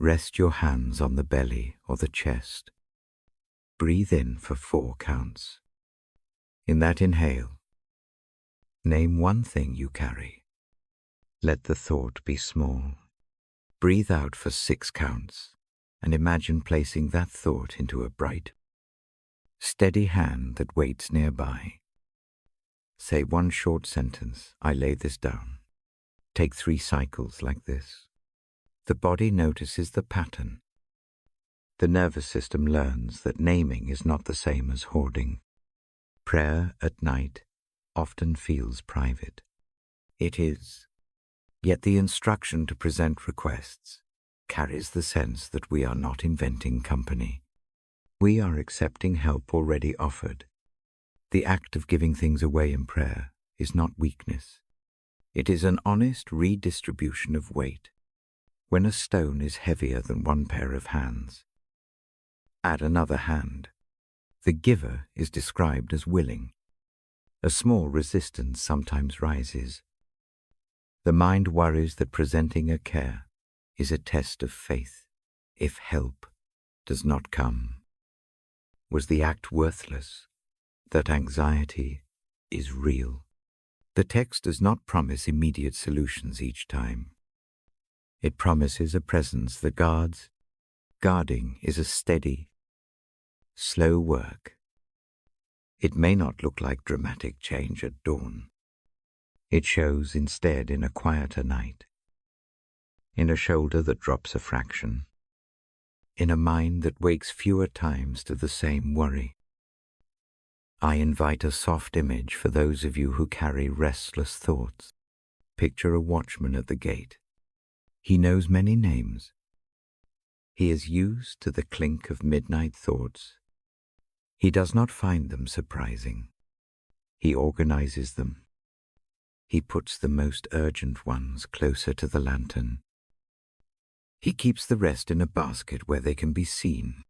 Rest your hands on the belly or the chest. Breathe in for 4 counts. In that inhale, name one thing you carry. Let the thought be small. Breathe out for 6 counts and imagine placing that thought into a bright, steady hand that waits nearby. Say one short sentence, I lay this down. Take 3 cycles like this. The body notices the pattern. The nervous system learns that naming is not the same as hoarding. Prayer at night often feels private. It is. Yet the instruction to present requests carries the sense that we are not inventing company. We are accepting help already offered. The act of giving things away in prayer is not weakness. It is an honest redistribution of weight. When a stone is heavier than one pair of hands, add another hand. The giver is described as willing. A small resistance sometimes rises. The mind worries that presenting a care is a test of faith if help does not come. Was the act worthless? That anxiety is real. The text does not promise immediate solutions each time. It promises a presence that guards. Guarding is a steady, slow work. It may not look like dramatic change at dawn. It shows instead in a quieter night, in a shoulder that drops a fraction, in a mind that wakes fewer times to the same worry. I invite a soft image for those of you who carry restless thoughts. Picture a watchman at the gate. He knows many names. He is used to the clink of midnight thoughts. He does not find them surprising. He organizes them. He puts the most urgent ones closer to the lantern. He keeps the rest in a basket where they can be seen,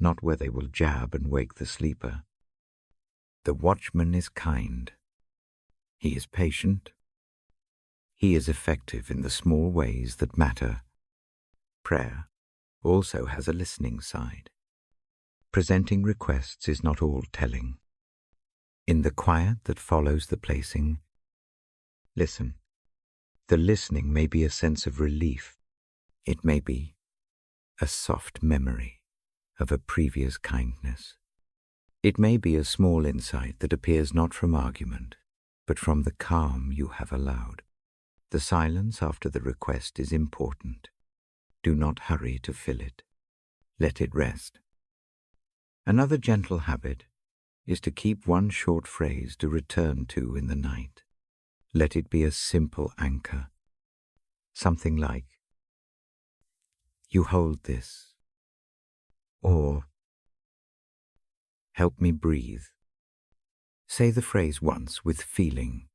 not where they will jab and wake the sleeper. The watchman is kind. He is patient. He is effective in the small ways that matter. Prayer also has a listening side. Presenting requests is not all telling. In the quiet that follows the placing, listen. The listening may be a sense of relief. It may be a soft memory of a previous kindness. It may be a small insight that appears not from argument, but from the calm you have allowed. The silence after the request is important. Do not hurry to fill it. Let it rest. Another gentle habit is to keep one short phrase to return to in the night. Let it be a simple anchor. Something like, You hold this. Or, help me breathe. Say the phrase once with feeling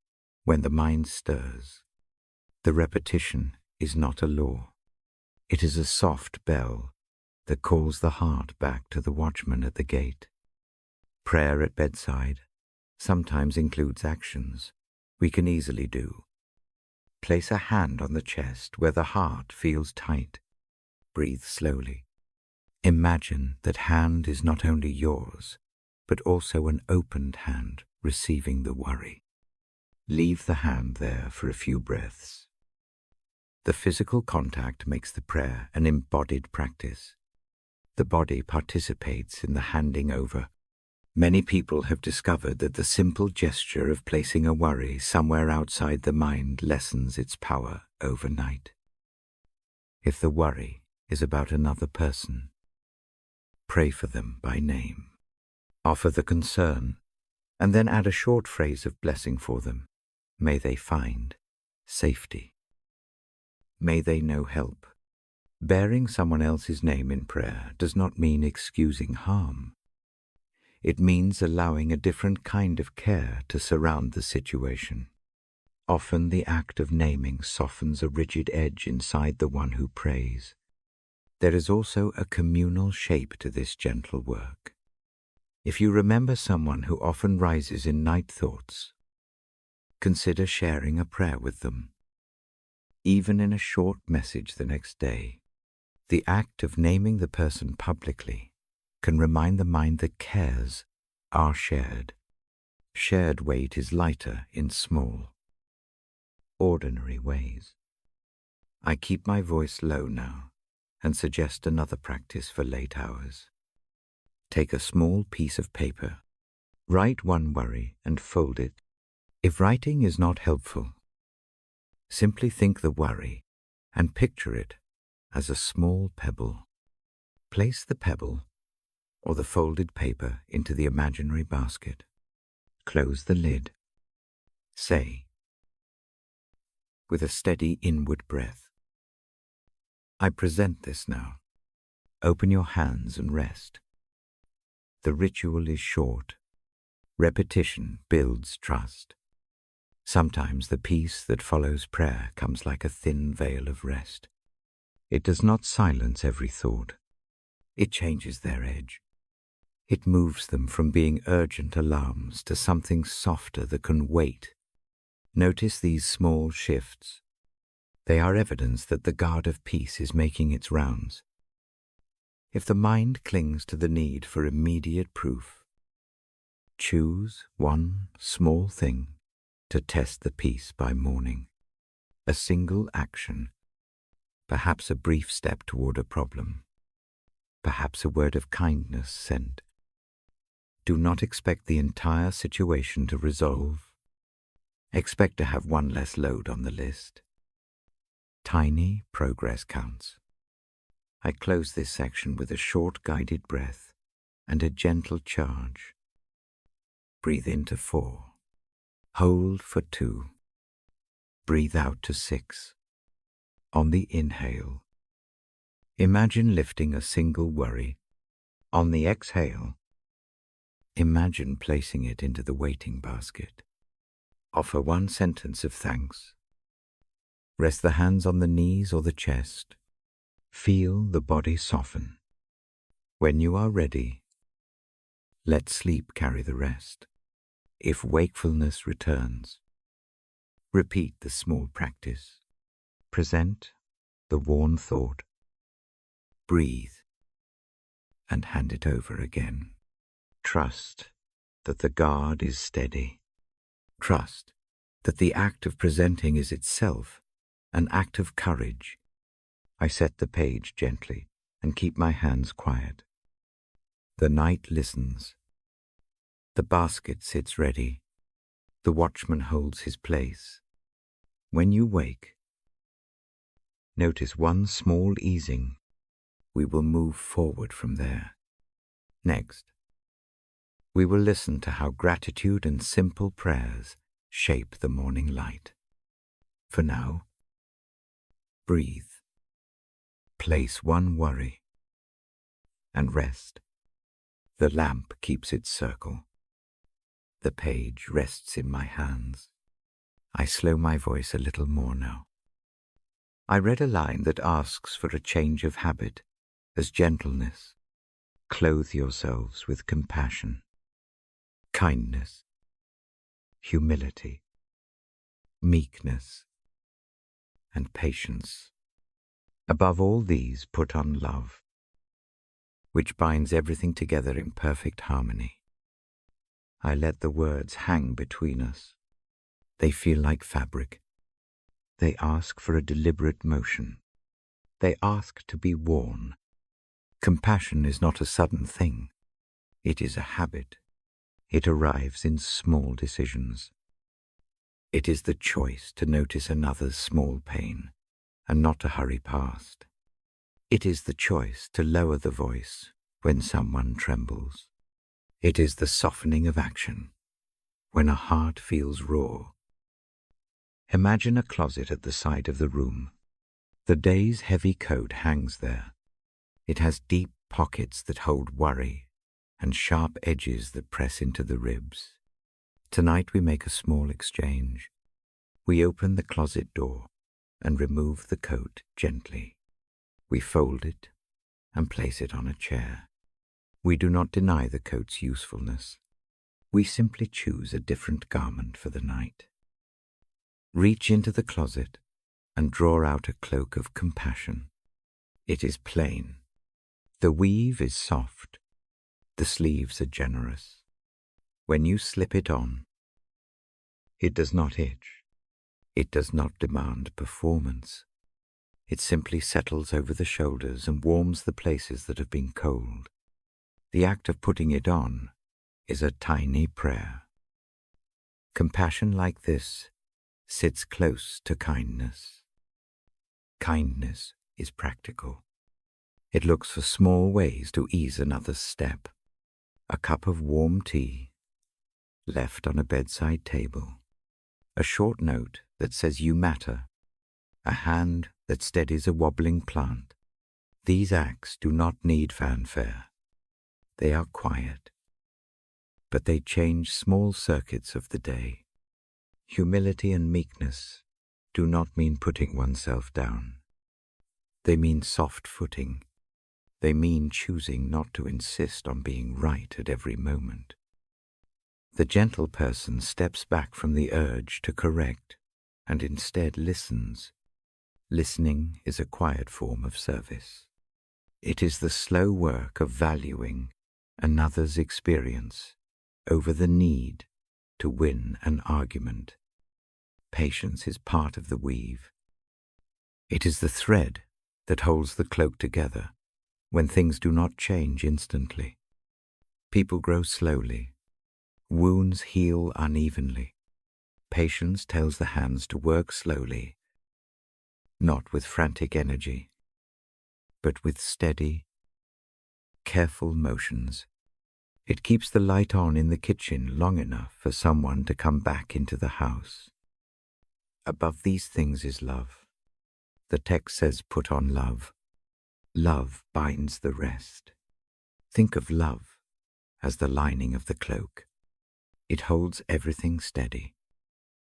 when the mind stirs. The repetition is not a law. It is a soft bell that calls the heart back to the watchman at the gate. Prayer at bedside sometimes includes actions we can easily do. Place a hand on the chest where the heart feels tight. Breathe slowly. Imagine that hand is not only yours, but also an opened hand receiving the worry. Leave the hand there for a few breaths. The physical contact makes the prayer an embodied practice. The body participates in the handing over. Many people have discovered that the simple gesture of placing a worry somewhere outside the mind lessens its power overnight. If the worry is about another person, pray for them by name. Offer the concern, and then add a short phrase of blessing for them. May they find safety. May they know help. Bearing someone else's name in prayer does not mean excusing harm. It means allowing a different kind of care to surround the situation. Often the act of naming softens a rigid edge inside the one who prays. There is also a communal shape to this gentle work. If you remember someone who often rises in night thoughts, consider sharing a prayer with them. Even in a short message the next day, the act of naming the person publicly can remind the mind that cares are shared. Shared weight is lighter in small, ordinary ways. I keep my voice low now and suggest another practice for late hours. Take a small piece of paper, write one worry and fold it. If writing is not helpful, simply think the worry and picture it as a small pebble. Place the pebble or the folded paper into the imaginary basket. Close the lid. Say, with a steady inward breath, I present this now. Open your hands and rest. The ritual is short. Repetition builds trust. Sometimes the peace that follows prayer comes like a thin veil of rest. It does not silence every thought. It changes their edge. It moves them from being urgent alarms to something softer that can wait. Notice these small shifts. They are evidence that the guard of peace is making its rounds. If the mind clings to the need for immediate proof, choose one small thing to test the peace by morning. A single action, perhaps a brief step toward a problem, perhaps a word of kindness sent. Do not expect the entire situation to resolve. Expect to have one less load on the list. Tiny progress counts. I close this section with a short guided breath and a gentle charge. Breathe into 4. Hold for 2. Breathe out to 6. On the inhale, imagine lifting a single worry. On the exhale, imagine placing it into the waiting basket. Offer one sentence of thanks. Rest the hands on the knees or the chest. Feel the body soften. When you are ready, let sleep carry the rest. If wakefulness returns, repeat the small practice. Present the worn thought. Breathe and hand it over again. Trust that the guard is steady. Trust that the act of presenting is itself an act of courage. I set the page gently and keep my hands quiet. The night listens. The basket sits ready. The watchman holds his place. When you wake, notice one small easing. We will move forward from there. Next, we will listen to how gratitude and simple prayers shape the morning light. For now, breathe. Place one worry and rest. The lamp keeps its circle. The page rests in my hands. I slow my voice a little more now. I read a line that asks for a change of habit as gentleness. Clothe yourselves with compassion, kindness, humility, meekness, and patience. Above all these, put on love, which binds everything together in perfect harmony. I let the words hang between us. They feel like fabric. They ask for a deliberate motion. They ask to be worn. Compassion is not a sudden thing. It is a habit. It arrives in small decisions. It is the choice to notice another's small pain and not to hurry past. It is the choice to lower the voice when someone trembles. It is the softening of action when a heart feels raw. Imagine a closet at the side of the room. The day's heavy coat hangs there. It has deep pockets that hold worry and sharp edges that press into the ribs. Tonight we make a small exchange. We open the closet door and remove the coat gently. We fold it and place it on a chair. We do not deny the coat's usefulness. We simply choose a different garment for the night. Reach into the closet and draw out a cloak of compassion. It is plain. The weave is soft. The sleeves are generous. When you slip it on, it does not itch. It does not demand performance. It simply settles over the shoulders and warms the places that have been cold. The act of putting it on is a tiny prayer. Compassion like this sits close to kindness. Kindness is practical. It looks for small ways to ease another's step. A cup of warm tea, left on a bedside table. A short note that says you matter. A hand that steadies a wobbling plant. These acts do not need fanfare. They are quiet, but they change small circuits of the day. Humility and meekness do not mean putting oneself down. They mean soft footing. They mean choosing not to insist on being right at every moment. The gentle person steps back from the urge to correct and instead listens. Listening is a quiet form of service. It is the slow work of valuing another's experience over the need to win an argument. Patience is part of the weave. It is the thread that holds the cloak together when things do not change instantly. People grow slowly. Wounds heal unevenly. Patience tells the hands to work slowly, not with frantic energy, but with steady, careful motions. It keeps the light on in the kitchen long enough for someone to come back into the house. Above these things is love. The text says, put on love. Love binds the rest. Think of love as the lining of the cloak. It holds everything steady.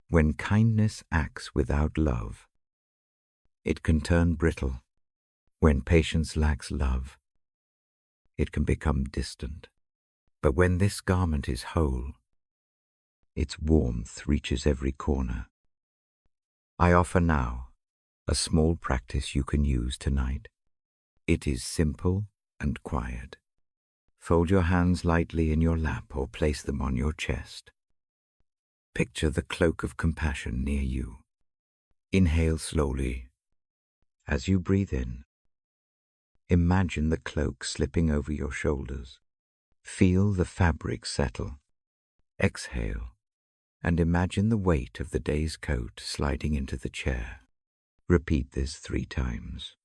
When kindness acts without love, it can turn brittle. When patience lacks love, it can become distant. But when this garment is whole, its warmth reaches every corner. I offer now a small practice you can use tonight. It is simple and quiet. Fold your hands lightly in your lap or place them on your chest. Picture the cloak of compassion near you. Inhale slowly. As you breathe in, imagine the cloak slipping over your shoulders. Feel the fabric settle. Exhale, and imagine the weight of the day's coat sliding into the chair. Repeat this 3 times.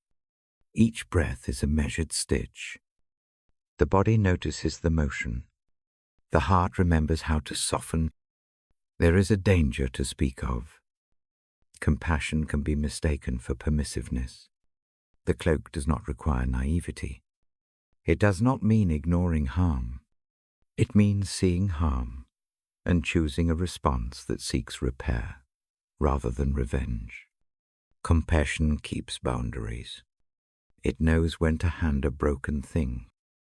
Each breath is a measured stitch. The body notices the motion. The heart remembers how to soften. There is a danger to speak of. Compassion can be mistaken for permissiveness. The cloak does not require naivety. It does not mean ignoring harm. It means seeing harm and choosing a response that seeks repair rather than revenge. Compassion keeps boundaries. It knows when to hand a broken thing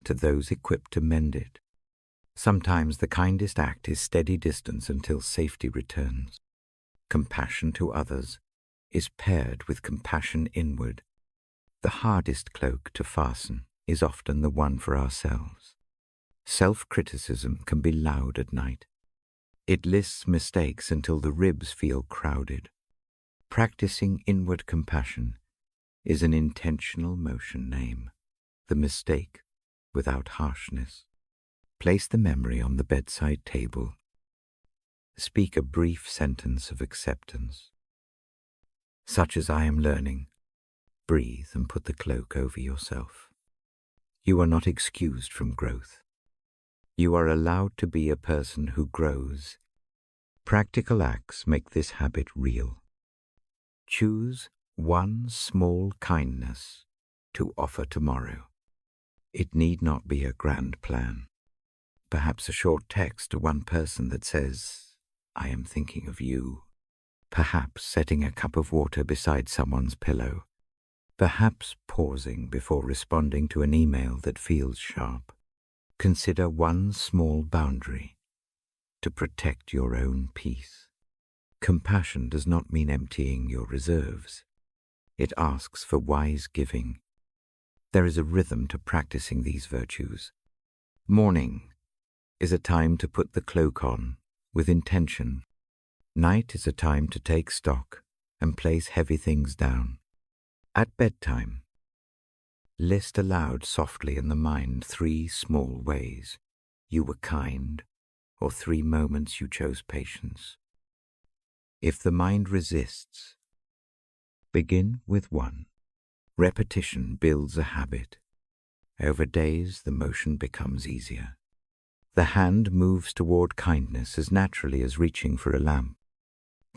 to those equipped to mend it. Sometimes the kindest act is steady distance until safety returns. Compassion to others is paired with compassion inward. The hardest cloak to fasten is often the one for ourselves. Self-criticism can be loud at night. It lists mistakes until the ribs feel crowded. Practicing inward compassion is an intentional motion name, the mistake without harshness. Place the memory on the bedside table. Speak a brief sentence of acceptance, such as I am learning. Breathe and put the cloak over yourself. You are not excused from growth. You are allowed to be a person who grows. Practical acts make this habit real. Choose one small kindness to offer tomorrow. It need not be a grand plan. Perhaps a short text to one person that says, "I am thinking of you." Perhaps setting a cup of water beside someone's pillow. Perhaps pausing before responding to an email that feels sharp. Consider one small boundary to protect your own peace. Compassion does not mean emptying your reserves. It asks for wise giving. There is a rhythm to practicing these virtues. Morning is a time to put the cloak on with intention. Night is a time to take stock and place heavy things down. At bedtime, list aloud softly in the mind 3 small ways you were kind, or 3 moments you chose patience. If the mind resists, begin with 1. Repetition builds a habit. Over days, the motion becomes easier. The hand moves toward kindness as naturally as reaching for a lamp.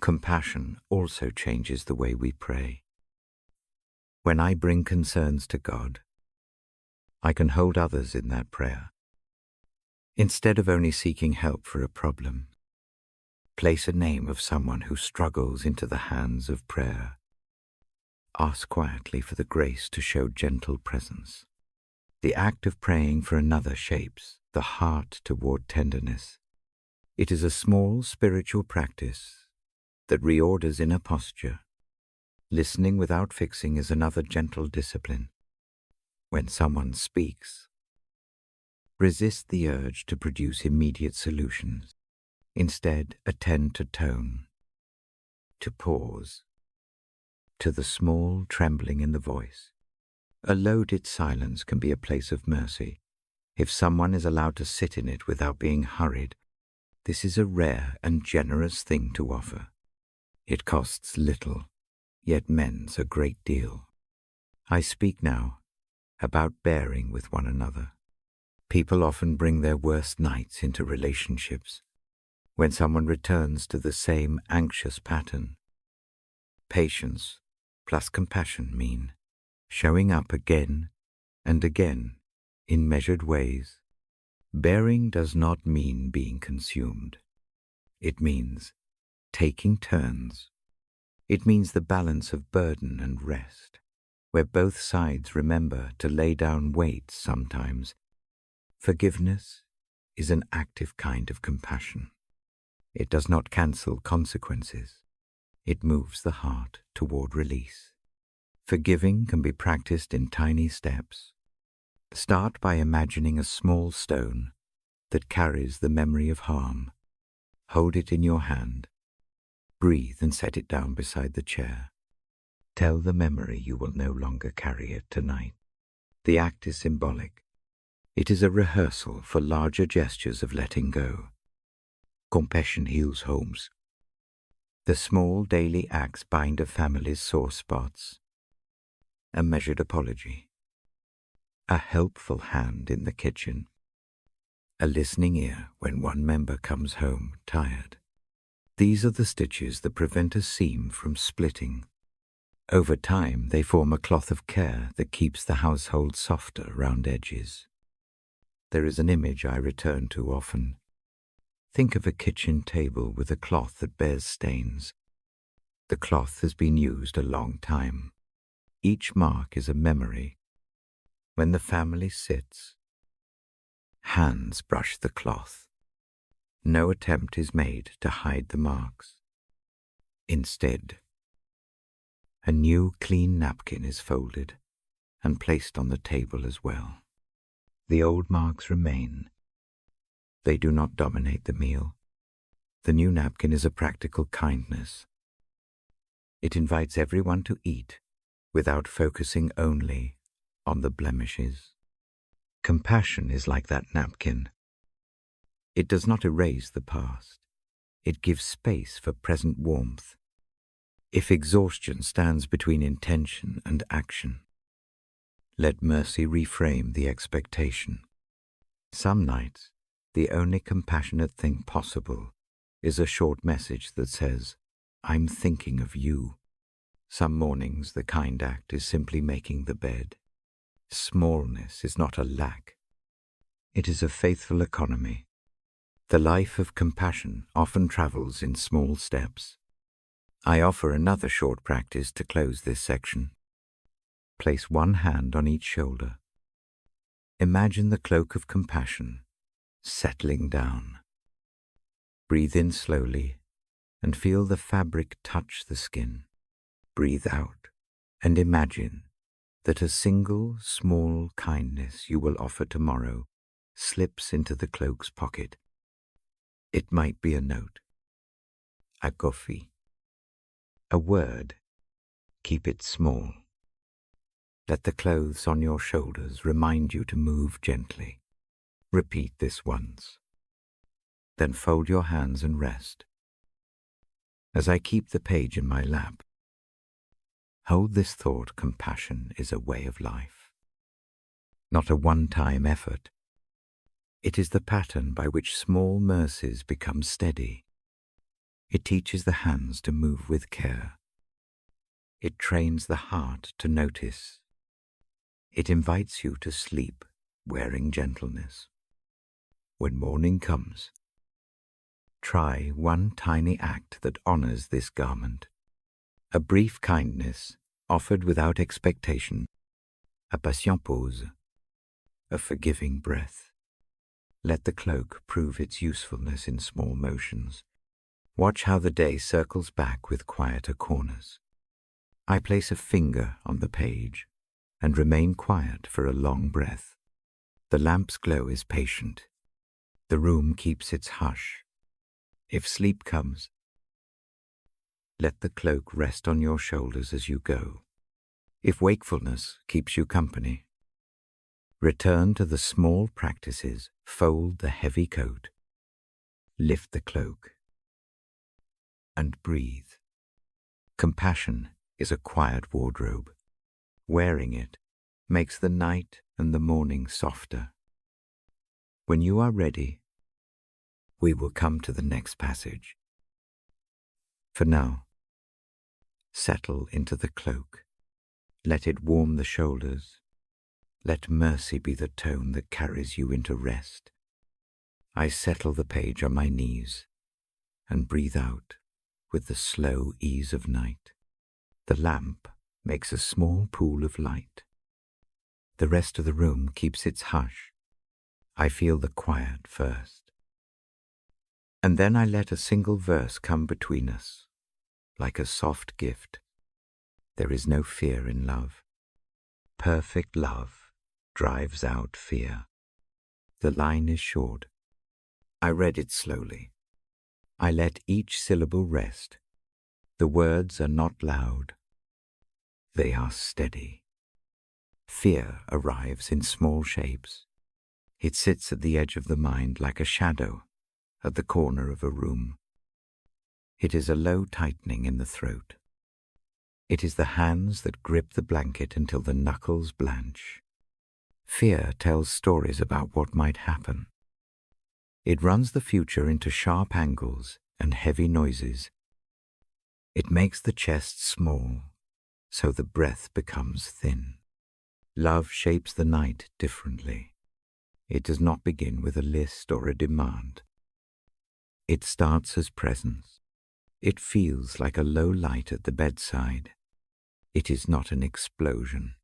Compassion also changes the way we pray. When I bring concerns to God, I can hold others in that prayer. Instead of only seeking help for a problem, place a name of someone who struggles into the hands of prayer. Ask quietly for the grace to show gentle presence. The act of praying for another shapes the heart toward tenderness. It is a small spiritual practice that reorders inner posture. Listening without fixing is another gentle discipline. When someone speaks, resist the urge to produce immediate solutions. Instead, attend to tone, to pause, to the small trembling in the voice. A loaded silence can be a place of mercy. If someone is allowed to sit in it without being hurried, this is a rare and generous thing to offer. It costs little, yet mends a great deal. I speak now about bearing with one another. People often bring their worst nights into relationships. When someone returns to the same anxious pattern, patience plus compassion mean showing up again and again in measured ways. Bearing does not mean being consumed. It means taking turns. It means the balance of burden and rest, where both sides remember to lay down weights sometimes. Forgiveness is an active kind of compassion. It does not cancel consequences. It moves the heart toward release. Forgiving can be practiced in tiny steps. Start by imagining a small stone that carries the memory of harm. Hold it in your hand. Breathe and set it down beside the chair. Tell the memory you will no longer carry it tonight. The act is symbolic. It is a rehearsal for larger gestures of letting go. Compassion heals homes. The small daily acts bind a family's sore spots. A measured apology. A helpful hand in the kitchen. A listening ear when one member comes home tired. These are the stitches that prevent a seam from splitting. Over time, they form a cloth of care that keeps the household softer round edges. There is an image I return to often. Think of a kitchen table with a cloth that bears stains. The cloth has been used a long time. Each mark is a memory. When the family sits, hands brush the cloth. No attempt is made to hide the marks. Instead, a new clean napkin is folded and placed on the table as well. The old marks remain. They do not dominate the meal. The new napkin is a practical kindness. It invites everyone to eat without focusing only on the blemishes. Compassion is like that napkin. It does not erase the past. It gives space for present warmth. If exhaustion stands between intention and action, let mercy reframe the expectation. Some nights, the only compassionate thing possible is a short message that says, "I'm thinking of you." Some mornings, the kind act is simply making the bed. Smallness is not a lack. It is a faithful economy. The life of compassion often travels in small steps. I offer another short practice to close this section. Place one hand on each shoulder. Imagine the cloak of compassion settling down. Breathe in slowly and feel the fabric touch the skin. Breathe out and imagine that a single small kindness you will offer tomorrow slips into the cloak's pocket. It might be a note, a coffee, a word. Keep it small. Let the clothes on your shoulders remind you to move gently. Repeat this once. Then fold your hands and rest. As I keep the page in my lap, hold this thought: compassion is a way of life, not a one-time effort. It is the pattern by which small mercies become steady. It teaches the hands to move with care. It trains the heart to notice. It invites you to sleep wearing gentleness. When morning comes, try one tiny act that honors this garment. A brief kindness offered without expectation, a patient pause, a forgiving breath. Let the cloak prove its usefulness in small motions. Watch how the day circles back with quieter corners. I place a finger on the page and remain quiet for a long breath. The lamp's glow is patient. The room keeps its hush. If sleep comes, let the cloak rest on your shoulders as you go. If wakefulness keeps you company, return to the small practices. Fold the heavy coat, lift the cloak, and breathe. Compassion is a quiet wardrobe. Wearing it makes the night and the morning softer. When you are ready, we will come to the next passage. For now, settle into the cloak. Let it warm the shoulders. Let mercy be the tone that carries you into rest. I settle the page on my knees and breathe out with the slow ease of night. The lamp makes a small pool of light. The rest of the room keeps its hush. I feel the quiet first. And then I let a single verse come between us, like a soft gift. There is no fear in love. Perfect love drives out fear. The line is short. I read it slowly. I let each syllable rest. The words are not loud. They are steady. Fear arrives in small shapes. It sits at the edge of the mind like a shadow at the corner of a room. It is a low tightening in the throat. It is the hands that grip the blanket until the knuckles blanch. Fear tells stories about what might happen. It runs the future into sharp angles and heavy noises. It makes the chest small so the breath becomes thin. Love shapes the night differently. It does not begin with a list or a demand. It starts as presence. It feels like a low light at the bedside. It is not an explosion.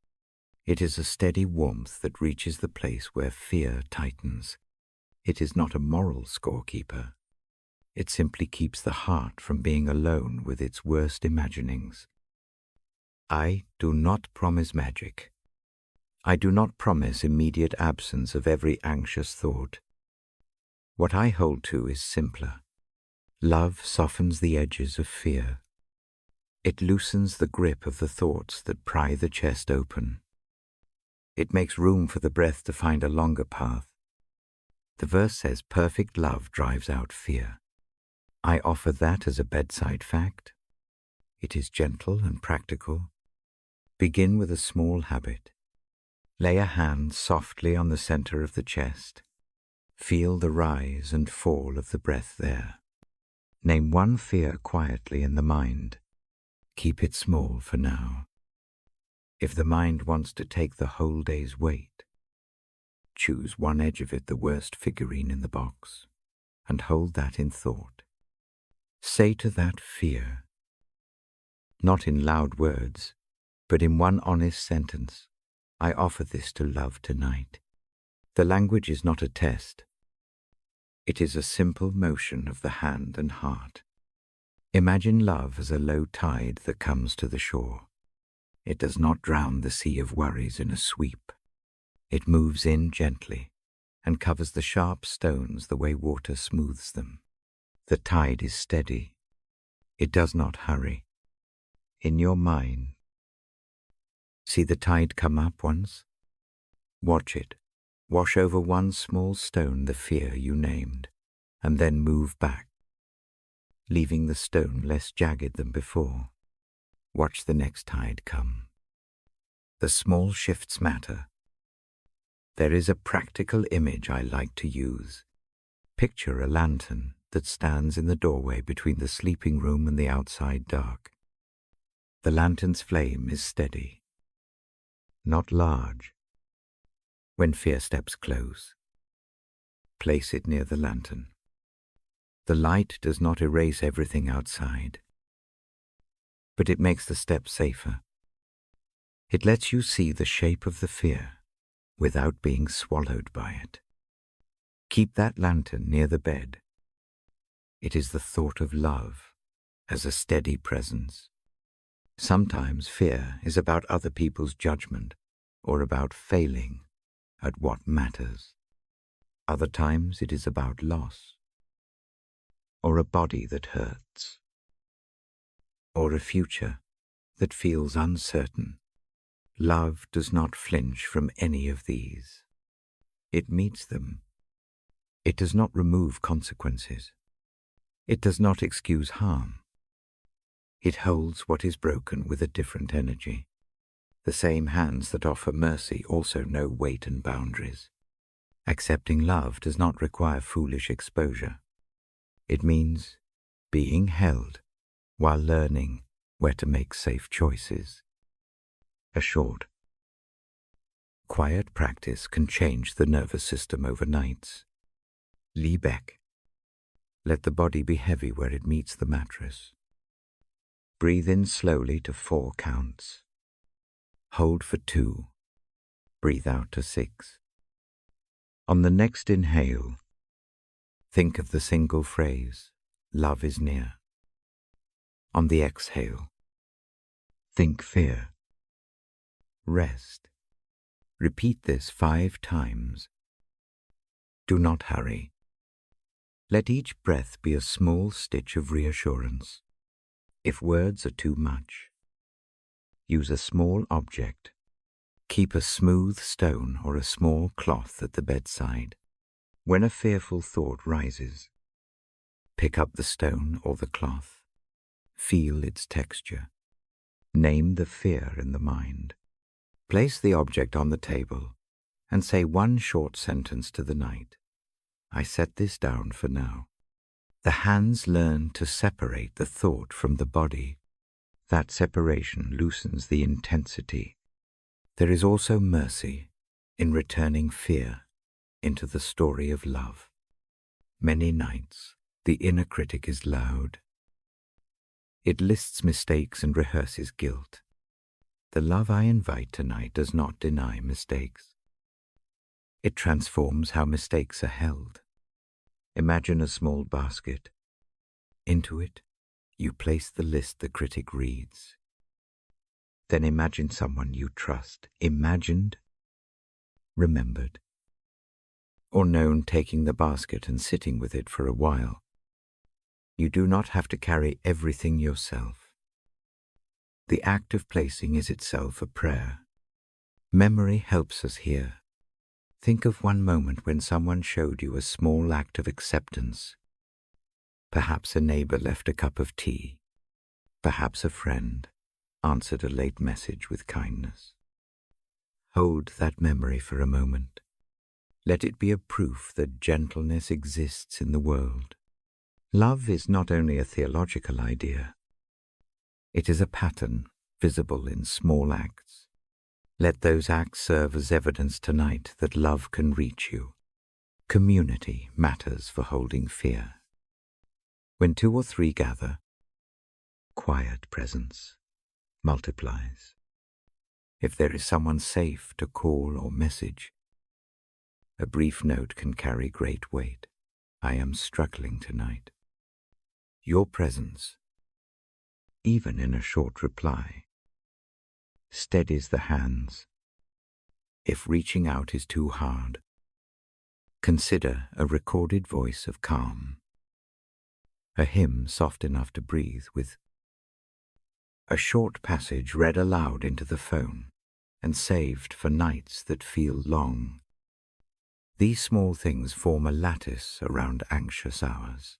It is a steady warmth that reaches the place where fear tightens. It is not a moral scorekeeper. It simply keeps the heart from being alone with its worst imaginings. I do not promise magic. I do not promise immediate absence of every anxious thought. What I hold to is simpler. Love softens the edges of fear. It loosens the grip of the thoughts that pry the chest open. It makes room for the breath to find a longer path. The verse says perfect love drives out fear. I offer that as a bedside fact. It is gentle and practical. Begin with a small habit. Lay a hand softly on the center of the chest. Feel the rise and fall of the breath there. Name one fear quietly in the mind. Keep it small for now. If the mind wants to take the whole day's weight, choose one edge of it, the worst figurine in the box, and hold that in thought. Say to that fear, not in loud words, but in one honest sentence, I offer this to love tonight. The language is not a test. It is a simple motion of the hand and heart. Imagine love as a low tide that comes to the shore. It does not drown the sea of worries in a sweep. It moves in gently and covers the sharp stones the way water smooths them. The tide is steady. It does not hurry. In your mind, see the tide come up once. Watch it wash over one small stone, the fear you named, and then move back, leaving the stone less jagged than before. Watch the next tide come. The small shifts matter. There is a practical image I like to use. Picture a lantern that stands in the doorway between the sleeping room and the outside dark. The lantern's flame is steady, not large. When fear steps close, place it near the lantern. The light does not erase everything outside, but it makes the step safer. It lets you see the shape of the fear without being swallowed by it. Keep that lantern near the bed. It is the thought of love as a steady presence. Sometimes fear is about other people's judgment or about failing at what matters. Other times it is about loss, or a body that hurts, or a future that feels uncertain. Love does not flinch from any of these. It meets them. It does not remove consequences. It does not excuse harm. It holds what is broken with a different energy. The same hands that offer mercy also know weight and boundaries. Accepting love does not require foolish exposure. It means being held while learning where to make safe choices. A short, quiet practice can change the nervous system overnight. Lie back. Let the body be heavy where it meets the mattress. Breathe in slowly to 4 counts. Hold for 2. Breathe out to 6. On the next inhale, think of the single phrase, love is near. On the exhale, think fear. Rest. Repeat this 5 times. Do not hurry. Let each breath be a small stitch of reassurance. If words are too much, use a small object. Keep a smooth stone or a small cloth at the bedside. When a fearful thought rises, pick up the stone or the cloth. Feel its texture. Name the fear in the mind. Place the object on the table and say one short sentence to the night. I set this down for now. The hands learn to separate the thought from the body. That separation loosens the intensity. There is also mercy in returning fear into the story of love. Many nights, the inner critic is loud. It lists mistakes and rehearses guilt. The love I invite tonight does not deny mistakes. It transforms how mistakes are held. Imagine a small basket. Into it, you place the list the critic reads. Then imagine someone you trust, imagined, remembered, or known taking the basket and sitting with it for a while. You do not have to carry everything yourself. The act of placing is itself a prayer. Memory helps us here. Think of one moment when someone showed you a small act of acceptance. Perhaps a neighbor left a cup of tea. Perhaps a friend answered a late message with kindness. Hold that memory for a moment. Let it be a proof that gentleness exists in the world. Love is not only a theological idea. It is a pattern visible in small acts. Let those acts serve as evidence tonight that love can reach you. Community matters for holding fear. When 2 or 3 gather, quiet presence multiplies. If there is someone safe to call or message, a brief note can carry great weight. I am struggling tonight. Your presence, even in a short reply, steadies the hands. If reaching out is too hard, consider a recorded voice of calm. A hymn soft enough to breathe with. A short passage read aloud into the phone and saved for nights that feel long. These small things form a lattice around anxious hours.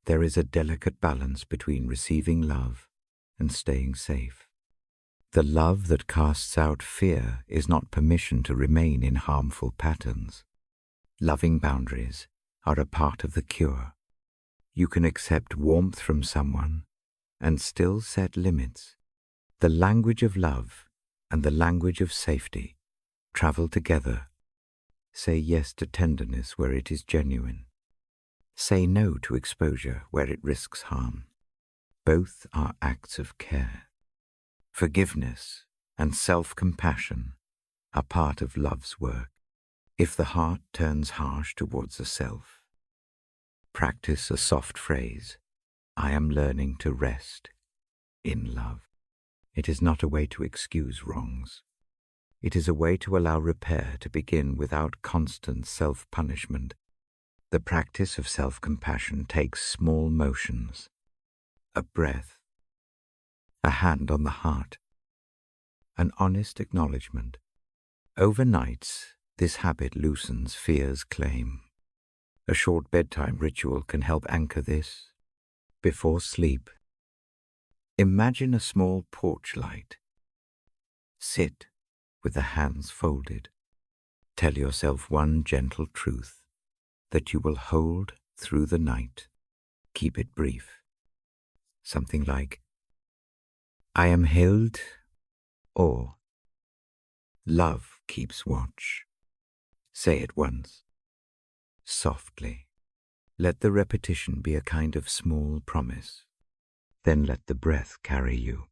There is a delicate balance between receiving love and staying safe. The love that casts out fear is not permission to remain in harmful patterns. Loving boundaries are a part of the cure. You can accept warmth from someone and still set limits. The language of love and the language of safety travel together. Say yes to tenderness where it is genuine. Say no to exposure where it risks harm. Both are acts of care. Forgiveness and self-compassion are part of love's work. If the heart turns harsh towards the self, practice a soft phrase, I am learning to rest in love. It is not a way to excuse wrongs. It is a way to allow repair to begin without constant self-punishment. The practice of self-compassion takes small motions, a breath, a hand on the heart, an honest acknowledgement. Over nights, this habit loosens fear's claim. A short bedtime ritual can help anchor this. Before sleep, imagine a small porch light. Sit with the hands folded. Tell yourself one gentle truth that you will hold through the night. Keep it brief. Something like, I am held, or love keeps watch. Say it once, softly. Let the repetition be a kind of small promise. Then let the breath carry you.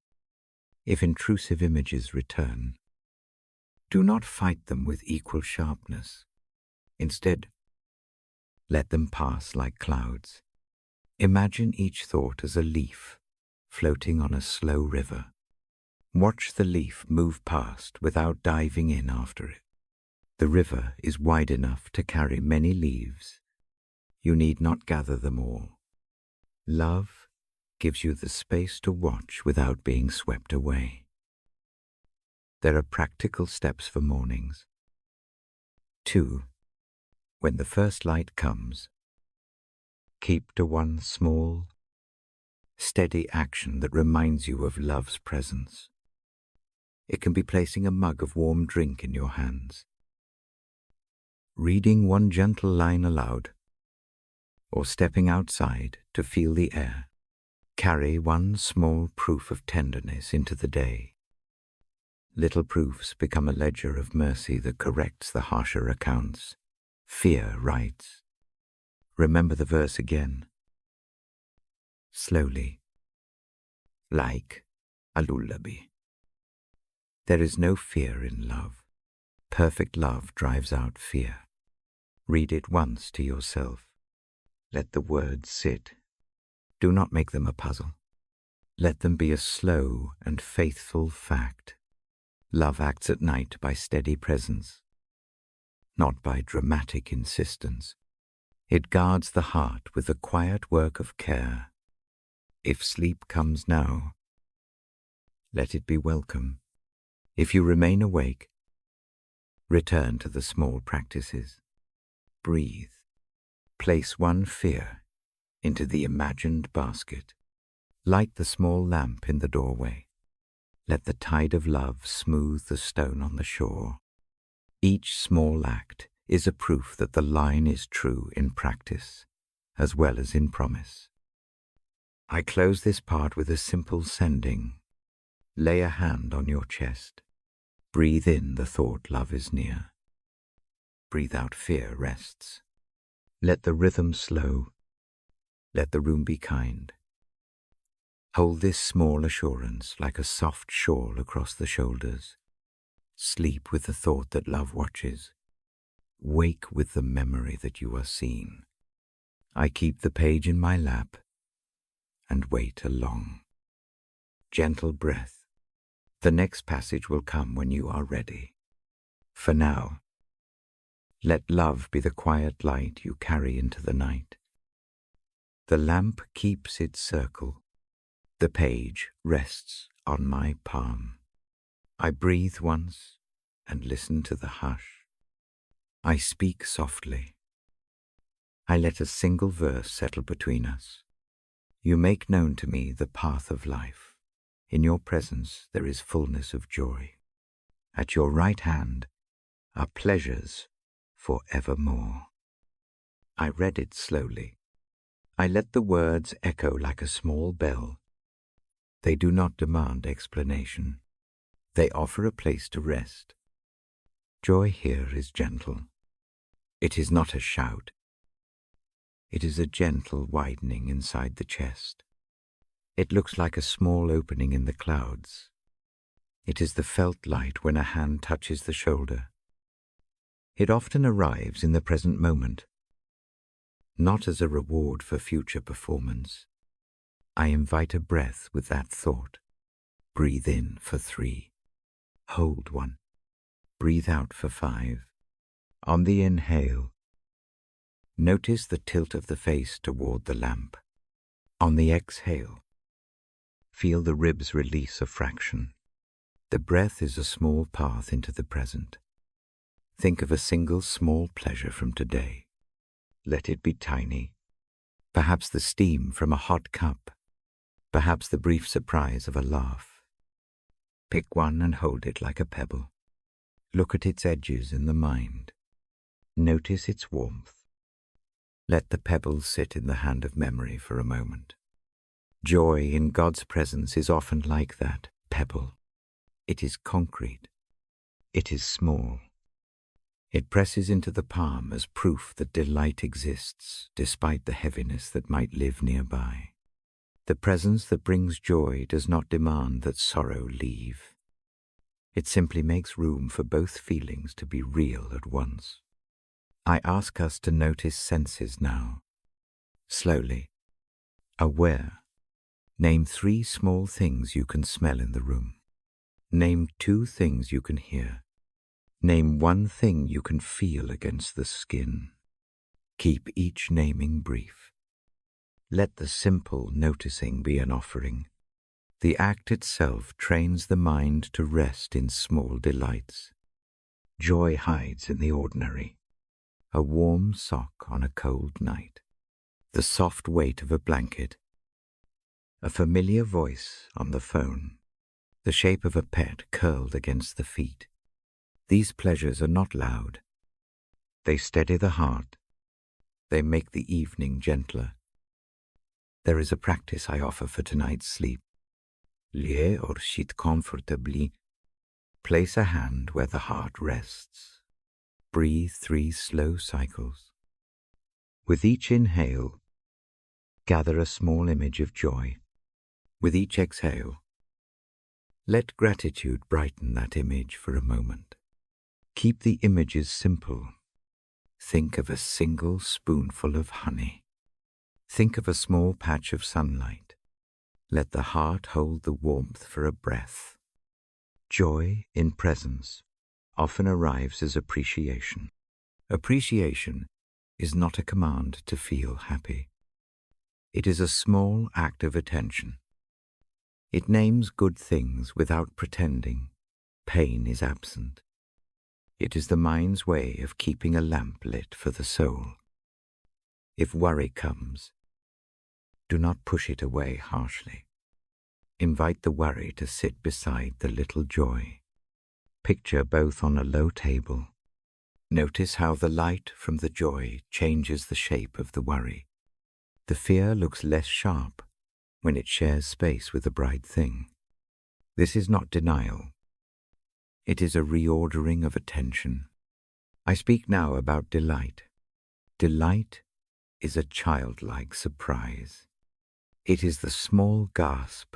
If intrusive images return, do not fight them with equal sharpness. Instead, let them pass like clouds. Imagine each thought as a leaf floating on a slow river. Watch the leaf move past without diving in after it. The river is wide enough to carry many leaves. You need not gather them all. Love gives you the space to watch without being swept away. There are practical steps for mornings. 2. When the first light comes, keep to one small, steady action that reminds you of love's presence. It can be placing a mug of warm drink in your hands, reading one gentle line aloud, or stepping outside to feel the air. Carry one small proof of tenderness into the day. Little proofs become a ledger of mercy that corrects the harsher accounts. Fear writes. Remember the verse again. Slowly, like a lullaby. There is no fear in love. Perfect love drives out fear. Read it once to yourself. Let the words sit. Do not make them a puzzle. Let them be a slow and faithful fact. Love acts at night by steady presence, not by dramatic insistence. It guards the heart with the quiet work of care. If sleep comes now, let it be welcome. If you remain awake, return to the small practices. Breathe. Place one fear into the imagined basket. Light the small lamp in the doorway. Let the tide of love smooth the stone on the shore. Each small act is a proof that the line is true in practice as well as in promise. I close this part with a simple sending. Lay a hand on your chest. Breathe in the thought love is near. Breathe out fear rests. Let the rhythm slow. Let the room be kind. Hold this small assurance like a soft shawl across the shoulders. Sleep with the thought that love watches. Wake with the memory that you are seen. I keep the page in my lap and wait a long, gentle breath. The next passage will come when you are ready. For now, let love be the quiet light you carry into the night. The lamp keeps its circle. The page rests on my palm. I breathe once and listen to the hush. I speak softly. I let a single verse settle between us. You make known to me the path of life. In your presence there is fullness of joy. At your right hand are pleasures for evermore. I read it slowly. I let the words echo like a small bell. They do not demand explanation. They offer a place to rest. Joy here is gentle. It is not a shout. It is a gentle widening inside the chest. It looks like a small opening in the clouds. It is the felt light when a hand touches the shoulder. It often arrives in the present moment, not as a reward for future performance. I invite a breath with that thought. Breathe in for 3. Hold 1. Breathe out for 5. On the inhale, notice the tilt of the face toward the lamp. On the exhale, feel the ribs release a fraction. The breath is a small path into the present. Think of a single small pleasure from today. Let it be tiny. Perhaps the steam from a hot cup. Perhaps the brief surprise of a laugh. Pick one and hold it like a pebble. Look at its edges in the mind. Notice its warmth. Let the pebble sit in the hand of memory for a moment. Joy in God's presence is often like that pebble. It is concrete. It is small. It presses into the palm as proof that delight exists despite the heaviness that might live nearby. The presence that brings joy does not demand that sorrow leave. It simply makes room for both feelings to be real at once. I ask us to notice senses now. Slowly, aware, name 3 small things you can smell in the room. Name 2 things you can hear. Name 1 thing you can feel against the skin. Keep each naming brief. Let the simple noticing be an offering. The act itself trains the mind to rest in small delights. Joy hides in the ordinary. A warm sock on a cold night. The soft weight of a blanket. A familiar voice on the phone. The shape of a pet curled against the feet. These pleasures are not loud. They steady the heart. They make the evening gentler. There is a practice I offer for tonight's sleep. Lie or sit comfortably. Place a hand where the heart rests. Breathe 3 slow cycles. With each inhale, gather a small image of joy. With each exhale, let gratitude brighten that image for a moment. Keep the images simple. Think of a single spoonful of honey. Think of a small patch of sunlight. Let the heart hold the warmth for a breath. Joy in presence often arrives as appreciation. Appreciation is not a command to feel happy. It is a small act of attention. It names good things without pretending pain is absent. It is the mind's way of keeping a lamp lit for the soul. If worry comes, do not push it away harshly. Invite the worry to sit beside the little joy. Picture both on a low table. Notice how the light from the joy changes the shape of the worry. The fear looks less sharp when it shares space with the bright thing. This is not denial. It is a reordering of attention. I speak now about delight. Delight is a childlike surprise. It is the small gasp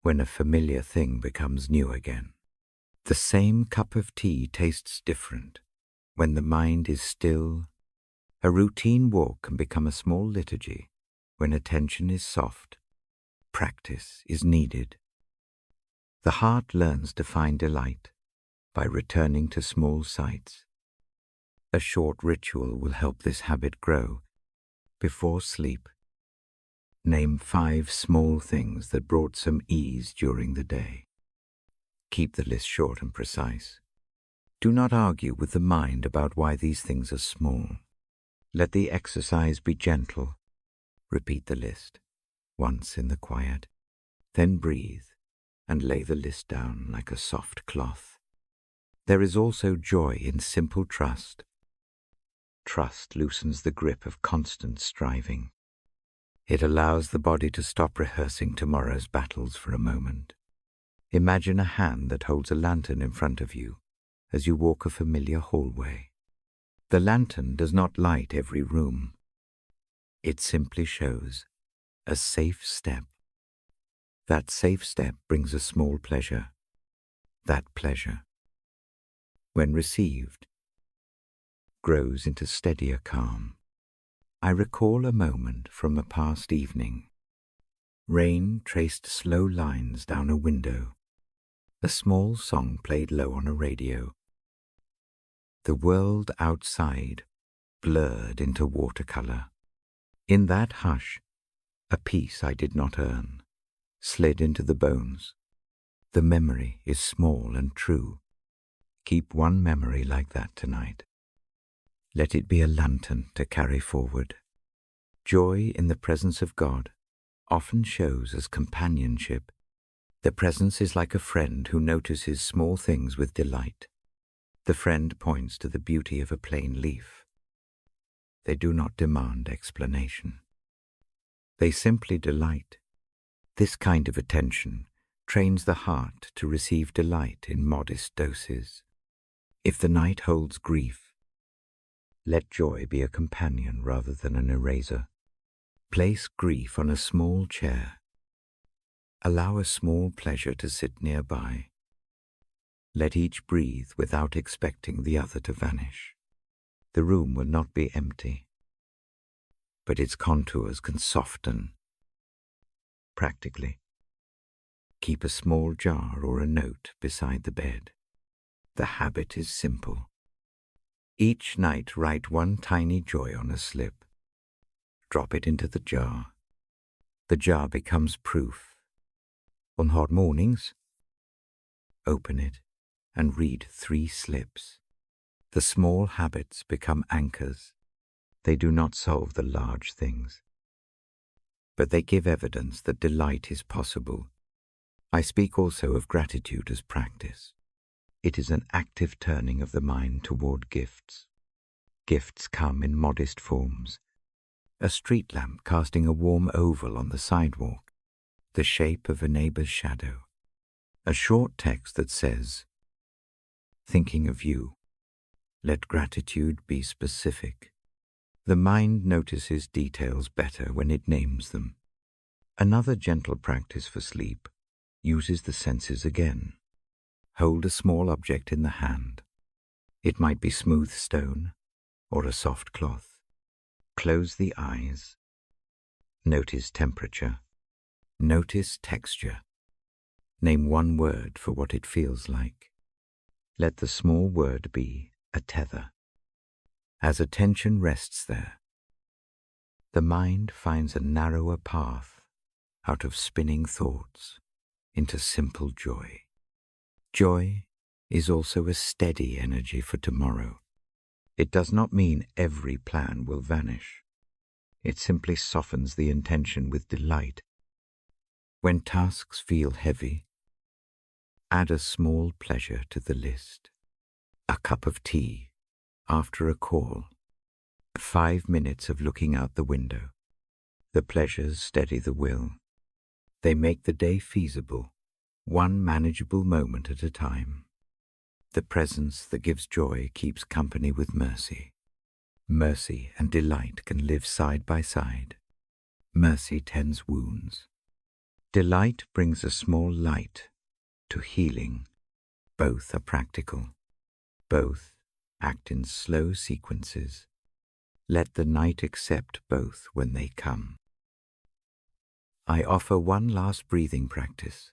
when a familiar thing becomes new again. The same cup of tea tastes different when the mind is still. A routine walk can become a small liturgy when attention is soft. Practice is needed. The heart learns to find delight by returning to small sights. A short ritual will help this habit grow. Before sleep, name 5 small things that brought some ease during the day. Keep the list short and precise. Do not argue with the mind about why these things are small. Let the exercise be gentle. Repeat the list once in the quiet, then breathe and lay the list down like a soft cloth. There is also joy in simple trust. Trust loosens the grip of constant striving. It allows the body to stop rehearsing tomorrow's battles for a moment. Imagine a hand that holds a lantern in front of you as you walk a familiar hallway. The lantern does not light every room. It simply shows a safe step. That safe step brings a small pleasure. That pleasure, when received, grows into steadier calm. I recall a moment from a past evening. Rain traced slow lines down a window. A small song played low on a radio. The world outside blurred into watercolor. In that hush, a peace I did not earn slid into the bones. The memory is small and true. Keep one memory like that tonight. Let it be a lantern to carry forward. Joy in the presence of God often shows as companionship. The presence is like a friend who notices small things with delight. The friend points to the beauty of a plain leaf. They do not demand explanation. They simply delight. This kind of attention trains the heart to receive delight in modest doses. If the night holds grief, let joy be a companion rather than an eraser. Place grief on a small chair. Allow a small pleasure to sit nearby. Let each breathe without expecting the other to vanish. The room will not be empty, but its contours can soften. Practically, keep a small jar or a note beside the bed. The habit is simple. Each night write one tiny joy on a slip. Drop it into the jar. The jar becomes proof. On hot mornings, open it and read 3 slips. The small habits become anchors. They do not solve the large things, but they give evidence that delight is possible. I speak also of gratitude as practice. It is an active turning of the mind toward gifts. Gifts come in modest forms. A street lamp casting a warm oval on the sidewalk, the shape of a neighbor's shadow. A short text that says, "Thinking of you. Let gratitude be specific." The mind notices details better when it names them. Another gentle practice for sleep uses the senses again. Hold a small object in the hand. It might be smooth stone or a soft cloth. Close the eyes. Notice temperature. Notice texture. Name one word for what it feels like. Let the small word be a tether. As attention rests there, the mind finds a narrower path out of spinning thoughts into simple joy. Joy is also a steady energy for tomorrow. It does not mean every plan will vanish. It simply softens the intention with delight. When tasks feel heavy, add a small pleasure to the list. A cup of tea after a call. 5 minutes of looking out the window. The pleasures steady the will. They make the day feasible, one manageable moment at a time. The presence that gives joy keeps company with mercy. Mercy and delight can live side by side. Mercy tends wounds. Delight brings a small light to healing. Both are practical. Both act in slow sequences. Let the night accept both when they come. I offer one last breathing practice.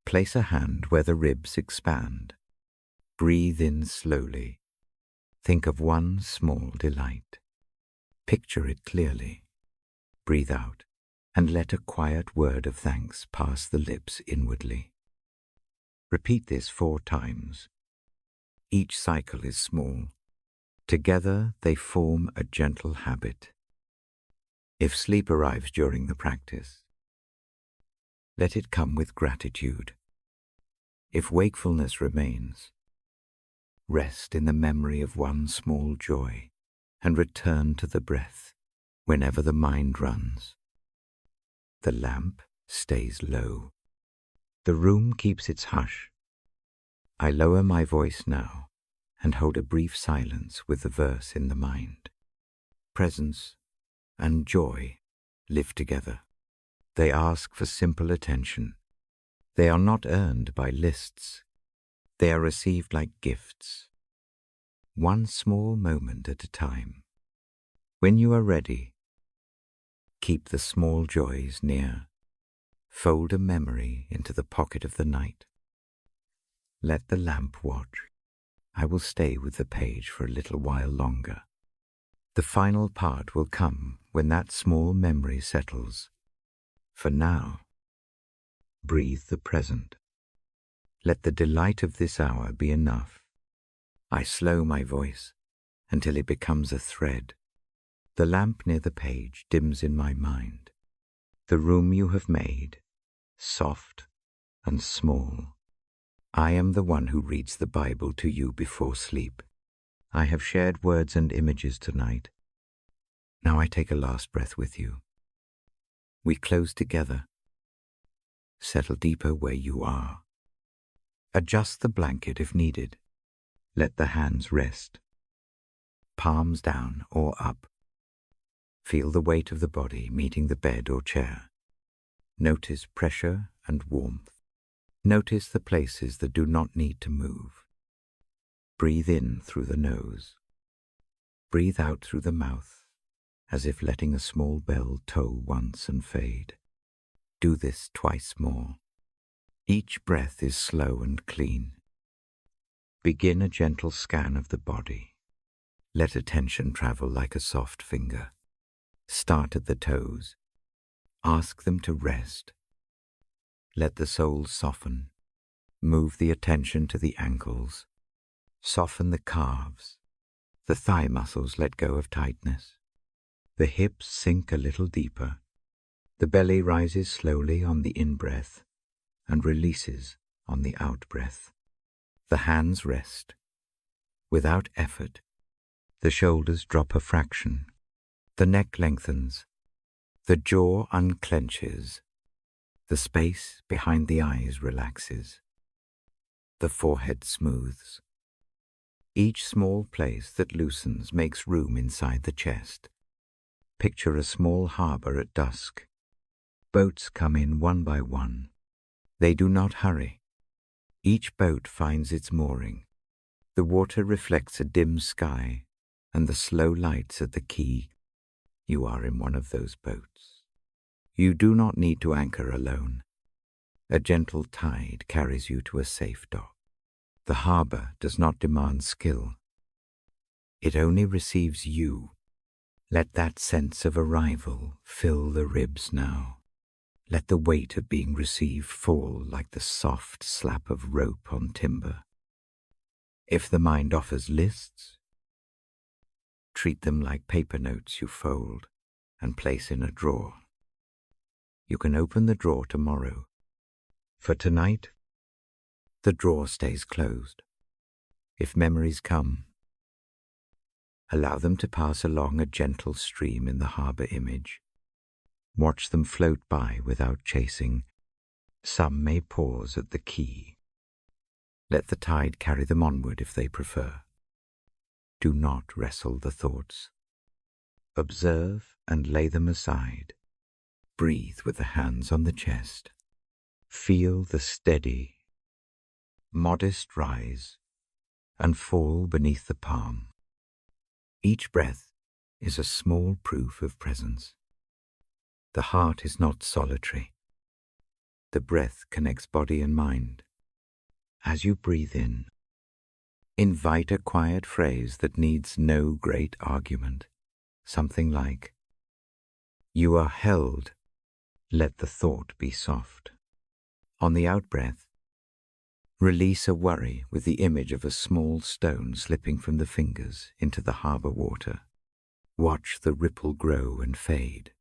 Place a hand where the ribs expand. Breathe in slowly. Think of one small delight. Picture it clearly. Breathe out and let a quiet word of thanks pass the lips inwardly. Repeat this 4 times. Each cycle is small. Together they form a gentle habit. If sleep arrives during the practice, let it come with gratitude. If wakefulness remains, rest in the memory of one small joy and return to the breath whenever the mind runs. The lamp stays low. The room keeps its hush. I lower my voice now and hold a brief silence with the verse in the mind. Presence and joy live together. They ask for simple attention. They are not earned by lists. They are received like gifts, one small moment at a time. When you are ready, keep the small joys near. Fold a memory into the pocket of the night. Let the lamp watch. I will stay with the page for a little while longer. The final part will come when that small memory settles. For now, breathe the present. Let the delight of this hour be enough. I slow my voice until it becomes a thread. The lamp near the page dims in my mind. The room you have made, soft and small. I am the one who reads the Bible to you before sleep. I have shared words and images tonight. Now I take a last breath with you. We close together. Settle deeper where you are. Adjust the blanket if needed. Let the hands rest. Palms down or up. Feel the weight of the body meeting the bed or chair. Notice pressure and warmth. Notice the places that do not need to move. Breathe in through the nose. Breathe out through the mouth, as if letting a small bell toll once and fade. Do this twice more. Each breath is slow and clean. Begin a gentle scan of the body. Let attention travel like a soft finger. Start at the toes. Ask them to rest. Let the soles soften. Move the attention to the ankles. Soften the calves. The thigh muscles let go of tightness. The hips sink a little deeper. The belly rises slowly on the in-breath and releases on the out-breath. The hands rest. Without effort, the shoulders drop a fraction. The neck lengthens, the jaw unclenches, the space behind the eyes relaxes, the forehead smooths. Each small place that loosens makes room inside the chest. Picture a small harbor at dusk. Boats come in one by one. They do not hurry. Each boat finds its mooring. The water reflects a dim sky, and the slow lights at the quay. You are in one of those boats. You do not need to anchor alone. A gentle tide carries you to a safe dock. The harbor does not demand skill. It only receives you. Let that sense of arrival fill the ribs now. Let the weight of being received fall like the soft slap of rope on timber. If the mind offers lists, treat them like paper notes you fold and place in a drawer. You can open the drawer tomorrow. For tonight, the drawer stays closed. If memories come, allow them to pass along a gentle stream in the harbor image. Watch them float by without chasing. Some may pause at the quay. Let the tide carry them onward if they prefer. Do not wrestle the thoughts. Observe and lay them aside. Breathe with the hands on the chest. Feel the steady, modest rise and fall beneath the palm. Each breath is a small proof of presence. The heart is not solitary. The breath connects body and mind. As you breathe in, invite a quiet phrase that needs no great argument. Something like, "You are held, let the thought be soft." On the out-breath, release a worry with the image of a small stone slipping from the fingers into the harbor water. Watch the ripple grow and fade.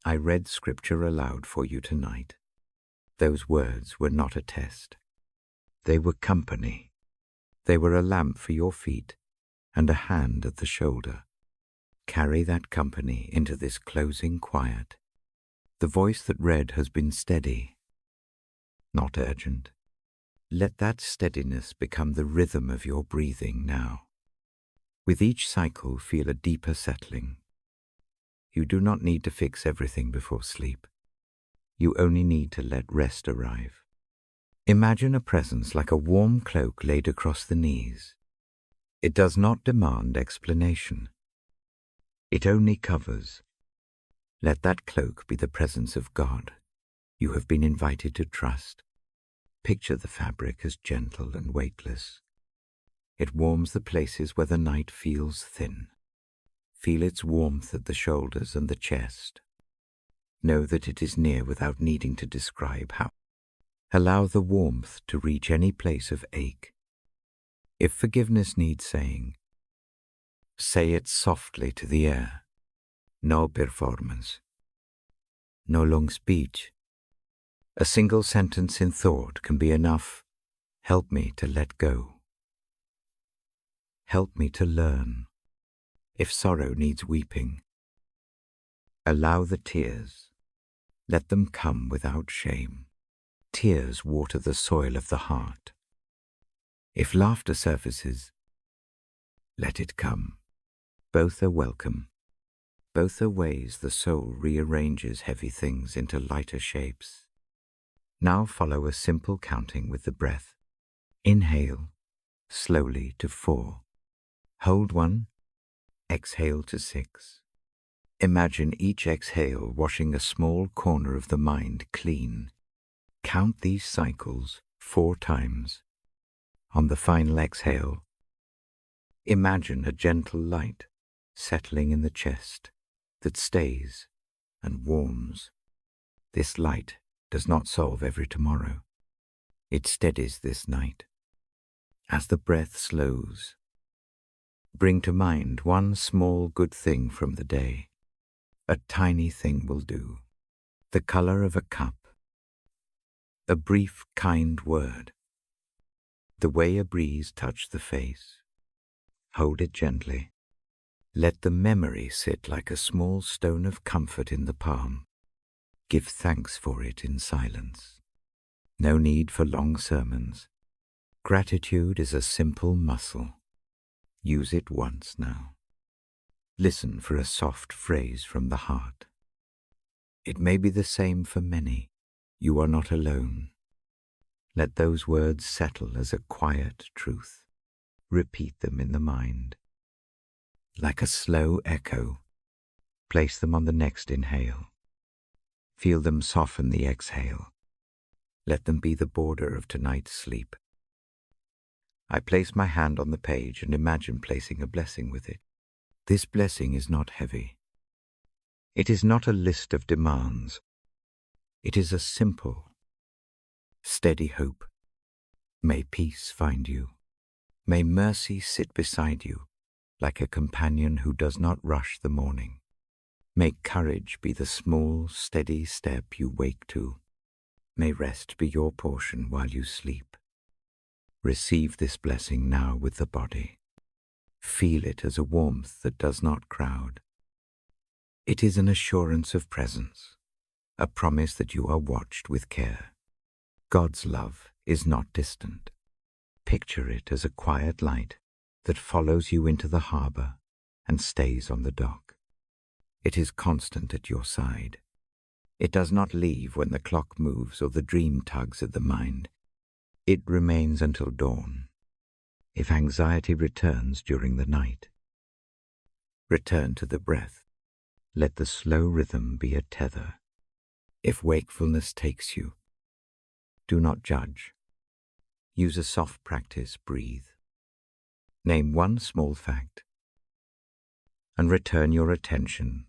I read scripture aloud for you tonight. Those words were not a test. They were company. They were a lamp for your feet and a hand at the shoulder. Carry that company into this closing quiet. The voice that read has been steady, not urgent. Let that steadiness become the rhythm of your breathing now. With each cycle, feel a deeper settling. You do not need to fix everything before sleep. You only need to let rest arrive. Imagine a presence like a warm cloak laid across the knees. It does not demand explanation. It only covers. Let that cloak be the presence of God. You have been invited to trust. Picture the fabric as gentle and weightless. It warms the places where the night feels thin. Feel its warmth at the shoulders and the chest. Know that it is near without needing to describe how. Allow the warmth to reach any place of ache. If forgiveness needs saying, say it softly to the air. No performance. No long speech. A single sentence in thought can be enough. Help me to let go. Help me to learn. If sorrow needs weeping, allow the tears. Let them come without shame. Tears water the soil of the heart. If laughter surfaces, let it come. Both are welcome. Both are ways the soul rearranges heavy things into lighter shapes. Now follow a simple counting with the breath. Inhale slowly to 4. Hold 1. Exhale to 6. Imagine each exhale washing a small corner of the mind clean. Count these cycles 4 times. On the final exhale, imagine a gentle light settling in the chest that stays and warms. This light does not solve every tomorrow. It steadies this night. As the breath slows, bring to mind one small good thing from the day. A tiny thing will do. The color of a cup. A brief, kind word. The way a breeze touched the face. Hold it gently. Let the memory sit like a small stone of comfort in the palm. Give thanks for it in silence. No need for long sermons. Gratitude is a simple muscle. Use it once now. Listen for a soft phrase from the heart. It may be the same for many. You are not alone. Let those words settle as a quiet truth. Repeat them in the mind. Like a slow echo, place them on the next inhale. Feel them soften the exhale. Let them be the border of tonight's sleep. I place my hand on the page and imagine placing a blessing with it. This blessing is not heavy. It is not a list of demands. It is a simple, steady hope. May peace find you. May mercy sit beside you, like a companion who does not rush the morning. May courage be the small, steady step you wake to. May rest be your portion while you sleep. Receive this blessing now with the body. Feel it as a warmth that does not crowd. It is an assurance of presence, a promise that you are watched with care. God's love is not distant. Picture it as a quiet light that follows you into the harbor and stays on the dock. It is constant at your side. It does not leave when the clock moves or the dream tugs at the mind. It remains until dawn. If anxiety returns during the night, return to the breath. Let the slow rhythm be a tether. If wakefulness takes you, do not judge. Use a soft practice, breathe. Name one small fact, and return your attention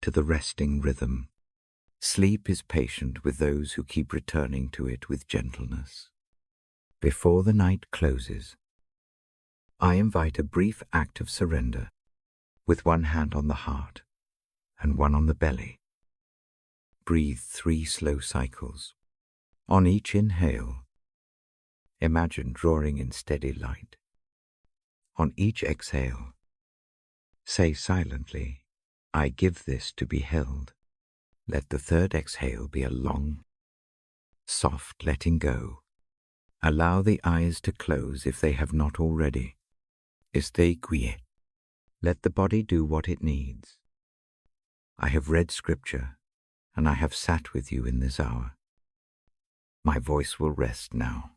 to the resting rhythm. Sleep is patient with those who keep returning to it with gentleness. Before the night closes, I invite a brief act of surrender with one hand on the heart and one on the belly. Breathe 3 slow cycles. On each inhale, imagine drawing in steady light. On each exhale, say silently, I give this to be held. Let the third exhale be a long, soft letting go. Allow the eyes to close if they have not already. Stay quiet. Let the body do what it needs. I have read scripture, and I have sat with you in this hour. My voice will rest now.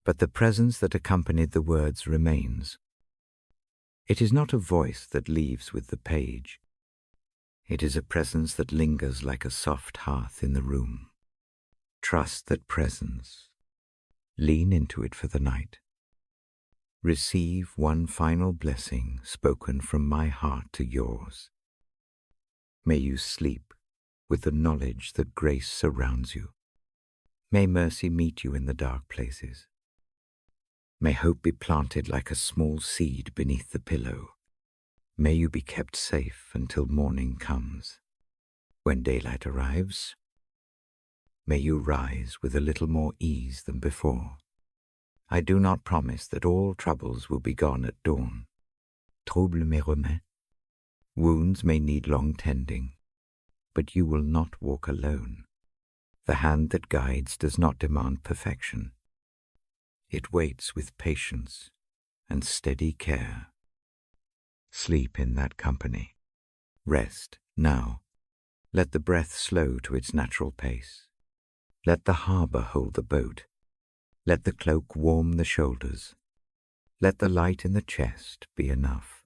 But the presence that accompanied the words remains. It is not a voice that leaves with the page. It is a presence that lingers like a soft hearth in the room. Trust that presence. Lean into it for the night. Receive one final blessing spoken from my heart to yours. May you sleep with the knowledge that grace surrounds you. May mercy meet you in the dark places. May hope be planted like a small seed beneath the pillow. May you be kept safe until morning comes. When daylight arrives, may you rise with a little more ease than before. I do not promise that all troubles will be gone at dawn. Troubles me remet. Wounds may need long tending, but you will not walk alone. The hand that guides does not demand perfection. It waits with patience and steady care. Sleep in that company. Rest now. Let the breath slow to its natural pace. Let the harbor hold the boat. Let the cloak warm the shoulders. Let the light in the chest be enough.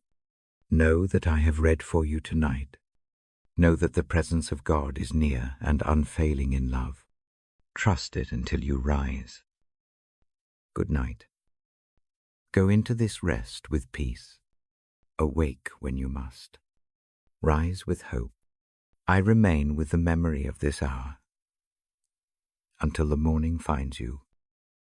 Know that I have read for you tonight. Know that the presence of God is near and unfailing in love. Trust it until you rise. Good night. Go into this rest with peace. Awake when you must. Rise with hope. I remain with the memory of this hour until the morning finds you.